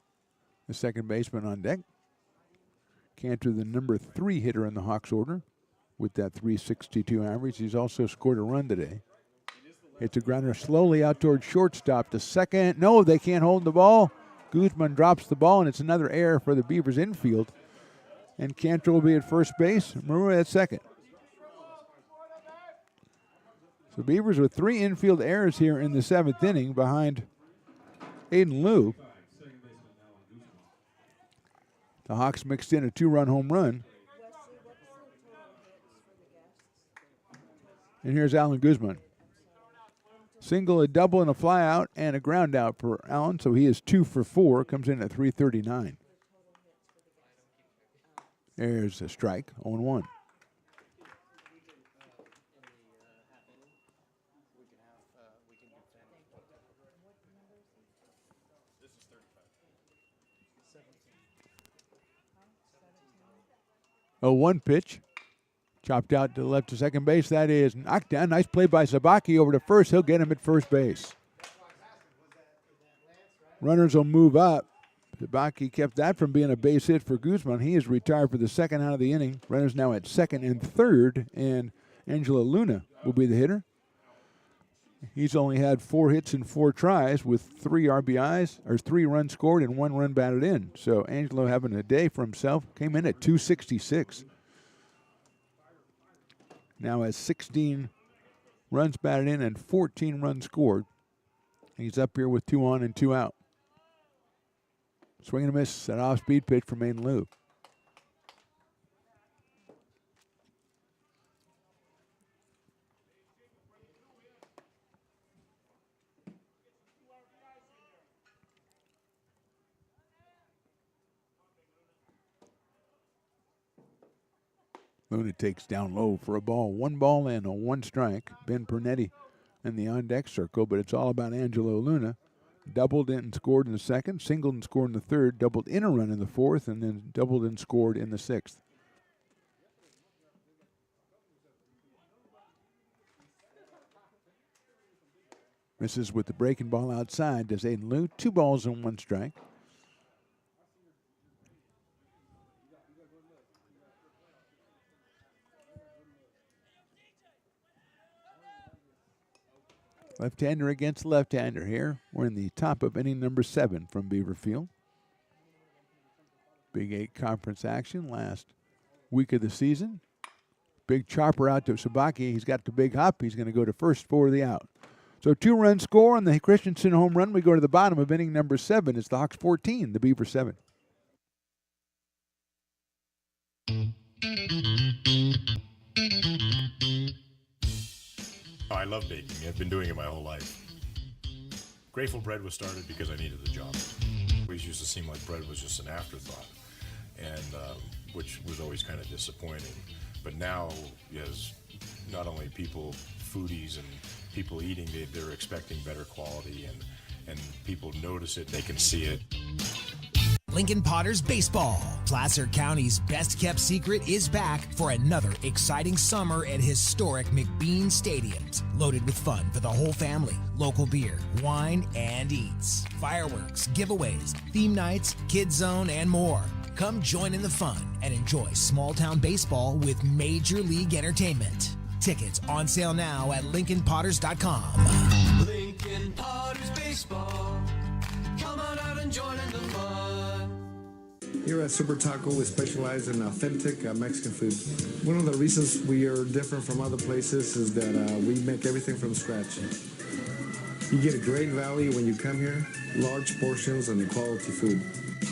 [SPEAKER 1] the second baseman, on deck. Cantor, the number 3 hitter in the Hawks order with that .362 average. He's also scored a run today. Hits a grounder slowly out towards shortstop to second. No, they can't hold the ball. Guzman drops the ball, and it's another error for the Beavers infield. And Cantor will be at first base. Marua at second. So Beavers with 3 infield errors here in the 7th inning behind Aiden Liu. The Hawks mixed in a 2-run home run. And here's Alan Guzman. Single, a double, and a fly out, and a ground out for Allen, so he is 2 for 4, comes in at .339. There's a strike, 0-1. A 1 pitch. Chopped out to left to second base. That is knocked down. Nice play by Sabaki over to first. He'll get him at first base. Runners will move up. Sabaki kept that from being a base hit for Guzman. He is retired for the second out of the inning. Runners now at second and third, and Angelo Luna will be the hitter. He's only had 4 hits and 4 tries with 3 RBIs, or 3 runs scored and 1 run batted in. So Angelo having a day for himself. Came in at .266. Now has 16 runs batted in and 14 runs scored. He's up here with 2 on and 2 out. Swing and a miss, an off-speed pitch from Aiden Liu. Luna takes down low for a ball. 1 ball and a 1 strike. Ben Pernetti in the on-deck circle, but it's all about Angelo Luna. Doubled and scored in the second, singled and scored in the third, doubled in a run in the fourth, and then doubled and scored in the 6th. Misses with the breaking ball outside does Aiden Liu. 2 balls and 1 strike. Left-hander against left-hander here. We're in the top of inning number 7 from Beaver Field. Big 8 conference action last week of the season. Big chopper out to Sabaki. He's got the big hop. He's going to go to first for the out. So 2-run score on the Christensen home run. We go to the bottom of inning number 7. It's the Hawks 14, the Beaver 7.
[SPEAKER 12] I love baking. I've been doing it my whole life. Grateful Bread was started because I needed the job. It always used to seem like bread was just an afterthought, and which was always kind of disappointing. But now, as not only people, foodies, and people eating, they're expecting better quality, and people notice it, they can see it.
[SPEAKER 9] Lincoln Potters Baseball. Placer County's best kept secret is back for another exciting summer at historic McBean Stadiums. Loaded with fun for the whole family, local beer, wine, and eats. Fireworks, giveaways, theme nights, kids zone, and more. Come join in the fun and enjoy small town baseball with Major League Entertainment. Tickets on sale now at LincolnPotters.com.
[SPEAKER 13] Lincoln Potters Baseball. Come on out and join in the fun.
[SPEAKER 6] Here at Super Taco, we specialize in authentic Mexican food. One of the reasons we are different from other places is that we make everything from scratch. You get a great value when you come here, large portions and quality food.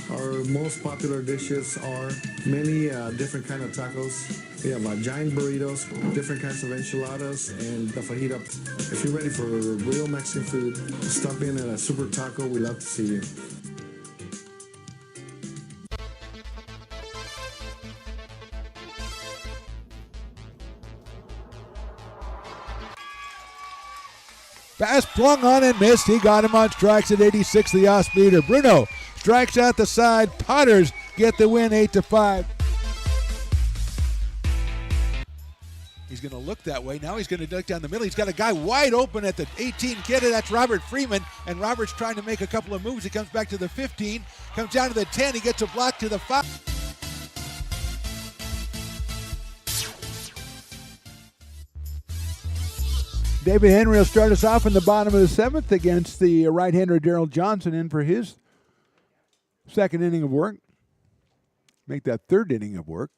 [SPEAKER 6] Our most popular dishes are many different kind of tacos. We have giant burritos, different kinds of enchiladas, and the fajita. If you're ready for real Mexican food, stop in at a Super Taco. We'd love to see you.
[SPEAKER 1] Pass flung on and missed. He got him on strikes at 86, the off-speeder. Bruno strikes out the side. Potters get the win 8-5. He's going to look that way. Now he's going to duck down the middle. He's got a guy wide open at the 18 kid. That's Robert Freeman. And Robert's trying to make a couple of moves. He comes back to the 15. Comes down to the 10. He gets a block to the 5. David Henry will start us off in the bottom of the 7th against the right-hander Darrell Johnson in for his second inning of work. Make that third inning of work.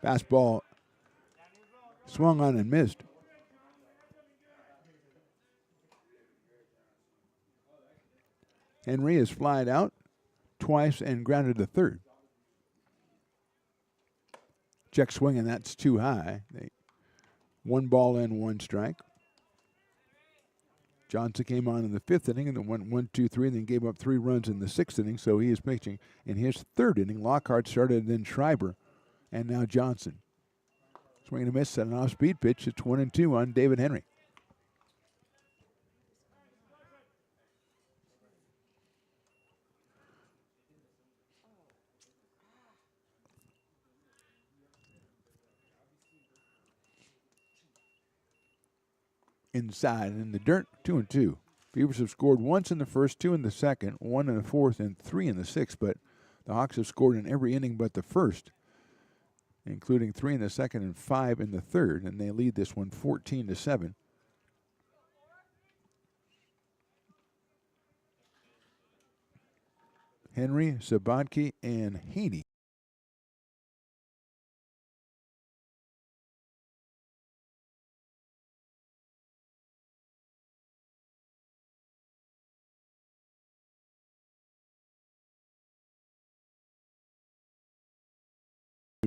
[SPEAKER 1] Fastball swung on and missed. Henry is flied out twice and grounded to third. Check swing, and that's too high. 1 ball and 1 strike. Johnson came on in the 5th inning and then went 1-2-3 and then gave up 3 runs in the 6th inning, so he is pitching in his 3rd inning. Lockhart started, then Schreiber, and now Johnson. Swing and a miss at an off-speed pitch. It's 1-2 on David Henry. Inside in the dirt, 2-2. Beavers have scored once in the first, 2 in the second, 1 in the 4th, and 3 in the 6th, but the Hawks have scored in every inning but the first, including 3 in the second and 5 in the 3rd, and they lead this one 14-7. Henry, Sabatke, and Haney.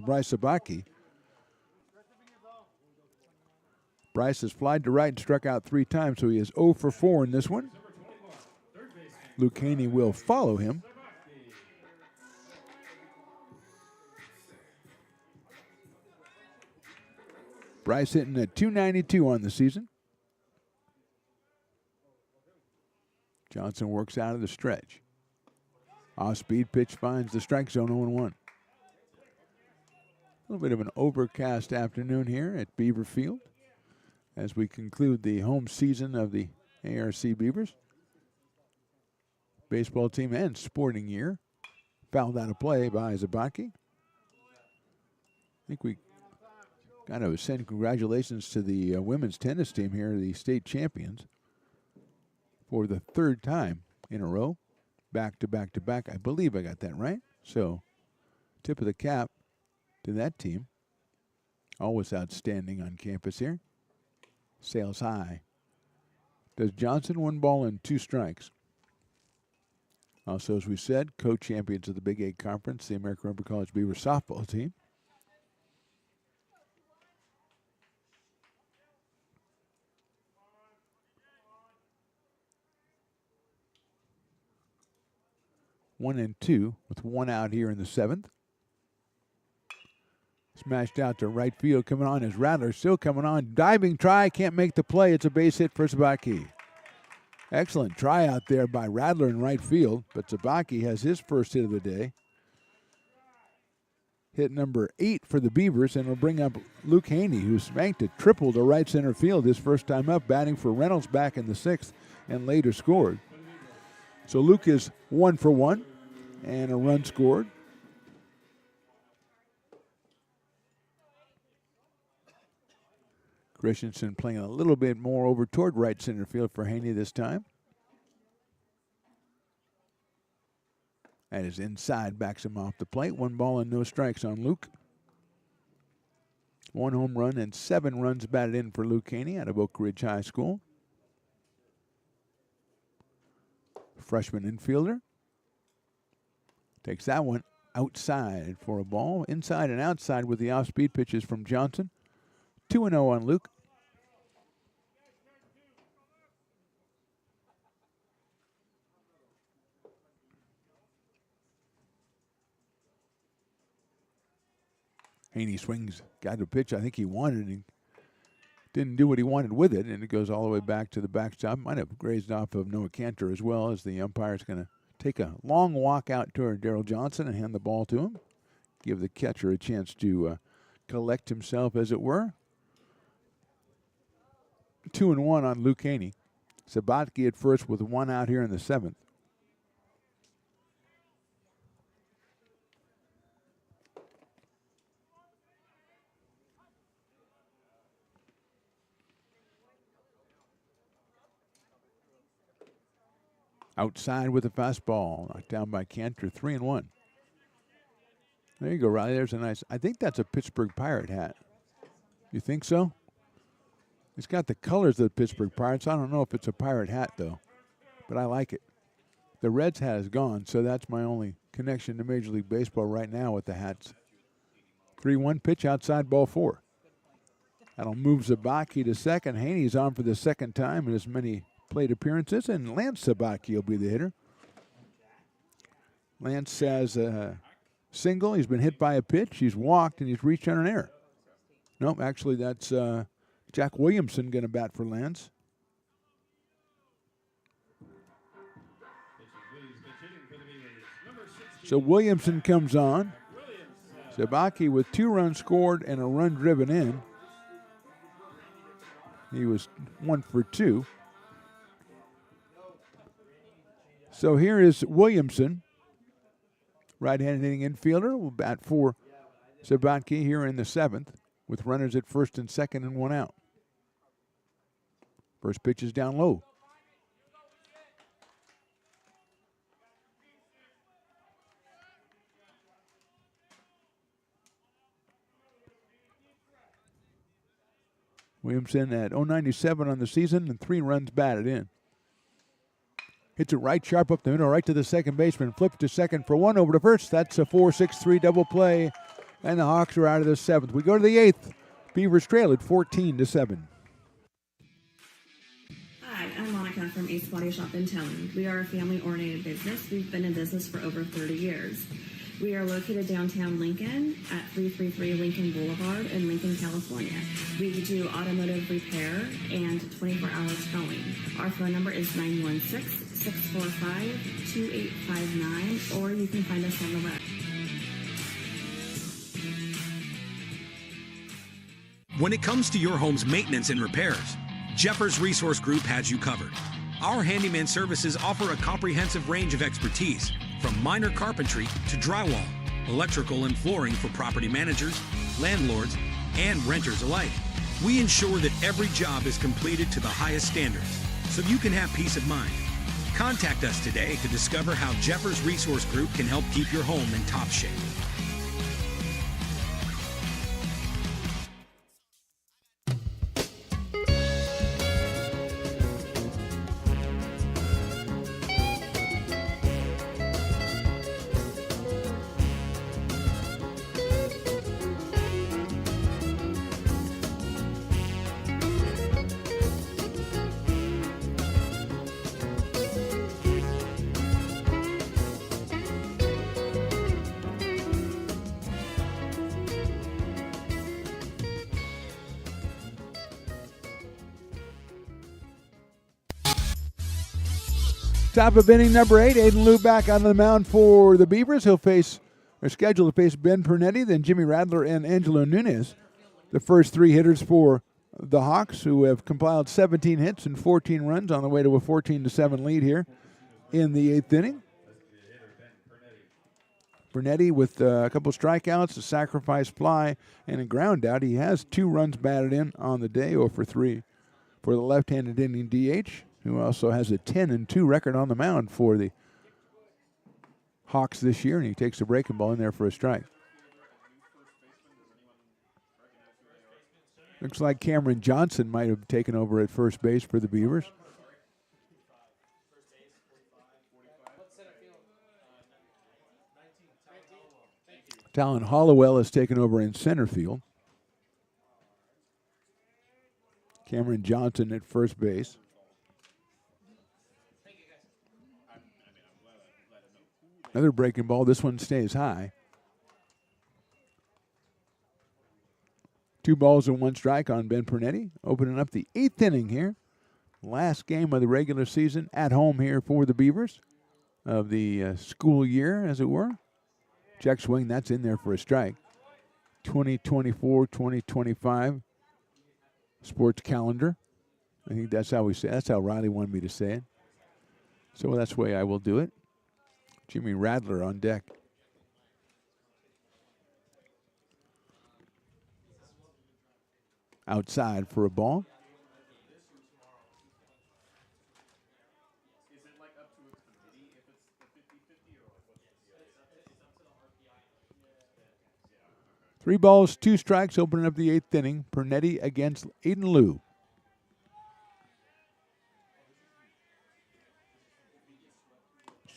[SPEAKER 1] Bryce Sabatke. Bryce has flied to right and struck out 3 times, so he is 0 for 4 in this one. Luke Haney will follow him. Bryce hitting at .292 on the season. Johnson works out of the stretch. Off-speed pitch finds the strike zone, 0-1. A little bit of an overcast afternoon here at Beaver Field as we conclude the home season of the ARC Beavers. Baseball team and sporting year. Fouled out of play by Zabaki. I think we got to send congratulations to the women's tennis team here, the state champions, for the 3rd time in a row. Back to back to back. I believe I got that right. So, tip of the cap to that team. Always outstanding on campus here. Sails high. Does Johnson, 1 ball and 2 strikes. Also, as we said, co-champions of the Big 8 Conference, the American River College Beaver softball team. One and 2 with 1 out here in the 7th. Smashed out to right field. Coming on is Rattler. Still coming on. Diving try. Can't make the play. It's a base hit for Sabaki. Excellent try out there by Radler in right field, but Zabaki has his first hit of the day. Hit number 8 for the Beavers, and will bring up Luke Haney, who spanked a triple to right center field his first time up, batting for Reynolds back in the 6th, and later scored. So Luke is 1 for 1, and a run scored. Christensen playing a little bit more over toward right center field for Haney this time. And his inside backs him off the plate. 1 ball and no strikes on Luke. 1 home run and 7 runs batted in for Luke Haney out of Oak Ridge High School. Freshman infielder. Takes that one outside for a ball. Inside and outside with the off-speed pitches from Johnson. 2-0 on Luke. Haney swings, got a pitch I think he wanted, and didn't do what he wanted with it, and it goes all the way back to the backstop. Might have grazed off of Noah Cantor as well, as the umpire's going to take a long walk out toward Darrell Johnson and hand the ball to him. Give the catcher a chance to collect himself, as it were. 2-1 on Luke Haney. Sabatke at first with 1 out here in the 7th. Outside with a fastball, knocked down by Cantor, 3-1. There you go, Riley. There's a nice, I think that's a Pittsburgh Pirate hat. You think so? It's got the colors of the Pittsburgh Pirates. I don't know if it's a Pirate hat, though, but I like it. The Reds hat is gone, so that's my only connection to Major League Baseball right now with the hats. 3-1 pitch outside, ball 4. That'll move Zabaki to second. Haney's on for the second time in as many plate appearances, and Lance Zabaki will be the hitter. Lance has a single. He's been hit by a pitch. He's walked, and he's reached on an error. Nope, actually that's Jack Williamson going to bat for Lance. So Williamson comes on. Zabaki with 2 runs scored and a run driven in. He was 1 for 2. So here is Williamson, right-handed hitting infielder, will bat for Sabatke here in the 7th with runners at first and second and 1 out. First pitch is down low. Williamson at 0.97 on the season and 3 runs batted in. Hits it right sharp up the middle, right to the second baseman. Flips to second for 1, over to first. That's a 4-6-3 double play, and the Hawks are out of the 7th. We go to the 8th. Beavers trail at 14-7.
[SPEAKER 10] Hi, I'm Monica from Ace Body Shop in Telling. We are a family-oriented business. We've been in business for over 30 years. We are located downtown Lincoln at 333 Lincoln Boulevard in Lincoln, California. We do automotive repair and 24-hour towing. Our phone number is 916-645-2859, or you can find us on the web.
[SPEAKER 11] When it comes to your home's maintenance and repairs, Jeffers Resource Group has you covered. Our handyman services offer a comprehensive range of expertise, from minor carpentry to drywall, electrical and flooring for property managers, landlords, and renters alike. We ensure that every job is completed to the highest standards, so you can have peace of mind. Contact us today to discover how Jeffers Resource Group can help keep your home in top shape.
[SPEAKER 1] Top of inning number 8, Aiden Liu back on the mound for the Beavers. He'll face, or scheduled to face Ben Pernetti, then Jimmy Radler and Angelo Nunez. The first 3 hitters for the Hawks, who have compiled 17 hits and 14 runs on the way to a 14-7 lead here in the 8th inning. Pernetti with a couple strikeouts, a sacrifice fly, and a ground out. He has 2 runs batted in on the day, 0 for 3 for the left-handed inning DH, who also has a 10-2 record on the mound for the Hawks this year, and he takes the breaking ball in there for a strike. Looks like Cameron Johnson might have taken over at first base for the Beavers. Talon Hollowell has taken over in center field. Cameron Johnson at first base. Another breaking ball. This one stays high. 2 balls and 1 strike on Ben Pernetti, opening up the 8th inning here. Last game of the regular season at home here for the Beavers of the school year, as it were. Check swing, that's in there for a strike. 2024-2025 sports calendar. I think that's how we say it. That's how Riley wanted me to say it. So that's the way I will do it. Jimmy Radler on deck. Outside for a ball. Three balls, 2 strikes, opening up the 8th inning. Pernetti against Aiden Liu.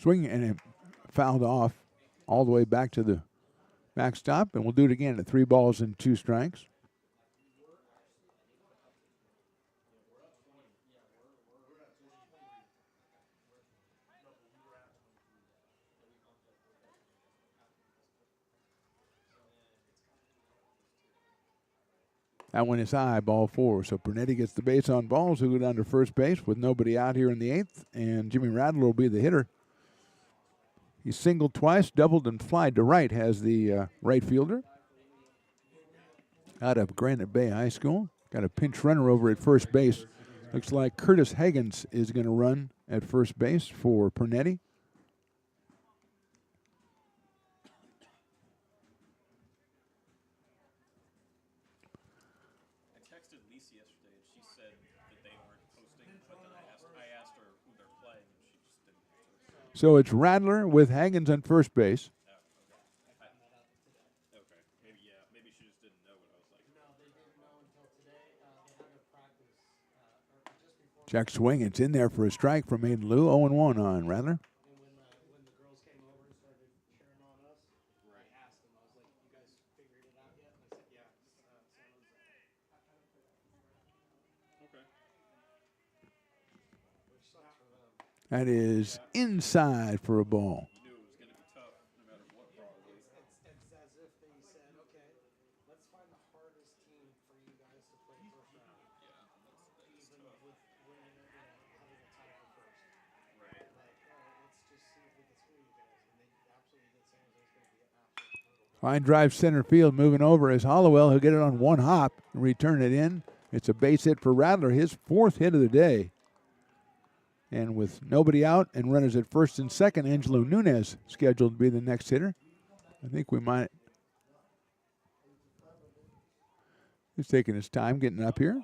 [SPEAKER 1] Swing and it fouled off all the way back to the backstop, and we'll do it again at 3 balls and 2 strikes. That one is high, ball 4. So Pernetti gets the base on balls, who go down to first base with nobody out here in the 8th, and Jimmy Radler will be the hitter. He singled twice, doubled, and flied to right, has the right fielder out of Granite Bay High School. Got a pinch runner over at first base. Looks like Curtis Higgins is going to run at first base for Pernetti. So it's Radler with Higgins on first base. Check swing. It's in there for a strike from Aiden Liu. 0-1 on Radler. That is inside for a ball. Line drive center field, moving over as Hollowell. He'll get it on one hop and return it in. It's a base hit for Radler, his 4th hit of the day. And with nobody out and runners at first and second, Angelo Nunez scheduled to be the next hitter. I think we might. He's taking his time getting up here,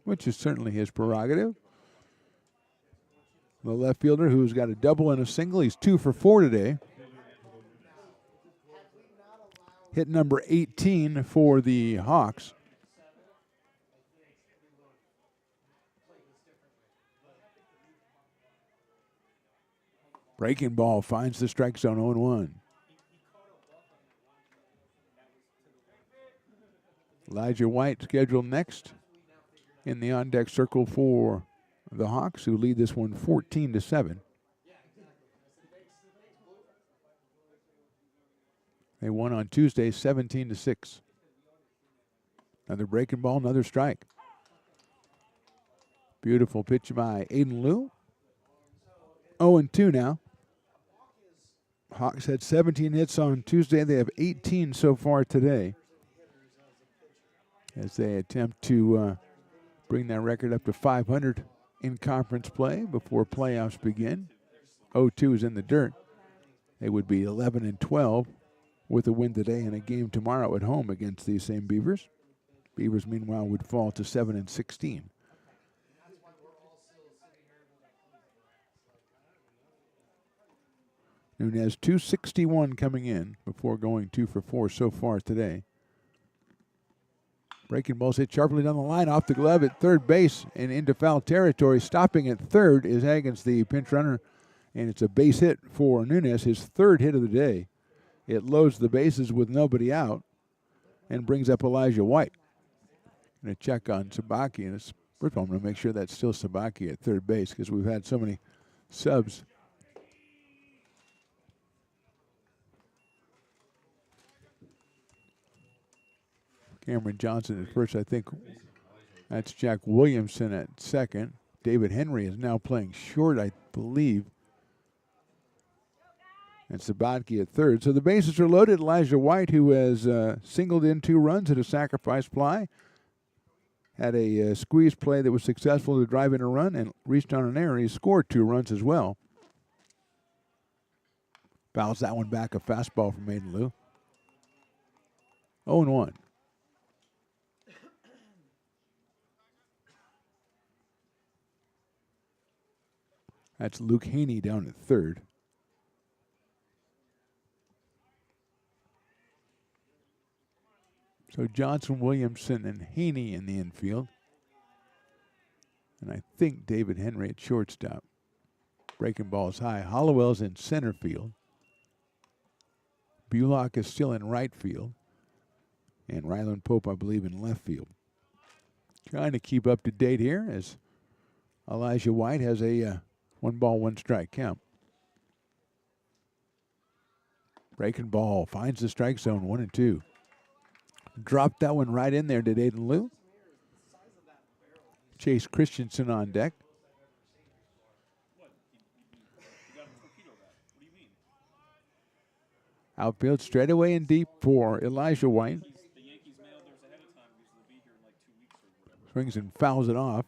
[SPEAKER 1] which is certainly his prerogative. The left fielder, who's got a double and a single, he's 2 for 4 today. Hit number 18 for the Hawks. Breaking ball finds the strike zone, 0-1. Elijah White scheduled next in the on-deck circle for the Hawks, who lead this one 14-7. They won on Tuesday 17-6. Another breaking ball, another strike. Beautiful pitch by Aiden Liu. 0-2 now. Hawks had 17 hits on Tuesday. They have 18 so far today, as they attempt to bring that record up to 500 in conference play before playoffs begin. 0-2 is in the dirt. They would be 11-12 with a win today and a game tomorrow at home against these same Beavers. Beavers, meanwhile, would fall to 7-16. Nunez 261 coming in before going 2 for 4 so far today. Breaking balls hit sharply down the line, off the glove at third base and into foul territory. Stopping at third is Haggins, the pinch runner, and it's a base hit for Nunez, his third hit of the day. It loads the bases with nobody out and brings up Elijah White. Going to check on Sabaki, and first of all, I'm going to make sure that's still Sabaki at third base because we've had so many subs. Cameron Johnson at first, I think that's Jack Williamson at second. David Henry is now playing short, I believe. And Sabatke at third. So the bases are loaded. Elijah White, who has singled in 2 runs at a sacrifice fly, had a squeeze play that was successful to drive in a run and reached on an error. He scored 2 runs as well. Fouls that one back, a fastball from Maiden Lou. 0-1. That's Luke Haney down at third. So Johnson, Williamson, and Haney in the infield. And I think David Henry at shortstop. Breaking balls high. Hollowell's in center field. Bullock is still in right field. And Ryland Pope, I believe, in left field. Trying to keep up to date here as Elijah White has a 1-ball, 1-strike count. Breaking ball finds the strike zone, 1-2. Dropped that one right in there, did Aiden Lou. Chase Christensen on deck. Outfield straightaway and deep for Elijah White. Swings and fouls it off.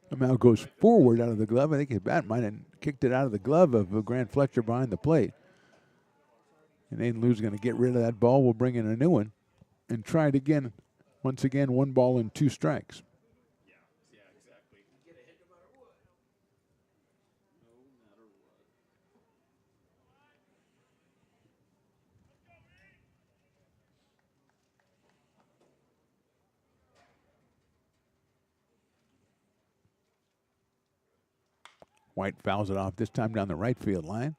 [SPEAKER 1] Somehow goes forward out of the glove. I think his bat might have kicked it out of the glove of Grant Fletcher behind the plate. And Aiden Lou's going to get rid of that ball. We'll bring in a new one and try it again. Once again, 1 ball and 2 strikes. White fouls it off, this time down the right field line.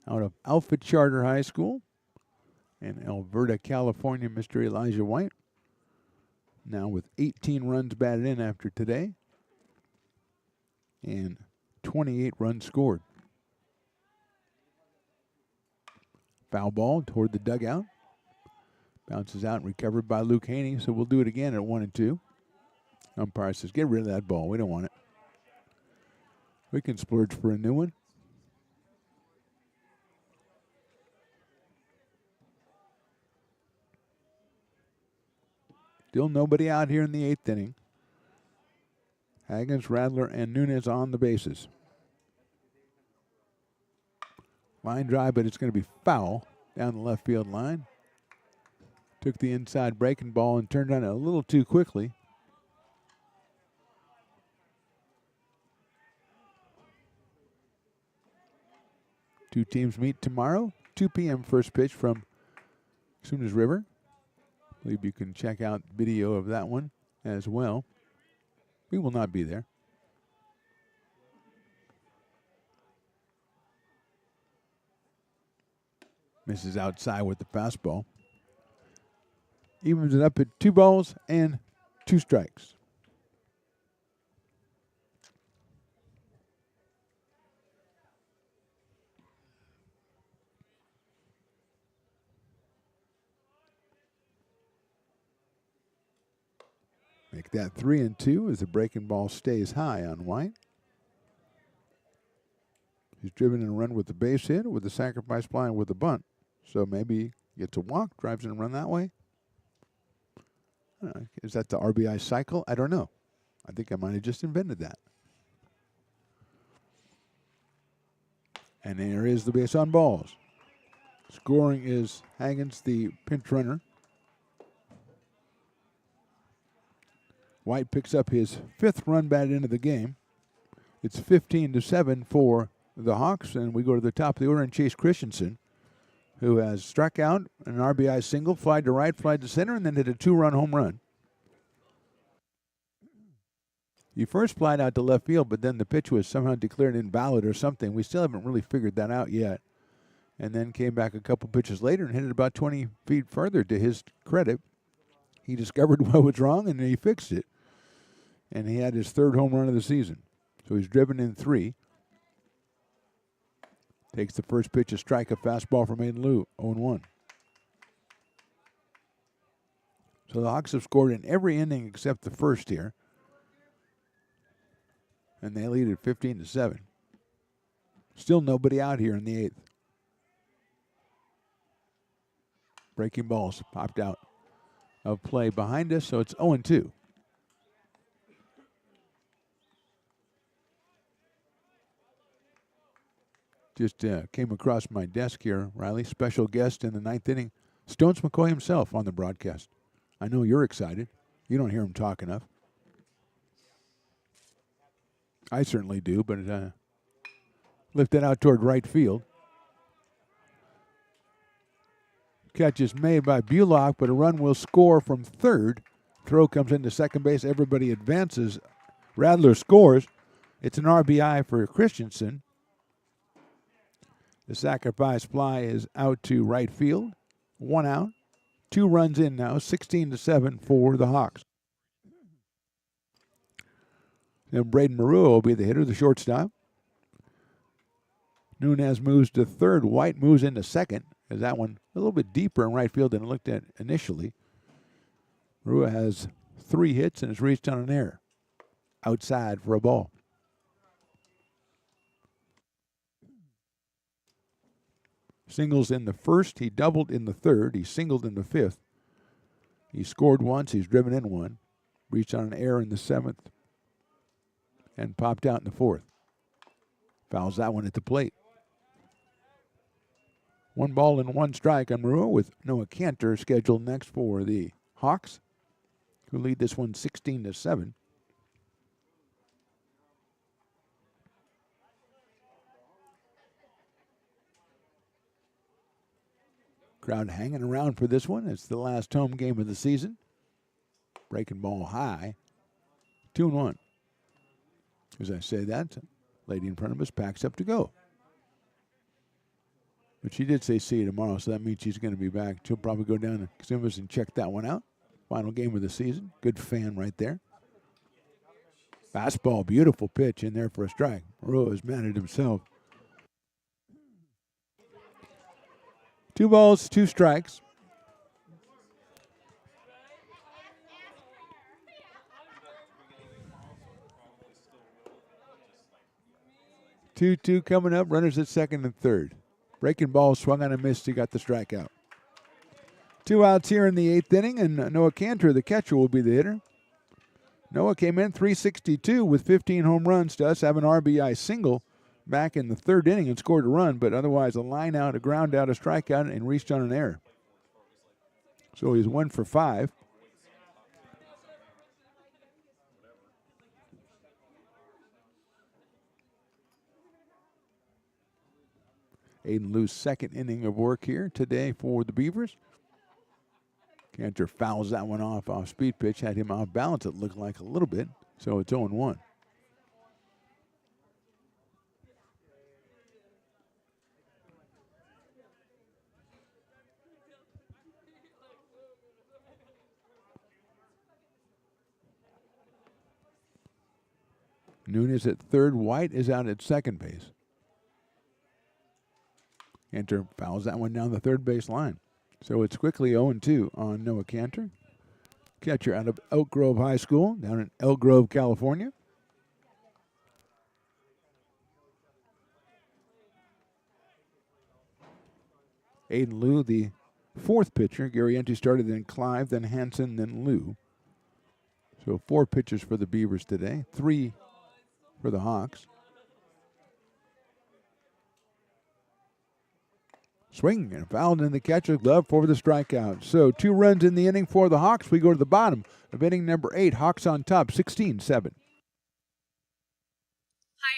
[SPEAKER 1] Out of Alpha Charter High School in Alberta, California, Mr. Elijah White. Now with 18 runs batted in after today and 28 runs scored. Foul ball toward the dugout. Bounces out and recovered by Luke Haney, so we'll do it again at 1-2. Umpire says, get rid of that ball. We don't want it. We can splurge for a new one. Still nobody out here in the 8th inning. Haggins, Radler, and Nunez on the bases. Line drive, but it's going to be foul down the left field line. Took the inside breaking ball and turned on it a little too quickly. Two teams meet tomorrow, 2 p.m. first pitch from Consumnes River. I believe you can check out video of that one as well. We will not be there. Misses outside with the fastball. Evens it up at 2 balls and 2 strikes. that 3-2 as the breaking ball stays high on White. He's driven in a run with the base hit, with the sacrifice fly, and with the bunt. So maybe he gets a walk, drives in a run that way. Is that the RBI cycle? I don't know. I think I might have just invented that. And there is the base on balls. Scoring is Haggins, the pinch runner. White picks up his 5th run batted into the game. It's 15-7 for the Hawks, and we go to the top of the order and Chase Christensen, who has struck out an RBI single, fly to right, fly to center, and then hit a 2-run home run. He first flied out to left field, but then the pitch was somehow declared invalid or something. We still haven't really figured that out yet. And then came back a couple pitches later and hit it about 20 feet further. To his credit, he discovered what was wrong and he fixed it. And he had his 3rd home run of the season. So he's driven in 3. Takes the first pitch, a strike, a fastball from Aiden Liu, 0-1. So the Hawks have scored in every inning except the first here. And they lead at 15-7. Still nobody out here in the 8th. Breaking balls popped out of play behind us, so it's 0-2. Just came across my desk here, Riley. Special guest in the 9th inning, Stones McCoy himself on the broadcast. I know you're excited. You don't hear him talk enough. I certainly do, but lifted out toward right field. Catch is made by Bulock, but a run will score from third. Throw comes into second base. Everybody advances. Radler scores. It's an RBI for Christensen. The sacrifice fly is out to right field. 1 out. 2 runs in now. 16-7 for the Hawks. Then Braden Maruo will be the hitter, the shortstop. Nunez moves to third. White moves into second. As that one a little bit deeper in right field than it looked at initially. Maruo has 3 hits and has reached on an error. Outside for a ball. Singles in the first. He doubled in the third. He singled in the 5th. He scored once. He's driven in 1. Reached on an error in the 7th. And popped out in the 4th. Fouls that one at the plate. 1 ball and 1 strike on Maruo, with Noah Cantor scheduled next for the Hawks, who lead this one 16-7. Crowd hanging around for this one. It's the last home game of the season. Breaking ball high. 2-1. As I say that, lady in front of us packs up to go. But she did say see you tomorrow, so that means she's going to be back. She'll probably go down to Consumnes and check that one out. Final game of the season. Good fan right there. Fastball, beautiful pitch in there for a strike. Maruo is mad at himself. 2 balls, 2 strikes. Two coming up. Runners at second and third. Breaking ball swung on and missed. He got the strikeout. 2 outs here in the 8th inning, and Noah Cantor, the catcher, will be the hitter. Noah came in 362 with 15 home runs to us, have an RBI single back in the 3rd inning and scored a run, but otherwise a line out, a ground out, a strikeout, and reached on an error. So he's 1 for 5. Aiden Liu's 2nd inning of work here today for the Beavers. Cantor fouls that one off speed pitch, had him off balance, it looked like a little bit, so it's 0-1. Nunez at third. White is out at second base. Cantor fouls that one down the third base line. So it's quickly 0-2 on Noah Cantor. catcher out of Elk Grove High School down in Elk Grove, California. Aiden Liu, the fourth pitcher. Gariente started, then Clive, then Hansen, then Liu. So 4 pitchers for the Beavers today, 3 for the Hawks. Swing and fouled in the catcher's glove for the strikeout. So 2 runs in the inning for the Hawks. We go to the bottom of inning number 8. Hawks on top, 16-7.
[SPEAKER 7] Hi,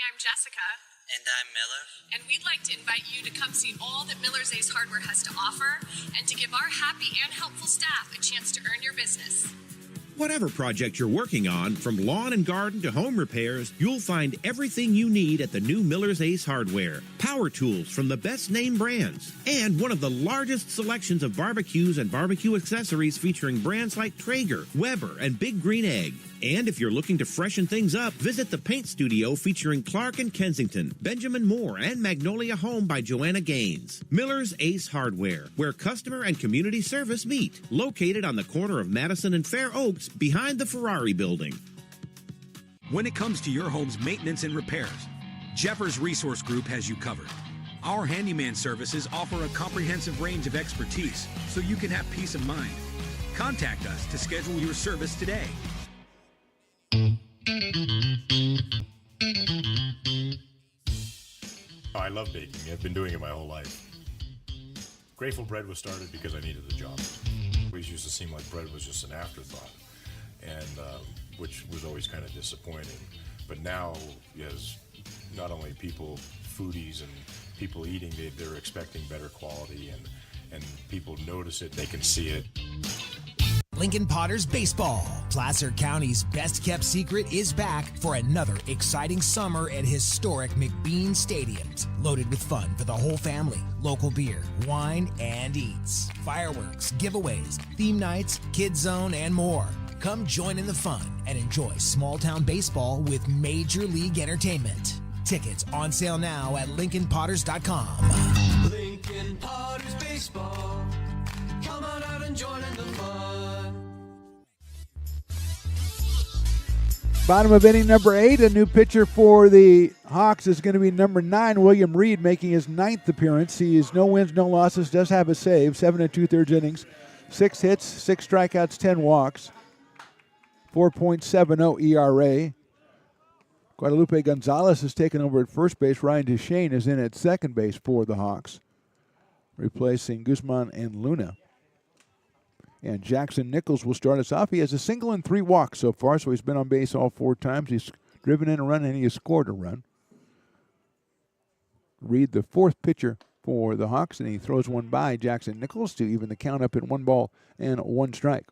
[SPEAKER 7] I'm Jessica.
[SPEAKER 15] And I'm Miller.
[SPEAKER 7] And we'd like to invite you to come see all that Miller's Ace Hardware has to offer and to give our happy and helpful staff a chance to earn your business.
[SPEAKER 8] Whatever project you're working on, from lawn and garden to home repairs, you'll find everything you need at the new Miller's Ace Hardware. Power tools from the best name brands, and one of the largest selections of barbecues and barbecue accessories featuring brands like Traeger, Weber, and Big Green Egg. And if you're looking to freshen things up, visit the paint studio featuring Clark and Kensington, Benjamin Moore, and Magnolia Home by Joanna Gaines. Miller's Ace Hardware, where customer and community service meet. Located on the corner of Madison and Fair Oaks, behind the Ferrari building.
[SPEAKER 11] When it comes to your home's maintenance and repairs, Jeffers Resource Group has you covered. Our handyman services offer a comprehensive range of expertise, so you can have peace of mind. Contact us to schedule your service today.
[SPEAKER 12] I love baking. I've been doing it my whole life. Grateful Bread was started because I needed the job. It always used to seem like bread was just an afterthought, and which was always kind of disappointing. But now, as not only people, foodies and people eating, they're expecting better quality, and people notice it, they can see it.
[SPEAKER 9] Lincoln Potters Baseball. Placer County's best-kept secret is back for another exciting summer at historic McBean Stadium. Loaded with fun for the whole family, local beer, wine, and eats. Fireworks, giveaways, theme nights, kids zone, and more. Come join in the fun and enjoy small-town baseball with Major League Entertainment. Tickets on sale now at LincolnPotters.com.
[SPEAKER 13] Lincoln Potters Baseball. Come on out and join in the fun.
[SPEAKER 1] Bottom of inning number 8, a new pitcher for the Hawks is going to be number 9, William Reed, making his 9th appearance. He is no wins, no losses, does have a save, 7 2/3 innings, 6 hits, 6 strikeouts, 10 walks, 4.70 ERA. Guadalupe Gonzalez has taken over at first base. Ryan Duchesne is in at second base for the Hawks, replacing Guzman and Luna. And Jackson Nichols will start us off. He has a single and 3 walks so far, so he's been on base all 4 times. He's driven in a run, and he has scored a run. Reed, the 4th pitcher for the Hawks, and he throws one by Jackson Nichols to even the count up at 1 ball and 1 strike.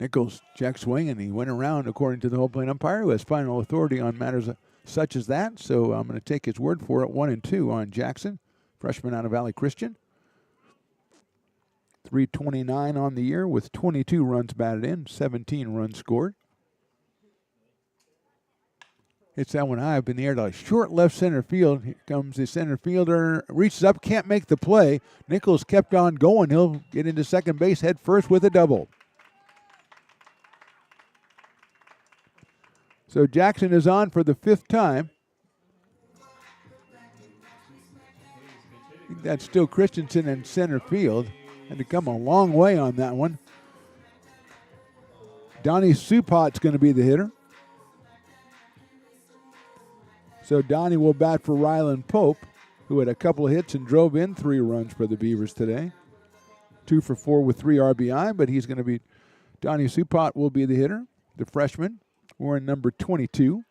[SPEAKER 1] Nichols check swing, and he went around, according to the home plate umpire, who has final authority on matters such as that. So I'm going to take his word for it. 1-2 on Jackson, freshman out of Valley Christian. 329 on the year with 22 runs batted in, 17 runs scored. Hits that one high up in the air to short left center field. Here comes the center fielder, reaches up, can't make the play. Nichols kept on going. He'll get into second base head first with a double. So Jackson is on for the 5th time. I think that's still Christensen in center field. Had to come a long way on that one. Donnie Supot's going to be the hitter. So Donnie will bat for Rylan Pope, who had a couple of hits and drove in 3 runs for the Beavers today. 2 for 4 with 3 RBI, but he's going to be, Donnie Supot will be the hitter, the freshman. We're in number 22.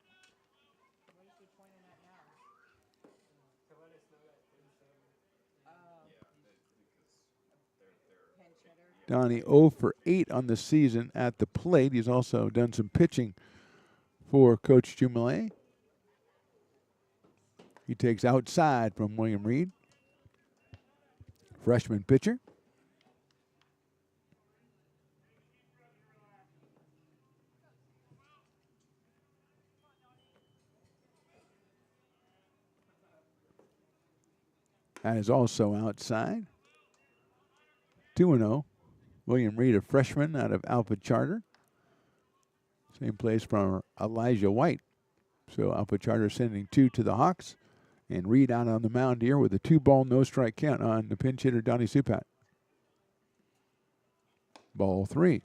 [SPEAKER 1] Donnie 0 for 8 on the season at the plate. He's also done some pitching for Coach Jumelet. He takes outside from William Reed, freshman pitcher. That is also outside. 2-0. William Reed, a freshman out of Alpha Charter. Same place from Elijah White. So Alpha Charter sending 2 to the Hawks. And Reed out on the mound here with a 2-ball, no-strike count on the pinch hitter, Donnie Supat. Ball 3.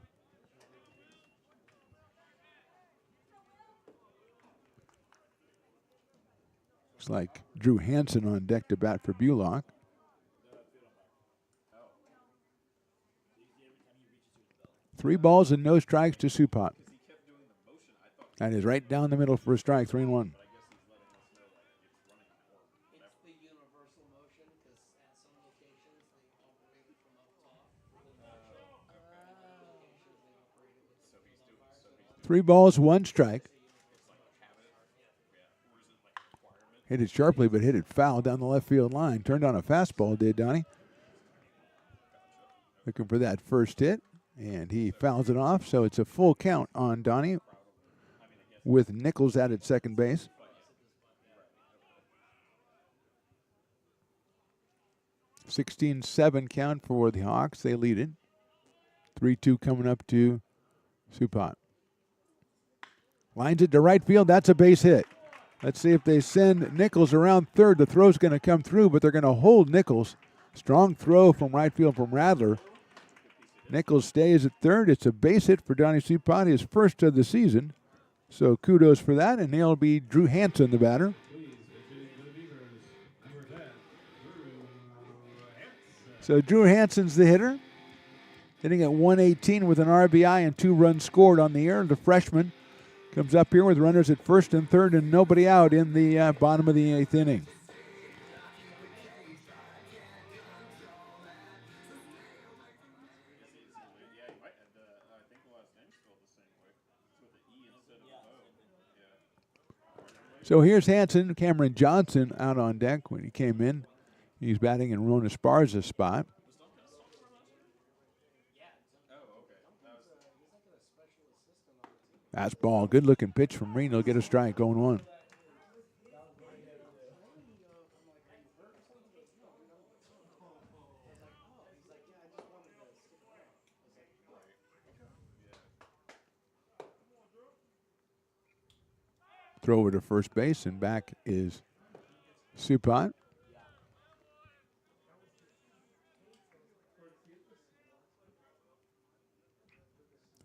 [SPEAKER 1] Looks like Drew Hansen on deck to bat for Bulock. Three balls and no strikes to Supat. That is right down the middle for a strike, 3-1. Three balls, one strike. Hit it sharply, but hit it foul down the left field line. Turned on a fastball, did Donnie. Looking for that first hit, and he fouls it off, so it's a full count on Donnie with Nichols out at second base. (16-7) count for the Hawks. They lead it. 3-2 coming up to Supat. Lines it to right field. That's a base hit. Let's see if they send Nichols around third. The throw's going to come through, but they're going to hold Nichols. Strong throw from right field from Radler. Nichols stays at third. It's a base hit for Donnie Supat, his first of the season. So kudos for that, and it'll be Drew Hansen, the batter. So Drew Hansen's the hitter, hitting at 118 with an RBI and 2 runs scored on the year. The freshman comes up here with runners at first and third and nobody out in the bottom of the 8th inning. So here's Hansen. Cameron Johnson out on deck when he came in. He's batting in Rona Esparza's spot. That's ball. Good looking pitch from Reno. Get a strike, 0-1. Throw over to first base, and back is Supat.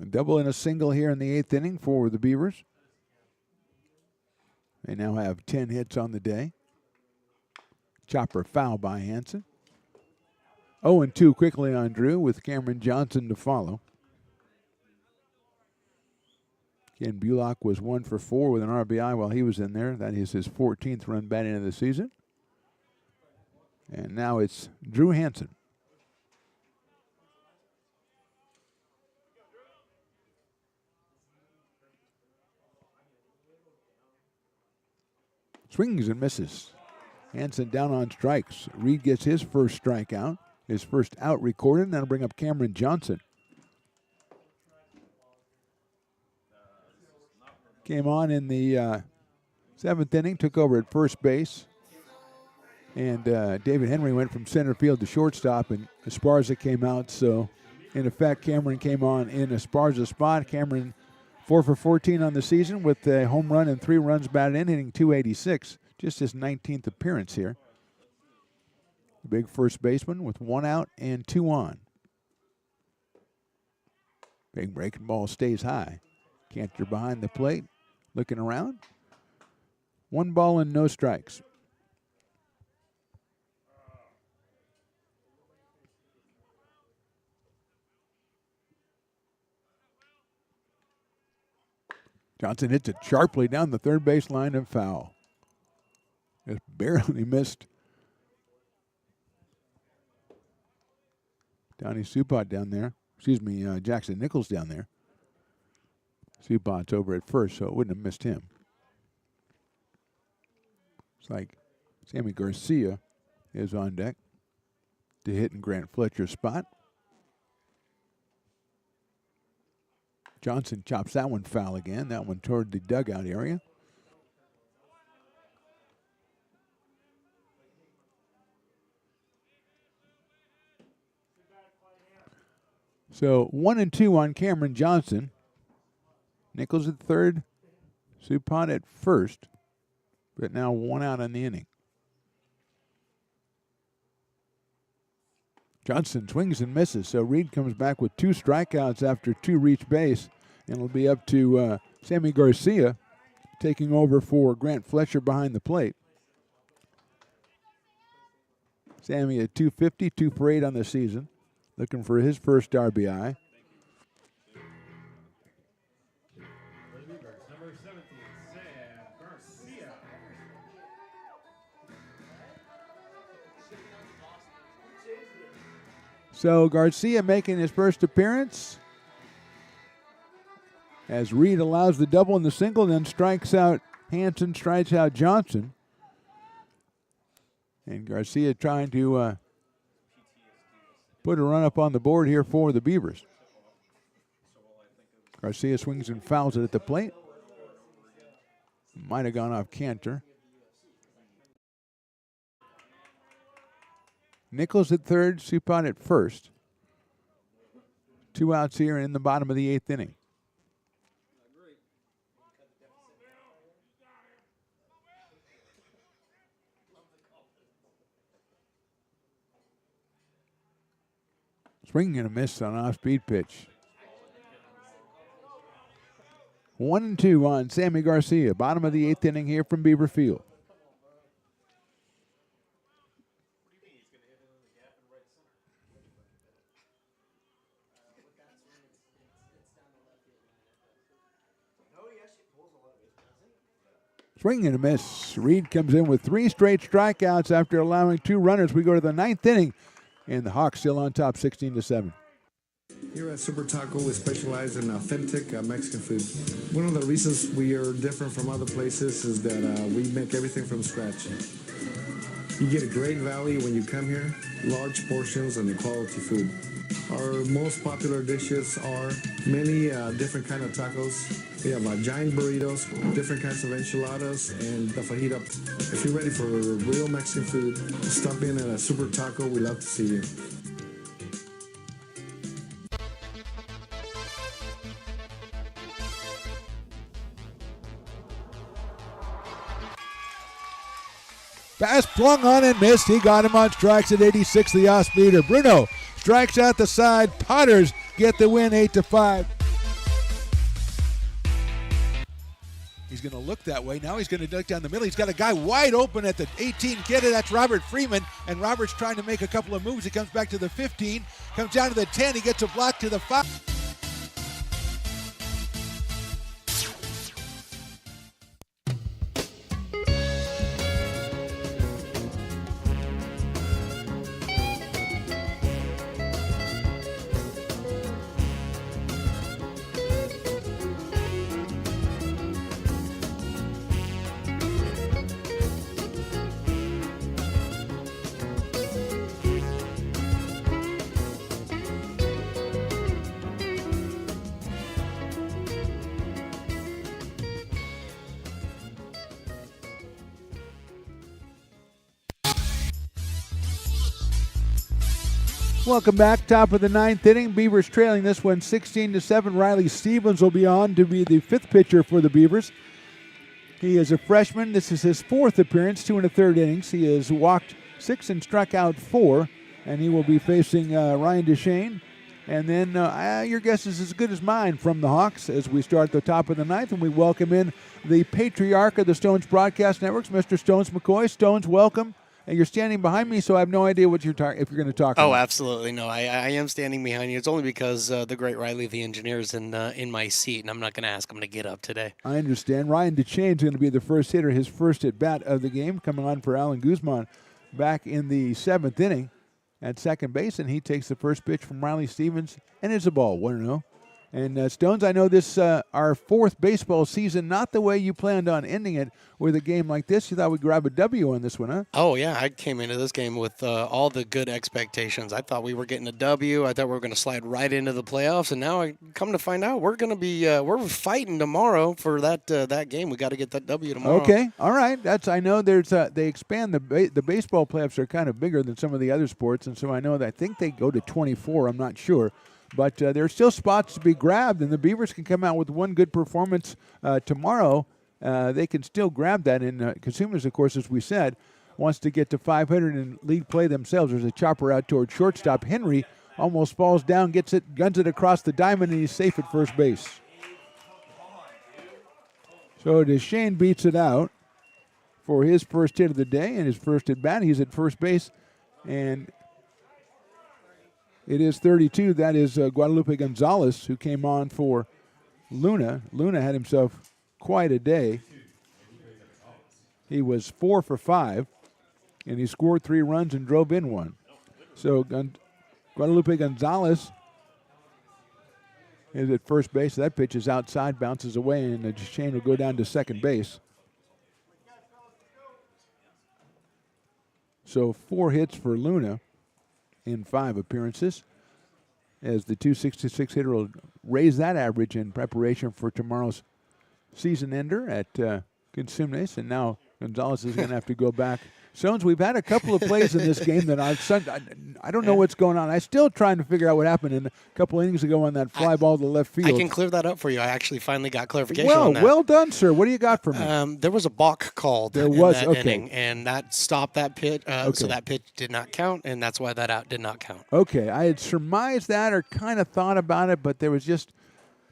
[SPEAKER 1] A double and a single here in the 8th inning for the Beavers. They now have 10 hits on the day. Chopper foul by Hansen. 0-2 quickly on Drew with Cameron Johnson to follow. Again, Bulock was 1 for 4 with an RBI while he was in there. That is his 14th run batting of the season. And now it's Drew Hansen. Swings and misses. Hansen down on strikes. Reed gets his first strikeout, his first out recorded, and that'll bring up Cameron Johnson. Came on in the 7th inning, took over at first base. And David Henry went from center field to shortstop, and Esparza came out. So, in effect, Cameron came on in Esparza's spot. Cameron 4 for 14 on the season with a home run and 3 runs batted in, hitting .286. Just his 19th appearance here. The big first baseman with 1 out and 2 on. Big breaking ball stays high. Cantor behind the plate, looking around. 1 ball and no strikes. Johnson hits it sharply down the third base line and foul. Just barely missed Donnie Supat down there. Excuse me, Jackson Nichols down there. Supat's over at first, so it wouldn't have missed him. It's like Sammy Garcia is on deck to hit in Grant Fletcher's spot. Johnson chops that one foul again. That one toward the dugout area. So 1-2 on Cameron Johnson. Nichols at third, Supont at first, but now 1 out on the inning. Johnson swings and misses, so Reed comes back with 2 strikeouts after 2 reach base, and it'll be up to Sammy Garcia taking over for Grant Fletcher behind the plate. Sammy at 250, 2 for 8 on the season, looking for his first RBI. So Garcia making his first appearance as Reed allows the double and the single, then strikes out Hanson, strikes out Johnson. And Garcia trying to put a run up on the board here for the Beavers. Garcia swings and fouls it at the plate. Might have gone off Cantor. Nichols at third, Supont at first. 2 outs here in the bottom of the 8th inning. Swinging and a miss on an off-speed pitch. 1-2 on Sammy Garcia. Bottom of the 8th inning here from Beaver Field. Swing and a miss. Reed comes in with 3 straight strikeouts after allowing 2 runners. We go to the 9th inning, and the Hawks still on top, 16-7.
[SPEAKER 6] Here at Super Taco, we specialize in authentic Mexican food. One of the reasons we are different from other places is that we make everything from scratch. You get a great value when you come here, large portions and quality food. Our most popular dishes are many different kind of tacos. We have giant burritos, different kinds of enchiladas, and the fajita. If you're ready for real Mexican food, stop in at a Super Taco. We love to see you.
[SPEAKER 1] Pass flung on and missed. He got him on strikes at 86, the off-speeder. Bruno strikes out the side. Potters get the win 8-5. He's going to look that way. Now he's going to duck down the middle. He's got a guy wide open at the 18 kid. That's Robert Freeman. And Robert's trying to make a couple of moves. He comes back to the 15, comes down to the 10. He gets a block to the 5. Welcome back. Top of the 9th inning. Beavers trailing this one 16-7. Riley Stevens will be on to be the 5th pitcher for the Beavers. He is a freshman. This is his 4th appearance, 2 1/3 innings. He has walked 6 and struck out 4, and he will be facing Ryan Deshane. And then your guess is as good as mine from the Hawks as we start the top of the 9th, and we welcome in the patriarch of the Stones Broadcast Networks, Mr. Stones McCoy. Stones, welcome. And you're standing behind me, so I have no idea what you're if you're going to talk about.
[SPEAKER 16] Oh, absolutely. No, I am standing behind you. It's only because the great Riley, the engineer, is in my seat, and I'm not going to ask him to get up today.
[SPEAKER 1] I understand. Ryan Deshane is going to be the first hitter, his first at-bat of the game, coming on for Alan Guzman back in the 7th inning at second base, and he takes the first pitch from Riley Stevens, and it's a ball, 1-0. And Stones, I know this our 4th baseball season, not the way you planned on ending it with a game like this. You thought we'd grab a W on this one, huh?
[SPEAKER 16] Oh, yeah. I came into this game with all the good expectations. I thought we were getting a W. I thought we were going to slide right into the playoffs. And now I come to find out we're going to be we're fighting tomorrow for that game. We got to get that W tomorrow.
[SPEAKER 1] Okay. All right. I know there's they expand the baseball playoffs are kind of bigger than some of the other sports. And so I know that I think they go to 24. I'm not sure. But there's still spots to be grabbed, and the Beavers can come out with one good performance tomorrow. They can still grab that. And Consumnes, of course, as we said, wants to get to 500 and lead play themselves. There's a chopper out toward shortstop. Henry almost falls down, gets it, guns it across the diamond, and he's safe at first base. So Deshane beats it out for his first hit of the day and his first at bat. He's at first base, and it is 32. That is Guadalupe Gonzalez, who came on for Luna. Luna had himself quite a day. He was 4 for 5, and he scored 3 runs and drove in 1. So Guadalupe Gonzalez is at first base. That pitch is outside, bounces away, and the chain will go down to second base. So 4 hits for Luna in 5 appearances, as the 266 hitter will raise that average in preparation for tomorrow's season ender at Consumnes. And now Gonzalez is going to have to go back. Stones, we've had a couple of plays in this game that I don't know what's going on. I'm still trying to figure out what happened in a couple innings ago on that fly ball to left field.
[SPEAKER 16] I can clear that up for you. I actually finally got clarification
[SPEAKER 1] well,
[SPEAKER 16] on that.
[SPEAKER 1] Well done, sir. What do you got for me?
[SPEAKER 16] There was a balk called
[SPEAKER 1] in that
[SPEAKER 16] inning, and that stopped that pitch. So that pitch did not count, and that's why that out did not count.
[SPEAKER 1] Okay, I had surmised that or kind of thought about it, but there was just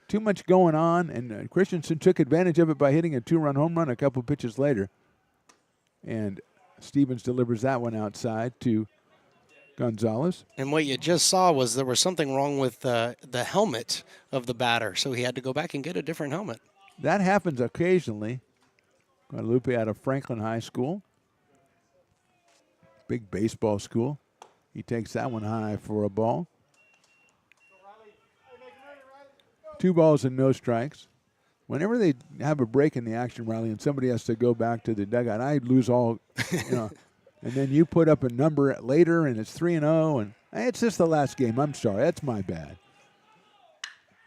[SPEAKER 1] too much going on, and Christensen took advantage of it by hitting a 2-run home run a couple pitches later. And Stevens delivers that one outside to Gonzalez.
[SPEAKER 16] And what you just saw was there was something wrong with the helmet of the batter, so he had to go back and get a different helmet.
[SPEAKER 1] That happens occasionally. Guadalupe out of Franklin High School. Big baseball school. He takes that one high for a ball. 2 balls and no strikes. Whenever they have a break in the action, Riley, and somebody has to go back to the dugout, I lose all, and then you put up a number later, and it's 3-0, and it's just the last game. I'm sorry. That's my bad.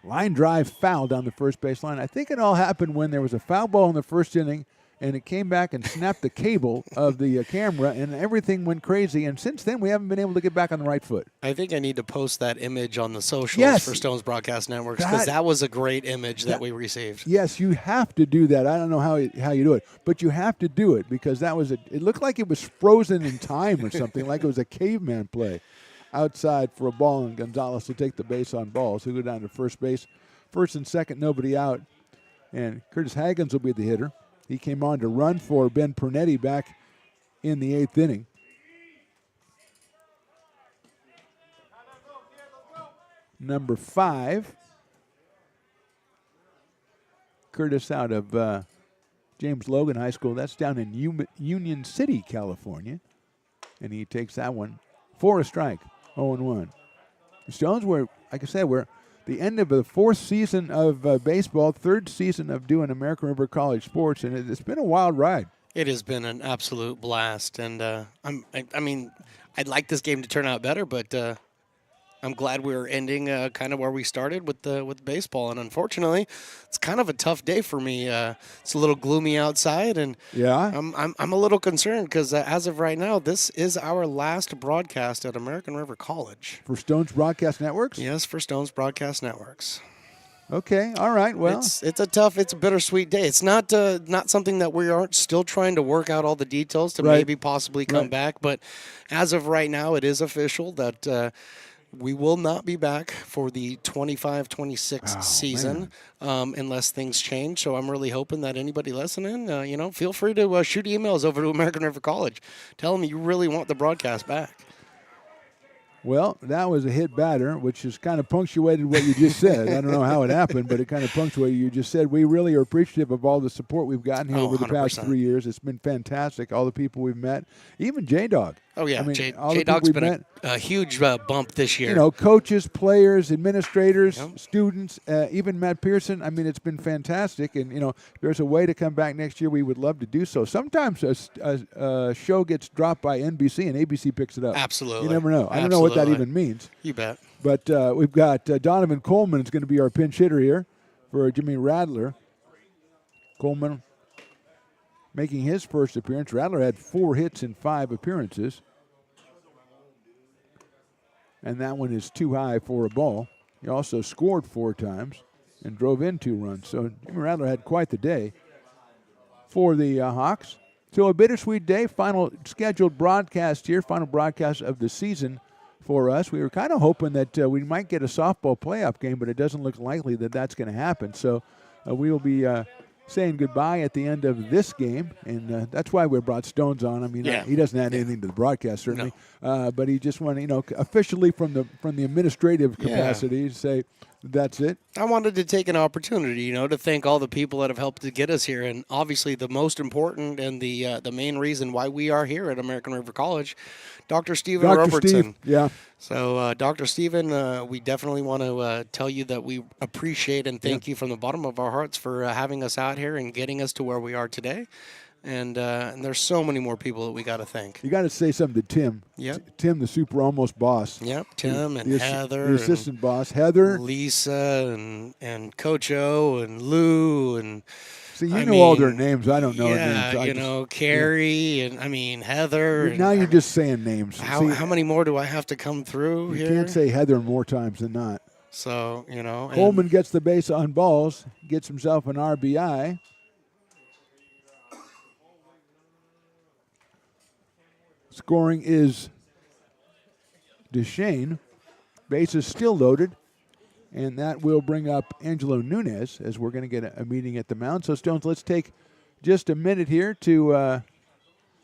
[SPEAKER 1] Line drive foul down the first base line. I think it all happened when there was a foul ball in the first inning, and it came back and snapped the cable of the camera, and everything went crazy. And since then, we haven't been able to get back on the right foot.
[SPEAKER 16] I think I need to post that image on the socials for Stones Broadcast Networks, because that was a great image that we received.
[SPEAKER 1] Yes, you have to do that. I don't know how you do it, but you have to do it, because that was it looked like it was frozen in time or something, like it was a caveman play. Outside for a ball, and Gonzalez to take the base on balls. He'll go down to first base. First and second, nobody out. And Curtis Haggins will be the hitter. He came on to run for Ben Pernetti back in the 8th inning. Number 5. Curtis out of James Logan High School. That's down in Union City, California. And he takes that one for a strike. 0-1. The Stones were, like I said, we're the end of the 4th season of baseball, 3rd season of doing American River College sports, and it's been a wild ride.
[SPEAKER 16] It has been an absolute blast, and I mean, I'd like this game to turn out better, but I'm glad we're ending kind of where we started with baseball. And unfortunately, it's kind of a tough day for me. It's a little gloomy outside, and I'm a little concerned because as of right now, this is our last broadcast at American River College.
[SPEAKER 1] For Stones Broadcast Networks?
[SPEAKER 16] Yes, for Stones Broadcast Networks.
[SPEAKER 1] Okay, all right. Well,
[SPEAKER 16] it's a bittersweet day. It's not something that we aren't still trying to work out all the details to maybe possibly come back. But as of right now, it is official that we will not be back for the 25-26 season unless things change. So I'm really hoping that anybody listening, feel free to shoot emails over to American River College. Tell them you really want the broadcast back.
[SPEAKER 1] Well, that was a hit batter, which has kind of punctuated what you just said. I don't know how it happened, but it kind of punctuated what you just said. We really are appreciative of all the support we've gotten here over the past 3 years. It's been fantastic. All the people we've met, even J-Dog.
[SPEAKER 16] Oh, yeah.
[SPEAKER 1] I mean,
[SPEAKER 16] J-Dog's been a huge bump this year.
[SPEAKER 1] Coaches, players, administrators, students, even Matt Pearson. I mean, it's been fantastic. And, if there's a way to come back next year, we would love to do so. Sometimes a show gets dropped by NBC and ABC picks it up.
[SPEAKER 16] Absolutely.
[SPEAKER 1] You never know. I don't know what that even means.
[SPEAKER 16] You bet.
[SPEAKER 1] But we've got Donovan Coleman is going to be our pinch hitter here for Jimmy Radler. Coleman making his first appearance. Radler had 4 hits in 5 appearances. And that one is too high for a ball. He also scored 4 times and drove in 2 runs. So Jimmy Rattler had quite the day for the Hawks. So a bittersweet day. Final scheduled broadcast here, final broadcast of the season for us. We were kind of hoping that we might get a softball playoff game, but it doesn't look likely that that's going to happen. So we will be saying goodbye at the end of this game, and that's why we brought Stones on. I mean, he doesn't add anything to the broadcast, certainly, but he just wanted, officially from the administrative capacity to say that's it.
[SPEAKER 16] I wanted to take an opportunity, to thank all the people that have helped to get us here, and obviously the most important and the main reason why we are here at American River College, Dr. Stephen Robertson.
[SPEAKER 1] Yeah.
[SPEAKER 16] So, Dr. Stephen, we definitely want to tell you that we appreciate and thank you from the bottom of our hearts for having us out here and getting us to where we are today. And there's so many more people that we got to thank.
[SPEAKER 1] You got to say something to Tim.
[SPEAKER 16] Yep.
[SPEAKER 1] Tim, the super almost boss.
[SPEAKER 16] Yep. Tim and Heather.
[SPEAKER 1] The assistant boss. Heather.
[SPEAKER 16] Lisa and Coach O and Lou and.
[SPEAKER 1] See, you know all their names. I don't know their names.
[SPEAKER 16] Yeah, Carrie and Heather.
[SPEAKER 1] Now you're just saying names.
[SPEAKER 16] How many more do I have to come through here?
[SPEAKER 1] You can't say Heather more times than not.
[SPEAKER 16] So,
[SPEAKER 1] Coleman gets the base on balls, gets himself an RBI. Scoring is Deshane. Base is still loaded. And that will bring up Angelo Nunez as we're going to get a meeting at the mound. So, Stones, let's take just a minute here to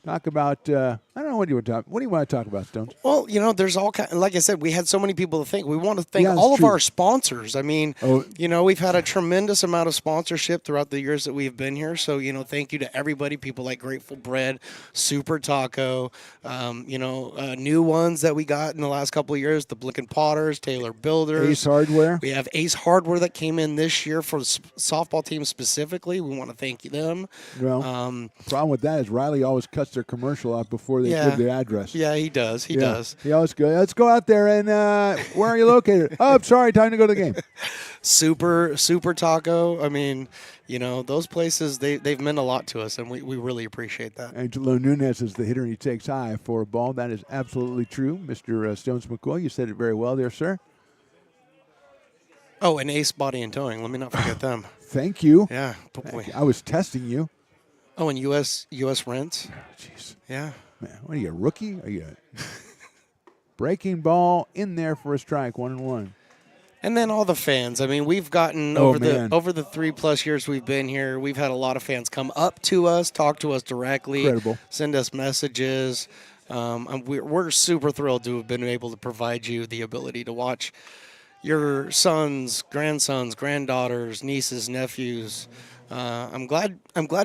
[SPEAKER 1] talk about, I don't know, what do you want to talk about, Stones?
[SPEAKER 16] Well, there's all kind. Like I said, we had so many people to thank. We want to thank all of our sponsors. I mean, we've had a tremendous amount of sponsorship throughout the years that we've been here. So, thank you to everybody, people like Grateful Bread, Super Taco, new ones that we got in the last couple of years, the Blick and Potters, Taylor Builders.
[SPEAKER 1] Ace Hardware.
[SPEAKER 16] We have Ace Hardware that came in this year for the softball team specifically. We want to thank them.
[SPEAKER 1] Well, problem with that is Riley always cuts their commercial out before they give the address.
[SPEAKER 16] Yeah, he does. He does.
[SPEAKER 1] He always goes, let's go out there and where are you located? Oh, I'm sorry, time to go to the game.
[SPEAKER 16] Super Taco. I mean, those places, they've meant a lot to us, and we really appreciate that.
[SPEAKER 1] Angelo Nunez is the hitter, and he takes high for a ball. That is absolutely true. Mr. Stones McCoy, you said it very well there, sir.
[SPEAKER 16] Oh, and Ace Body and Towing. Let me not forget them.
[SPEAKER 1] Thank you.
[SPEAKER 16] Yeah.
[SPEAKER 1] I was testing you.
[SPEAKER 16] Oh, and U.S. Rents.
[SPEAKER 1] Jeez.
[SPEAKER 16] Yeah.
[SPEAKER 1] Man, what are you, a rookie? Are you breaking ball in there for a strike, 1-1.
[SPEAKER 16] And then all the fans. I mean, we've gotten over the 3+ years we've been here, we've had a lot of fans come up to us, talk to us directly,
[SPEAKER 1] Incredible.
[SPEAKER 16] Send us messages. We're super thrilled to have been able to provide you the ability to watch your sons, grandsons, granddaughters, nieces, nephews. I'm glad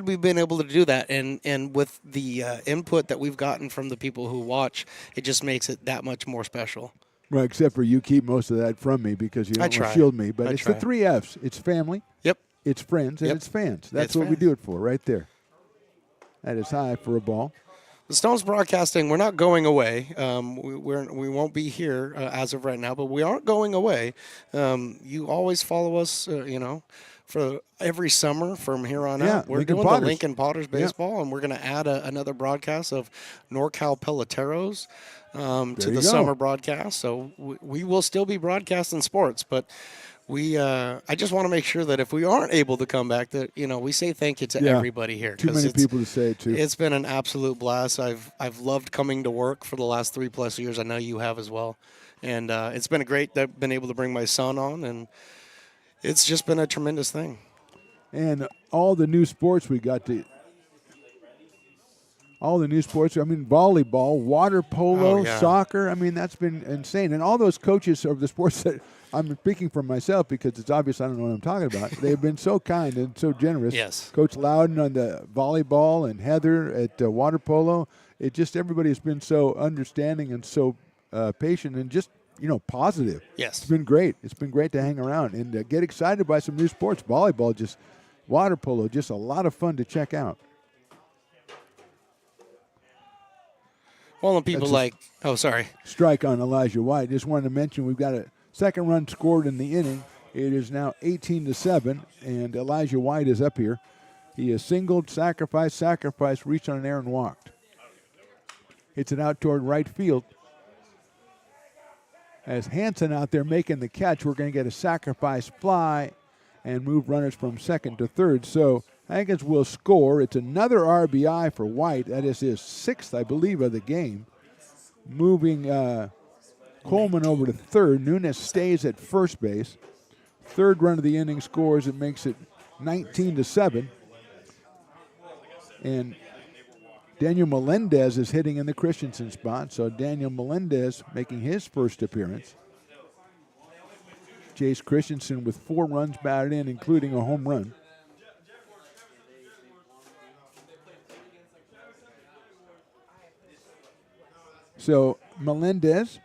[SPEAKER 16] we've been able to do that, and with the input that we've gotten from the people who watch, it just makes it that much more special.
[SPEAKER 1] Well, except for you keep most of that from me because you don't want to shield me. But it's the 3 Fs. It's family.
[SPEAKER 16] Yep.
[SPEAKER 1] It's friends, and it's fans. That's what we do it for right there. That is high for a ball.
[SPEAKER 16] The Stones Broadcasting, we're not going away. We won't be here as of right now, but we aren't going away. You always follow us, for every summer from here on out. We're doing the Lincoln Potters baseball, and we're going to add another broadcast of NorCal Peloteros to the summer broadcast. So we will still be broadcasting sports, but I just want to make sure that if we aren't able to come back, that we say thank you to everybody here.
[SPEAKER 1] Too many people to say it to.
[SPEAKER 16] It's been an absolute blast. I've loved coming to work for the last 3+ years. I know you have as well, and it's been great that I've been able to bring my son on, and it's just been a tremendous thing.
[SPEAKER 1] And all the new sports we got to. All the new sports, I mean, volleyball, water polo, soccer. I mean, that's been insane. And all those coaches of the sports that I'm speaking for myself because it's obvious I don't know what I'm talking about. They've been so kind and so generous.
[SPEAKER 16] Yes.
[SPEAKER 1] Coach Loudon on the volleyball and Heather at water polo. It just, everybody has been so understanding and so patient and just, positive.
[SPEAKER 16] Yes.
[SPEAKER 1] It's been great. It's been great to hang around and get excited by some new sports. Volleyball, water polo, just a lot of fun to check out.
[SPEAKER 16] Well, and people
[SPEAKER 1] strike on Elijah White. Just wanted to mention we've got a second run scored in the inning. It is now 18-7, and Elijah White is up here. He has singled, sacrificed, reached on an air and walked. Hits it out toward right field. As Hansen out there making the catch, we're going to get a sacrifice fly and move runners from second to third. So Hankins will score. It's another RBI for White. That is his 6th, I believe, of the game. Moving Coleman over to third. Nunes stays at first base. Third run of the inning scores. It makes it 19-7. And Daniel Melendez is hitting in the Christensen spot. So Daniel Melendez making his first appearance. Jace Christensen with 4 runs batted in, including a home run. So Melendez,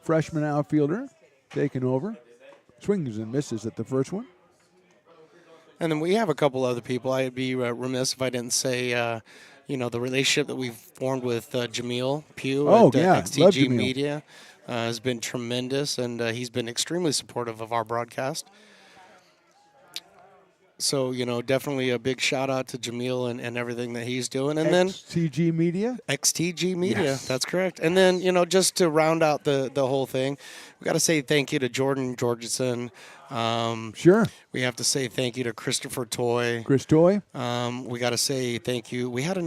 [SPEAKER 1] freshman outfielder, taking over. Swings and misses at the first one.
[SPEAKER 16] And then we have a couple other people. I'd be remiss if I didn't say, the relationship that we've formed with Jamil Pugh at
[SPEAKER 1] love
[SPEAKER 16] XTG
[SPEAKER 1] Jamil.
[SPEAKER 16] Media has been tremendous, and he's been extremely supportive of our broadcast. So, definitely a big shout out to Jamil and everything that he's doing. And then
[SPEAKER 1] XTG Media?
[SPEAKER 16] XTG Media,
[SPEAKER 1] Yes.
[SPEAKER 16] That's correct. And then, just to round out the whole thing, we got to say thank you to Jordan Georgeson.
[SPEAKER 1] Sure.
[SPEAKER 16] We have to say thank you to Christopher Toy.
[SPEAKER 1] Chris Toy.
[SPEAKER 16] We got to say thank you. We had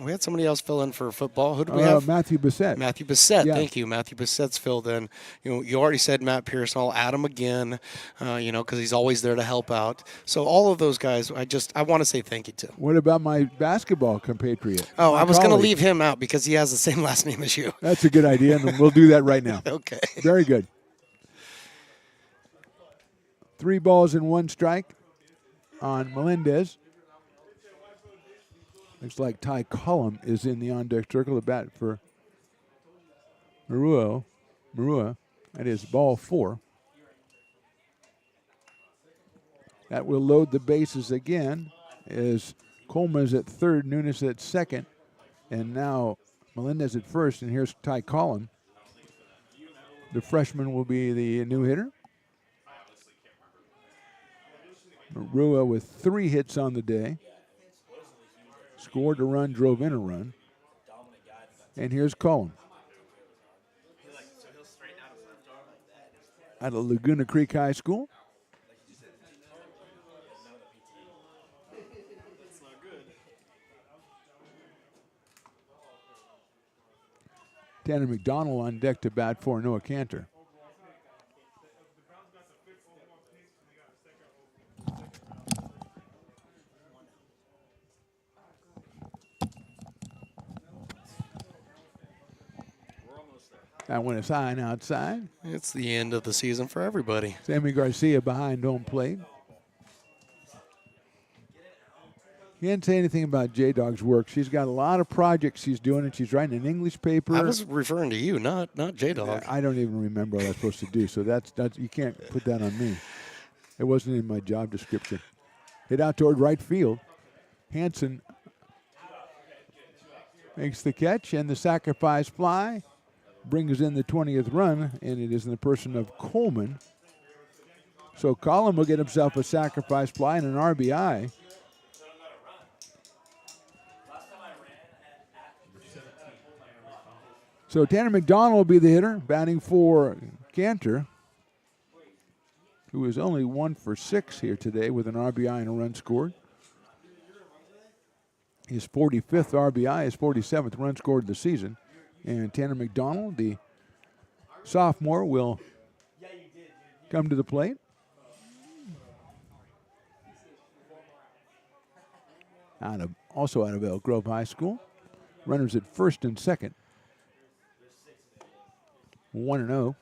[SPEAKER 16] we had somebody else fill in for football. Who do we have?
[SPEAKER 1] Matthew Bissett.
[SPEAKER 16] Matthew Bissett.
[SPEAKER 1] Yeah.
[SPEAKER 16] Thank you. Matthew Bissett's filled in. You already said Matt Pearson. I'll add him again, because he's always there to help out. So all of those guys, I want to say thank you to.
[SPEAKER 1] What about my basketball compatriot?
[SPEAKER 16] Oh,
[SPEAKER 1] my
[SPEAKER 16] I was going to
[SPEAKER 1] colleague?
[SPEAKER 16] leave him out because he has the same last name as you.
[SPEAKER 1] That's a good idea, and we'll do that right now.
[SPEAKER 16] Okay.
[SPEAKER 1] Very good. 3 balls and 1 strike on Melendez. Looks like Ty Cullum is in the on-deck circle to bat for Marua. That is ball 4. That will load the bases again as Coleman is at third, Nunes at second, and now Melendez at first, and here's Ty Cullum. The freshman will be the new hitter. Marua with 3 hits on the day. Scored a run, drove in a run. And here's Cullum. Out of Laguna Creek High School. Tanner McDonald on deck to bat for Noah Cantor. That one is high and outside.
[SPEAKER 16] It's the end of the season for everybody.
[SPEAKER 1] Sammy Garcia behind home plate. He didn't say anything about J-Dog's work. She's got a lot of projects she's doing, and she's writing an English paper.
[SPEAKER 16] I was referring to you, not J-Dog.
[SPEAKER 1] I don't even remember what I was supposed to do, so that's you can't put that on me. It wasn't in my job description. Hit out toward right field. Hansen makes the catch, and the sacrifice fly brings in the 20th run, and it is in the person of Coleman. So Cullum will get himself a sacrifice fly and an RBI. So Tanner McDonald will be the hitter, batting for Cantor, who is only 1 for 6 here today with an RBI and a run scored. His 45th RBI, his 47th run scored of the season. And Tanner McDonald, the sophomore, will come to the plate. Also out of Elk Grove High School. Runners at first and second. 1-0.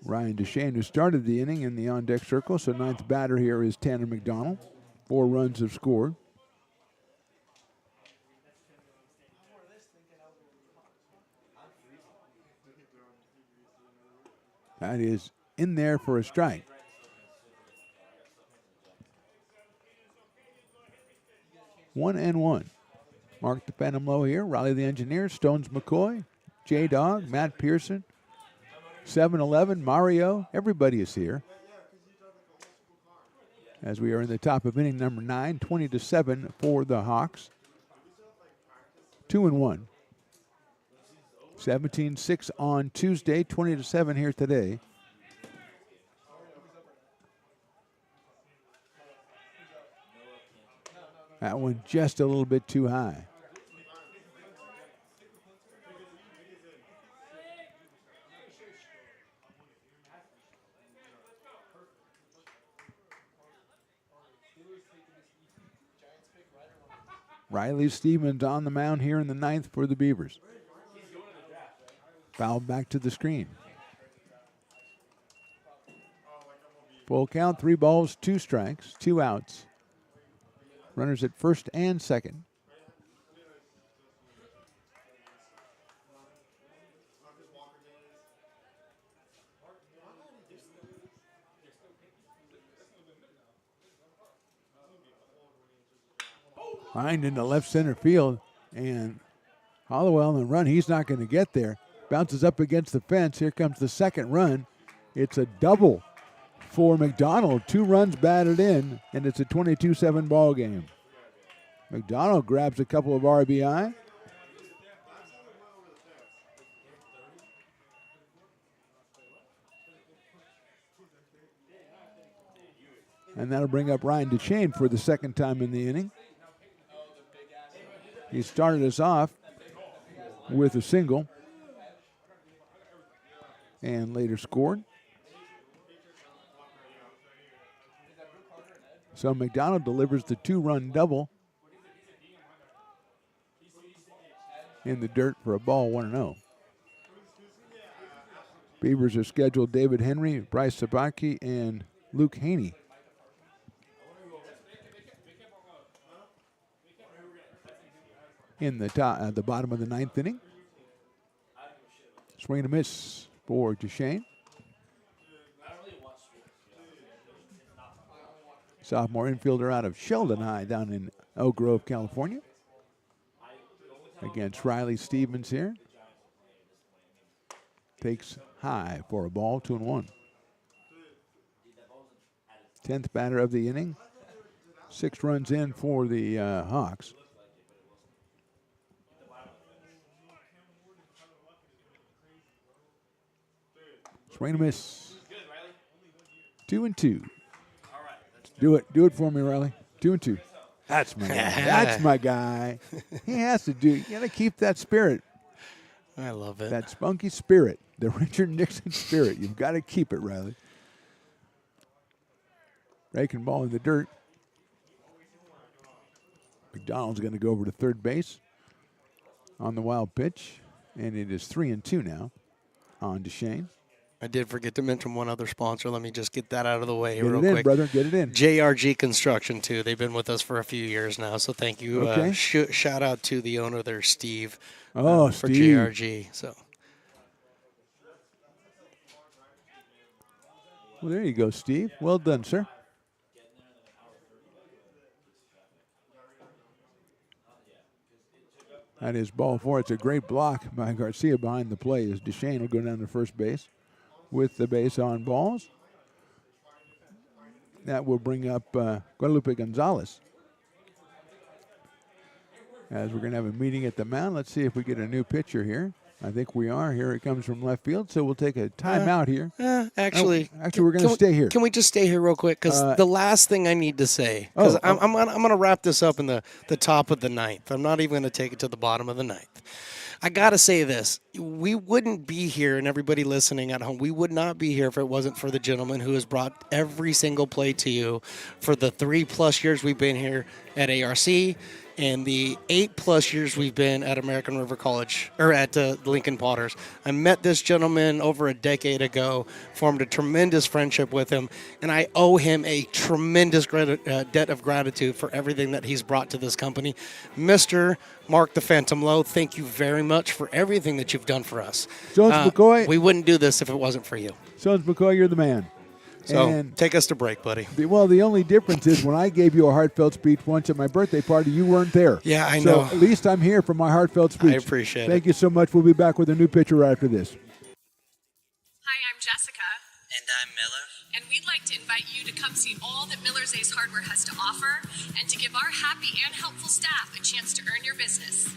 [SPEAKER 1] Ryan Duchesne, who started the inning in the on-deck circle, so 9th batter here is Tanner McDonald. 4 runs have scored. That is in there for a strike. One and one. Mark the Phantom Low here. Riley the Engineer, Stones McCoy, J-Dog, Matt Pearson, 7-Eleven, Mario. Everybody is here. As we are in the top of inning number 9, 20-7 for the Hawks. 2-1. 17-6 on Tuesday, 20-7 here today. That one just a little bit too high. Riley Stevens on the mound here in the ninth for the Beavers. Foul back to the screen. Full count, 3 balls, 2 strikes, 2 outs. Runners at first and second. Lined into left center field, and Hollowell on the run. He's not going to get there. Bounces up against the fence. Here comes the second run. It's a double for McDonald. 2 runs batted in, and it's a 22-7 ball game. McDonald grabs a couple of RBI. And that'll bring up Ryan DeShane for the second time in the inning. He started us off with a single and later scored. So McDonald delivers the 2-run double in the dirt for a ball, 1-0. Beavers have scheduled David Henry, Bryce Sabaki, and Luke Haney. In the the bottom of the ninth inning. Swing and a miss for DeShane. Sophomore infielder out of Sheldon High down in Oak Grove, California. Against Riley Stevens here. Takes high for a ball, 2-1. 10th batter of the inning. 6 runs in for the Hawks. Swing and a miss. 2-2. Do it for me, Riley. 2-2. That's my guy. That's my guy. He has to do. You got to keep that spirit.
[SPEAKER 16] I love it.
[SPEAKER 1] That spunky spirit, the Richard Nixon spirit. You've got to keep it, Riley. Raking ball in the dirt. McDonald's going to go over to third base on the wild pitch, and it is 3-2 now on DeShane.
[SPEAKER 16] I did forget to mention one other sponsor. Let me just get that out of the way real
[SPEAKER 1] quick. Get it in, brother. Get it in.
[SPEAKER 16] JRG Construction, too. They've been with us for a few years now, so thank you.
[SPEAKER 1] Okay.
[SPEAKER 16] Shout out to the owner there, Steve,
[SPEAKER 1] for
[SPEAKER 16] Steve. JRG. So.
[SPEAKER 1] Well, there you go, Steve. Well done, sir. That is ball 4. It's a great block by Garcia behind the plate as DeShane will go down to first base with the base on balls. That will bring up Guadalupe Gonzalez. As we're going to have a meeting at the mound. Let's see if we get a new pitcher here. I think we are. Here it comes from left field, so we'll take a timeout here.
[SPEAKER 16] Actually,
[SPEAKER 1] we're going to stay here.
[SPEAKER 16] Can we just stay here real quick? Because the last thing I need to say, because I'm going to wrap this up in the top of the ninth. I'm not even going to take it to the bottom of the ninth. I got to say this. We wouldn't be here, and everybody listening at home, we would not be here if it wasn't for the gentleman who has brought every single play to you for the 3+ years we've been here at ARC and the 8+ years we've been at American River College, or at Lincoln Potters. I met this gentleman over a decade ago, formed a tremendous friendship with him, and I owe him a tremendous debt of gratitude for everything that he's brought to this company. Mr. Mark the Phantom Lowe, thank you very much for everything that you've done for us.
[SPEAKER 1] Jones McCoy.
[SPEAKER 16] We wouldn't do this if it wasn't for you.
[SPEAKER 1] Jones McCoy, you're the man.
[SPEAKER 16] So
[SPEAKER 1] and
[SPEAKER 16] take us to break, buddy.
[SPEAKER 1] The only difference is when I gave you a heartfelt speech once at my birthday party, you weren't there.
[SPEAKER 16] Yeah, I know.
[SPEAKER 1] So at least I'm here for my heartfelt speech.
[SPEAKER 16] I appreciate it.
[SPEAKER 1] Thank you so much. We'll be back with a new pitcher right after this.
[SPEAKER 7] Hi, I'm Jessica.
[SPEAKER 15] And I'm Miller.
[SPEAKER 7] And we'd like to invite you to come see all that Miller's Ace Hardware has to offer and to give our happy and helpful staff a chance to earn your business.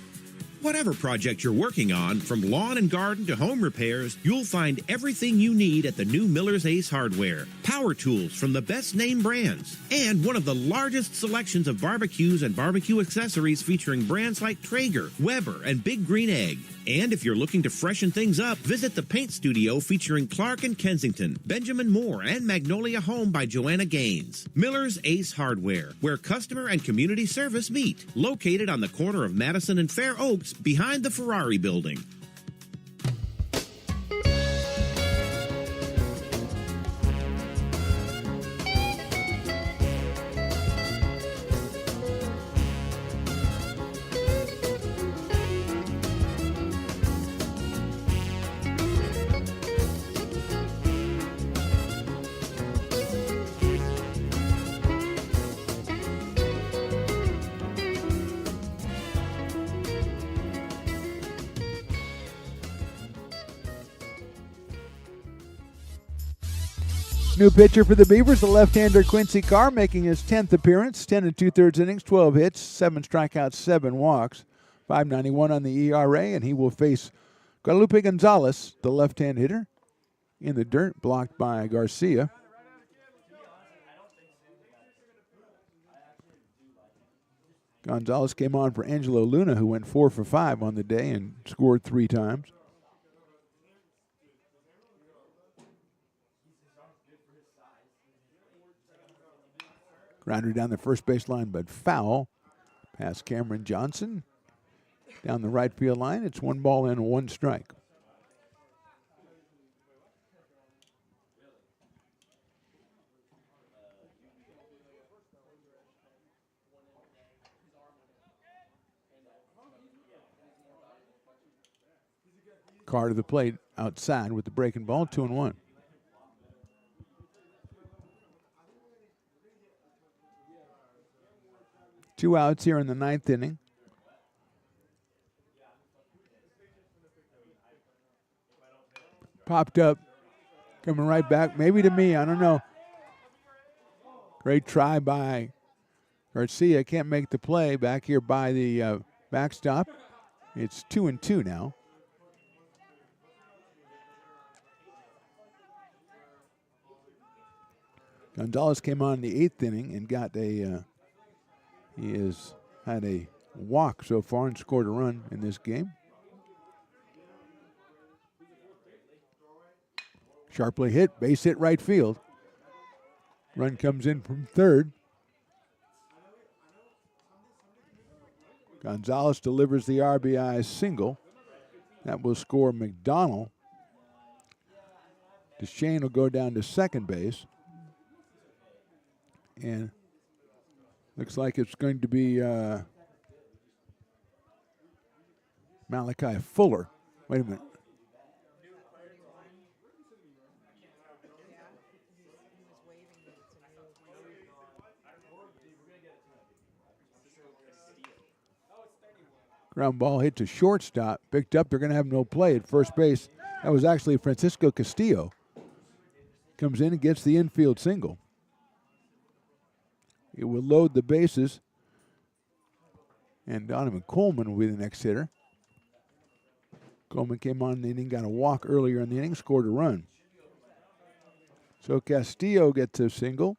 [SPEAKER 8] Whatever project you're working on, from lawn and garden to home repairs, you'll find everything you need at the new Miller's Ace Hardware. Power tools from the best name brands, and one of the largest selections of barbecues and barbecue accessories featuring brands like Traeger, Weber, and Big Green Egg. And if you're looking to freshen things up, visit the paint studio featuring Clark and Kensington, Benjamin Moore, and Magnolia Home by Joanna Gaines. Miller's Ace Hardware, where customer and community service meet. Located on the corner of Madison and Fair Oaks, behind the Ferrari building.
[SPEAKER 1] New pitcher for the Beavers, the left-hander Quincy Carr, making his 10th appearance, 10 and 2/3 innings, 12 hits, 7 strikeouts, 7 walks, 5.91 on the ERA, and he will face Guadalupe Gonzalez, the left-hand hitter, in the dirt, blocked by Garcia. Gonzalez came on for Angelo Luna, who went 4 for 5 on the day and scored 3 times. Grounder down the first baseline, but foul. Past Cameron Johnson. Down the right field line. It's 1 ball and 1 strike. Carr to the plate outside with the breaking ball, 2-1. Two outs here in the 9th inning. Popped up, coming right back, maybe to me, I don't know. Great try by Garcia, can't make the play back here by the backstop. It's 2-2 now. Gonzalez came on in the 8th inning and got a he has had a walk so far and scored a run in this game. Sharply hit, base hit right field. Run comes in from third. Gonzalez delivers the RBI single. That will score McDonald. DeShane will go down to second base. And looks like it's going to be Malachi Fuller. Wait a minute. Ground ball hit to shortstop. Picked up. They're going to have no play at first base. That was actually Francisco Castillo. Comes in and gets the infield single. It will load the bases. And Donovan Coleman will be the next hitter. Coleman came on in the inning, got a walk earlier in the inning, scored a run. So Castillo gets a single.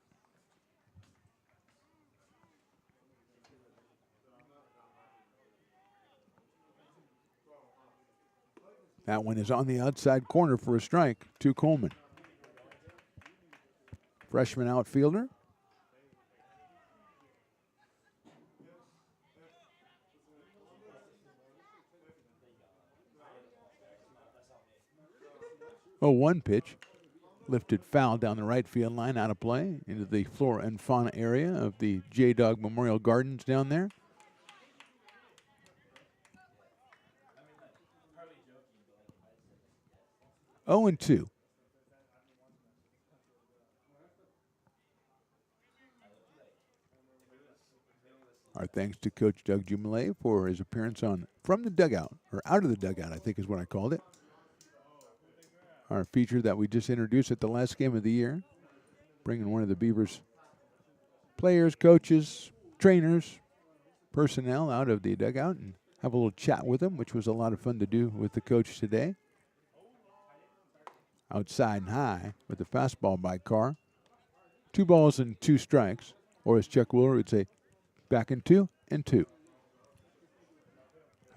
[SPEAKER 1] That one is on the outside corner for a strike to Coleman. Freshman outfielder. Oh, 1 pitch. Lifted foul down the right field line, out of play, into the flora and fauna area of the J-Dog Memorial Gardens down there. Oh, and 2. Our thanks to Coach Doug Jumelet for his appearance on From the Dugout, or Out of the Dugout, I think is what I called it. Our feature that we just introduced at the last game of the year, bringing one of the Beavers players, coaches, trainers, personnel out of the dugout and have a little chat with him, which was a lot of fun to do with the coach today. Outside and high with the fastball by Carr. 2 balls and 2 strikes. Or as Chuck Wooler would say, back in 2 and 2.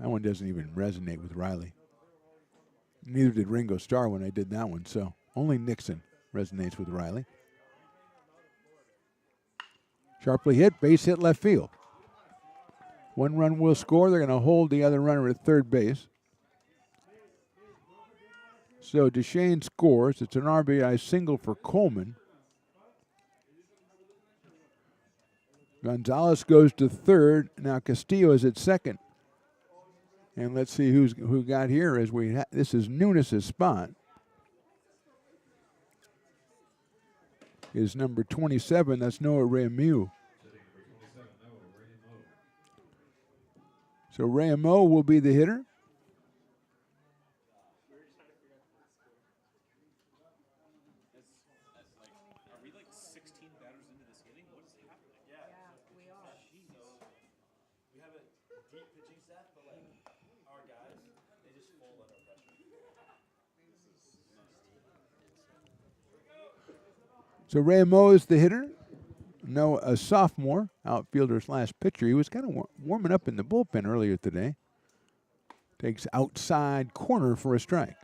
[SPEAKER 1] That one doesn't even resonate with Riley. Neither did Ringo Starr when I did that one, so only Nixon resonates with Riley. Sharply hit, base hit left field. 1 run will score. They're going to hold the other runner at third base. So Deshane scores. It's an RBI single for Coleman. Gonzalez goes to third. Now Castillo is at second. And let's see who got here. This is Nunes' spot. Is number 27. That's Noah Remu. So Ramo will be the hitter.
[SPEAKER 17] Are we like 16 batters into this inning? What is happening? Yeah, we are. We have a deep pitching staff, but like our guys, they just fold under pressure.
[SPEAKER 1] So Ramo is the hitter. No, a sophomore outfielder slash pitcher. He was kind of warming up in the bullpen earlier today. Takes outside corner for a strike.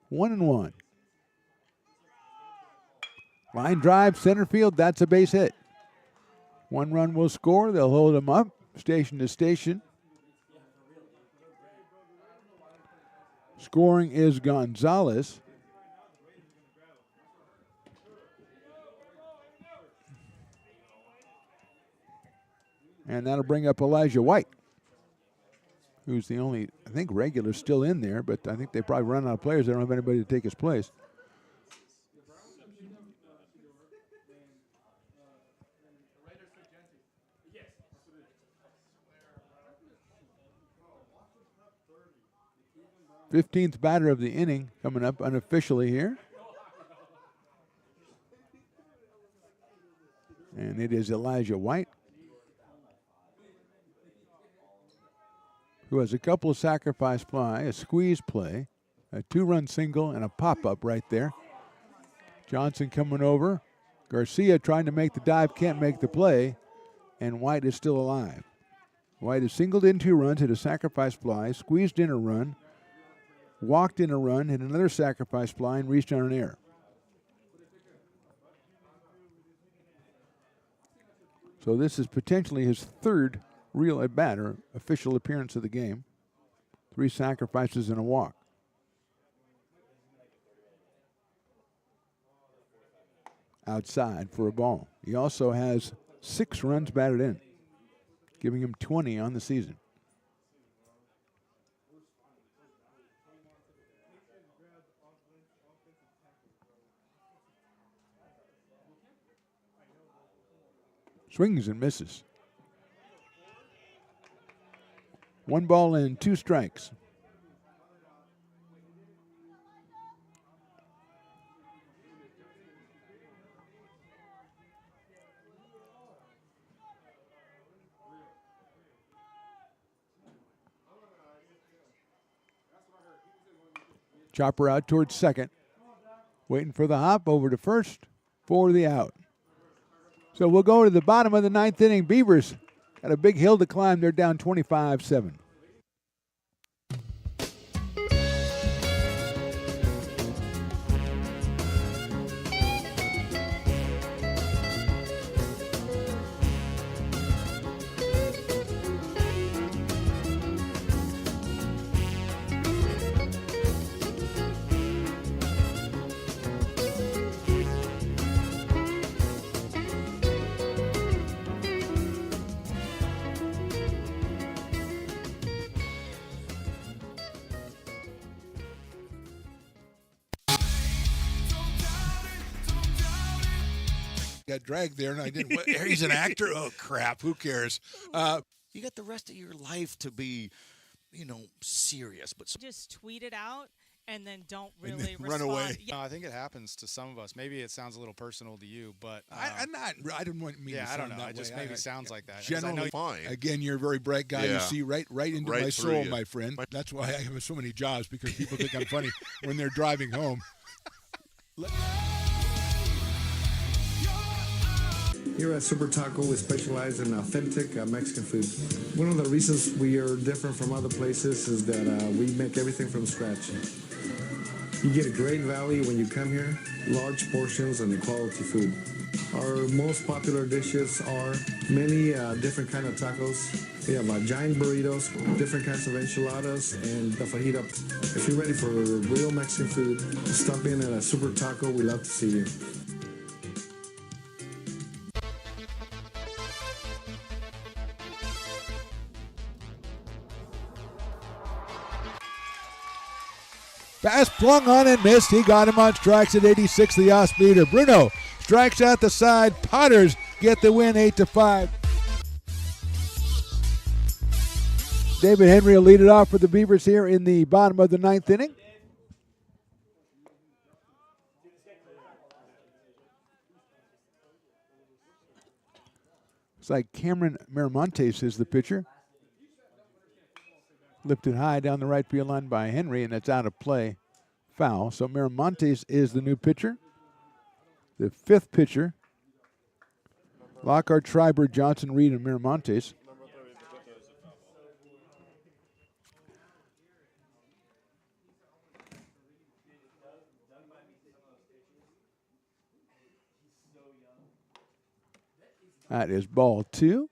[SPEAKER 1] One and one. Line drive, center field. That's a base hit. 1 run will score. They'll hold him up, station to station. Scoring is Gonzalez. And that'll bring up Elijah White, who's the only, I think, regular still in there, but I think they probably run out of players. They don't have anybody to take his place. Fifteenth batter of the inning coming up unofficially here. And it is Elijah White, who has a couple of sacrifice fly, a squeeze play, a 2-run single, and a pop-up right there. Johnson coming over. Garcia trying to make the dive, can't make the play, and White is still alive. White has singled in 2 runs, hit a sacrifice fly, squeezed in a run, walked in a run, hit another sacrifice fly, and reached on an error. So this is potentially his 3rd real at-bat or official appearance of the game. 3 sacrifices and a walk. Outside for a ball. He also has 6 runs batted in, giving him 20 on the season. Swings and misses. 1 ball and 2 strikes. Chopper out towards second. Waiting for the hop over to first for the out. So we'll go to the bottom of the 9th inning. Beavers got a big hill to climb. They're down 25-7.
[SPEAKER 2] Got dragged there, and I didn't. He's an actor. Oh crap! Who cares?
[SPEAKER 3] You got the rest of your life to be, serious. But
[SPEAKER 4] just tweet it out and then don't
[SPEAKER 2] And
[SPEAKER 4] really
[SPEAKER 2] then run
[SPEAKER 4] respond.
[SPEAKER 2] away.
[SPEAKER 4] Yeah.
[SPEAKER 5] I think it happens to some of us. Maybe it sounds a little personal to you, but
[SPEAKER 2] I didn't want me
[SPEAKER 5] yeah,
[SPEAKER 2] to
[SPEAKER 5] I don't
[SPEAKER 2] sound
[SPEAKER 5] know.
[SPEAKER 2] that
[SPEAKER 5] It just
[SPEAKER 2] way.
[SPEAKER 5] maybe sounds like that. 'Cause I
[SPEAKER 2] Generally,
[SPEAKER 5] know
[SPEAKER 19] fine.
[SPEAKER 2] Again, you're a very bright guy. You
[SPEAKER 19] Yeah.
[SPEAKER 2] see right into
[SPEAKER 19] Right
[SPEAKER 2] my
[SPEAKER 19] through
[SPEAKER 2] soul,
[SPEAKER 19] you.
[SPEAKER 2] my friend. That's why I have so many jobs, because people think I'm funny when they're driving home.
[SPEAKER 6] Here at Super Taco, we specialize in authentic Mexican food. One of the reasons we are different from other places is that we make everything from scratch. You get a great value when you come here, large portions and quality food. Our most popular dishes are many different kind of tacos. We have giant burritos, different kinds of enchiladas, and the fajita. If you're ready for real Mexican food, stop in at a Super Taco. We love to see you.
[SPEAKER 1] Pass flung on and missed. He got him on strikes at 86, the off-speeder. Bruno strikes out the side. Potters get the win 8-5. David Henry will lead it off for the Beavers here in the bottom of the ninth inning. It's like Cameron Miramontes is the pitcher. Lifted high down the right field line by Henry, and it's out of play. Foul. So Miramontes is the new pitcher. The fifth pitcher. Lockhart, Schreiber, Johnson, Reed, and Miramontes. That is ball two.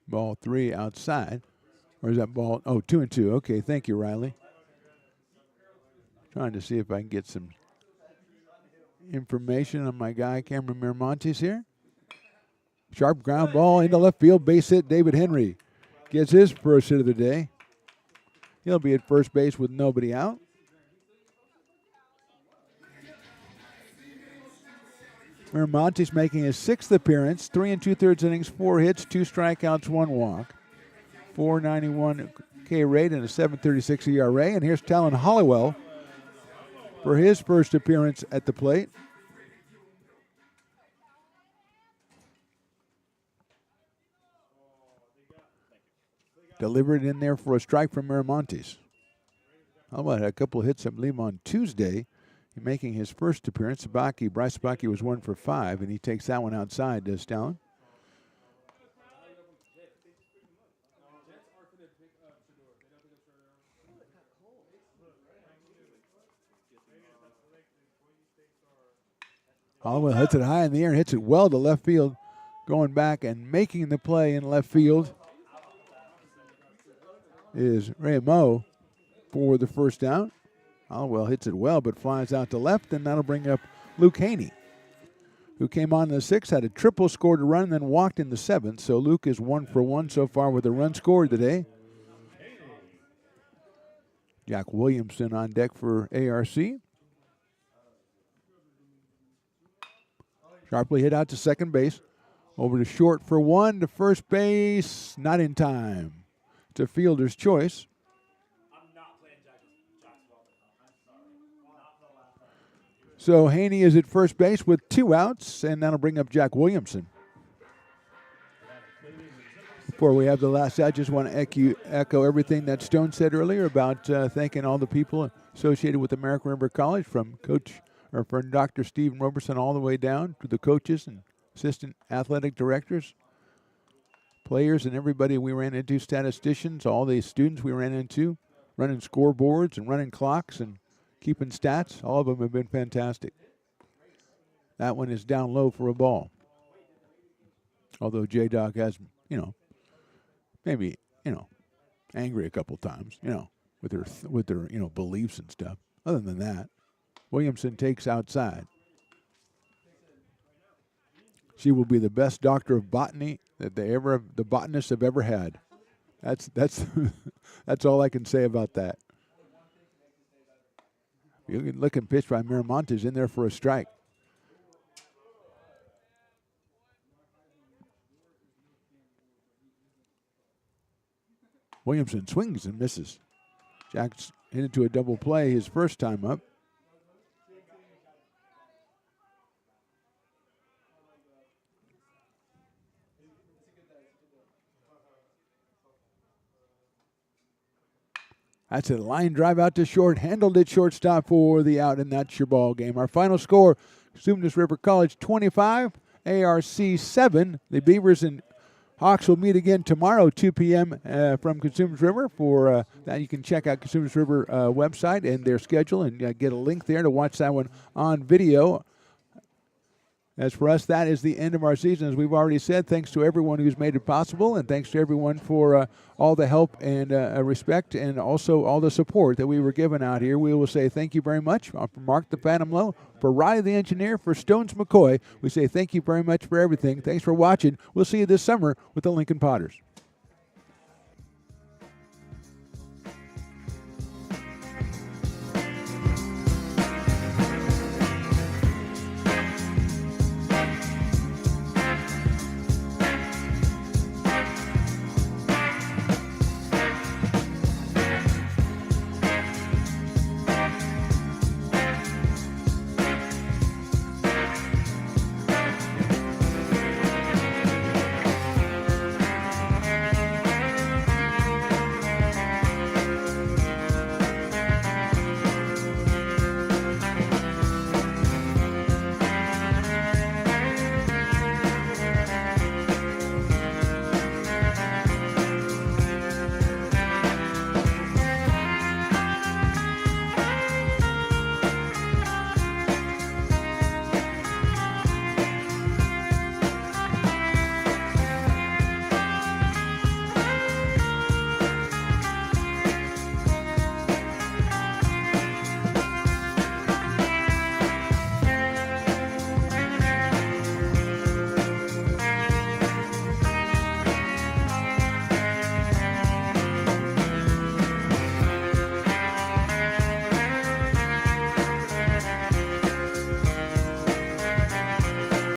[SPEAKER 1] Ball three outside. Or is that ball? Oh, 2-2. Okay, thank you, Riley. Trying to see if I can get some information on my guy, Cameron Miramontes here. Sharp ground ball into left field. Base hit, David Henry gets his first hit of the day. He'll be at first base with nobody out. Miramontes making his sixth appearance, 3 2/3 innings, 4 hits, 2 strikeouts, 1 walk, 4.91 K rate, and a 7.36 ERA. And here's Talon Hollowell for his first appearance at the plate. Delivered in there for a strike from Miramontes. Hollowell had a couple of hits, I believe, on Tuesday. Making his first appearance, Bryce Sabaki was 1 for 5, and he takes that one outside, does Talon. Hollowell hits it high in the air and hits it well to left field, going back and making the play in left field is Ramo for the first down. Hollowell hits it well, but flies out to left, and that'll bring up Luke Haney, who came on in the sixth, had a triple, scored a run, and then walked in the seventh. So Luke is 1 for 1 so far with a run scored today. Jack Williamson on deck for ARC. Sharply hit out to second base. Over to short for 1, to first base, not in time. It's a fielder's choice. So Haney is at first base with 2 outs, and that'll bring up Jack Williamson. Before we have the last out, I just want to echo everything that Stone said earlier about thanking all the people associated with American River College, from Dr. Stephen Roberson all the way down to the coaches and assistant athletic directors, players, and everybody we ran into, statisticians, all the students we ran into, running scoreboards and running clocks and keeping stats. All of them have been fantastic. That one is down low for a ball. Although J-Dog has, maybe, angry a couple times, with their beliefs and stuff. Other than that, Williamson takes outside. She will be the best doctor of botany that the botanists have ever had. That's that's all I can say about that. You can look and pitch by Miramontes in there for a strike. Williamson swings and misses. Jack's hit into a double play his first time up. That's a line drive out to short. Handled it shortstop for the out, and that's your ball game. Our final score, Consumnes River College 25, ARC 7. The Beavers and Hawks will meet again tomorrow, 2 p.m. From Consumnes River. For that, you can check out Consumnes River website and their schedule and get a link there to watch that one on video. As for us, that is the end of our season. As we've already said, thanks to everyone who's made it possible, and thanks to everyone for all the help and respect and also all the support that we were given out here. We will say thank you very much. For Mark the Phantom Low, for Riley the Engineer, for Stones McCoy, we say thank you very much for everything. Thanks for watching. We'll see you this summer with the Lincoln Potters.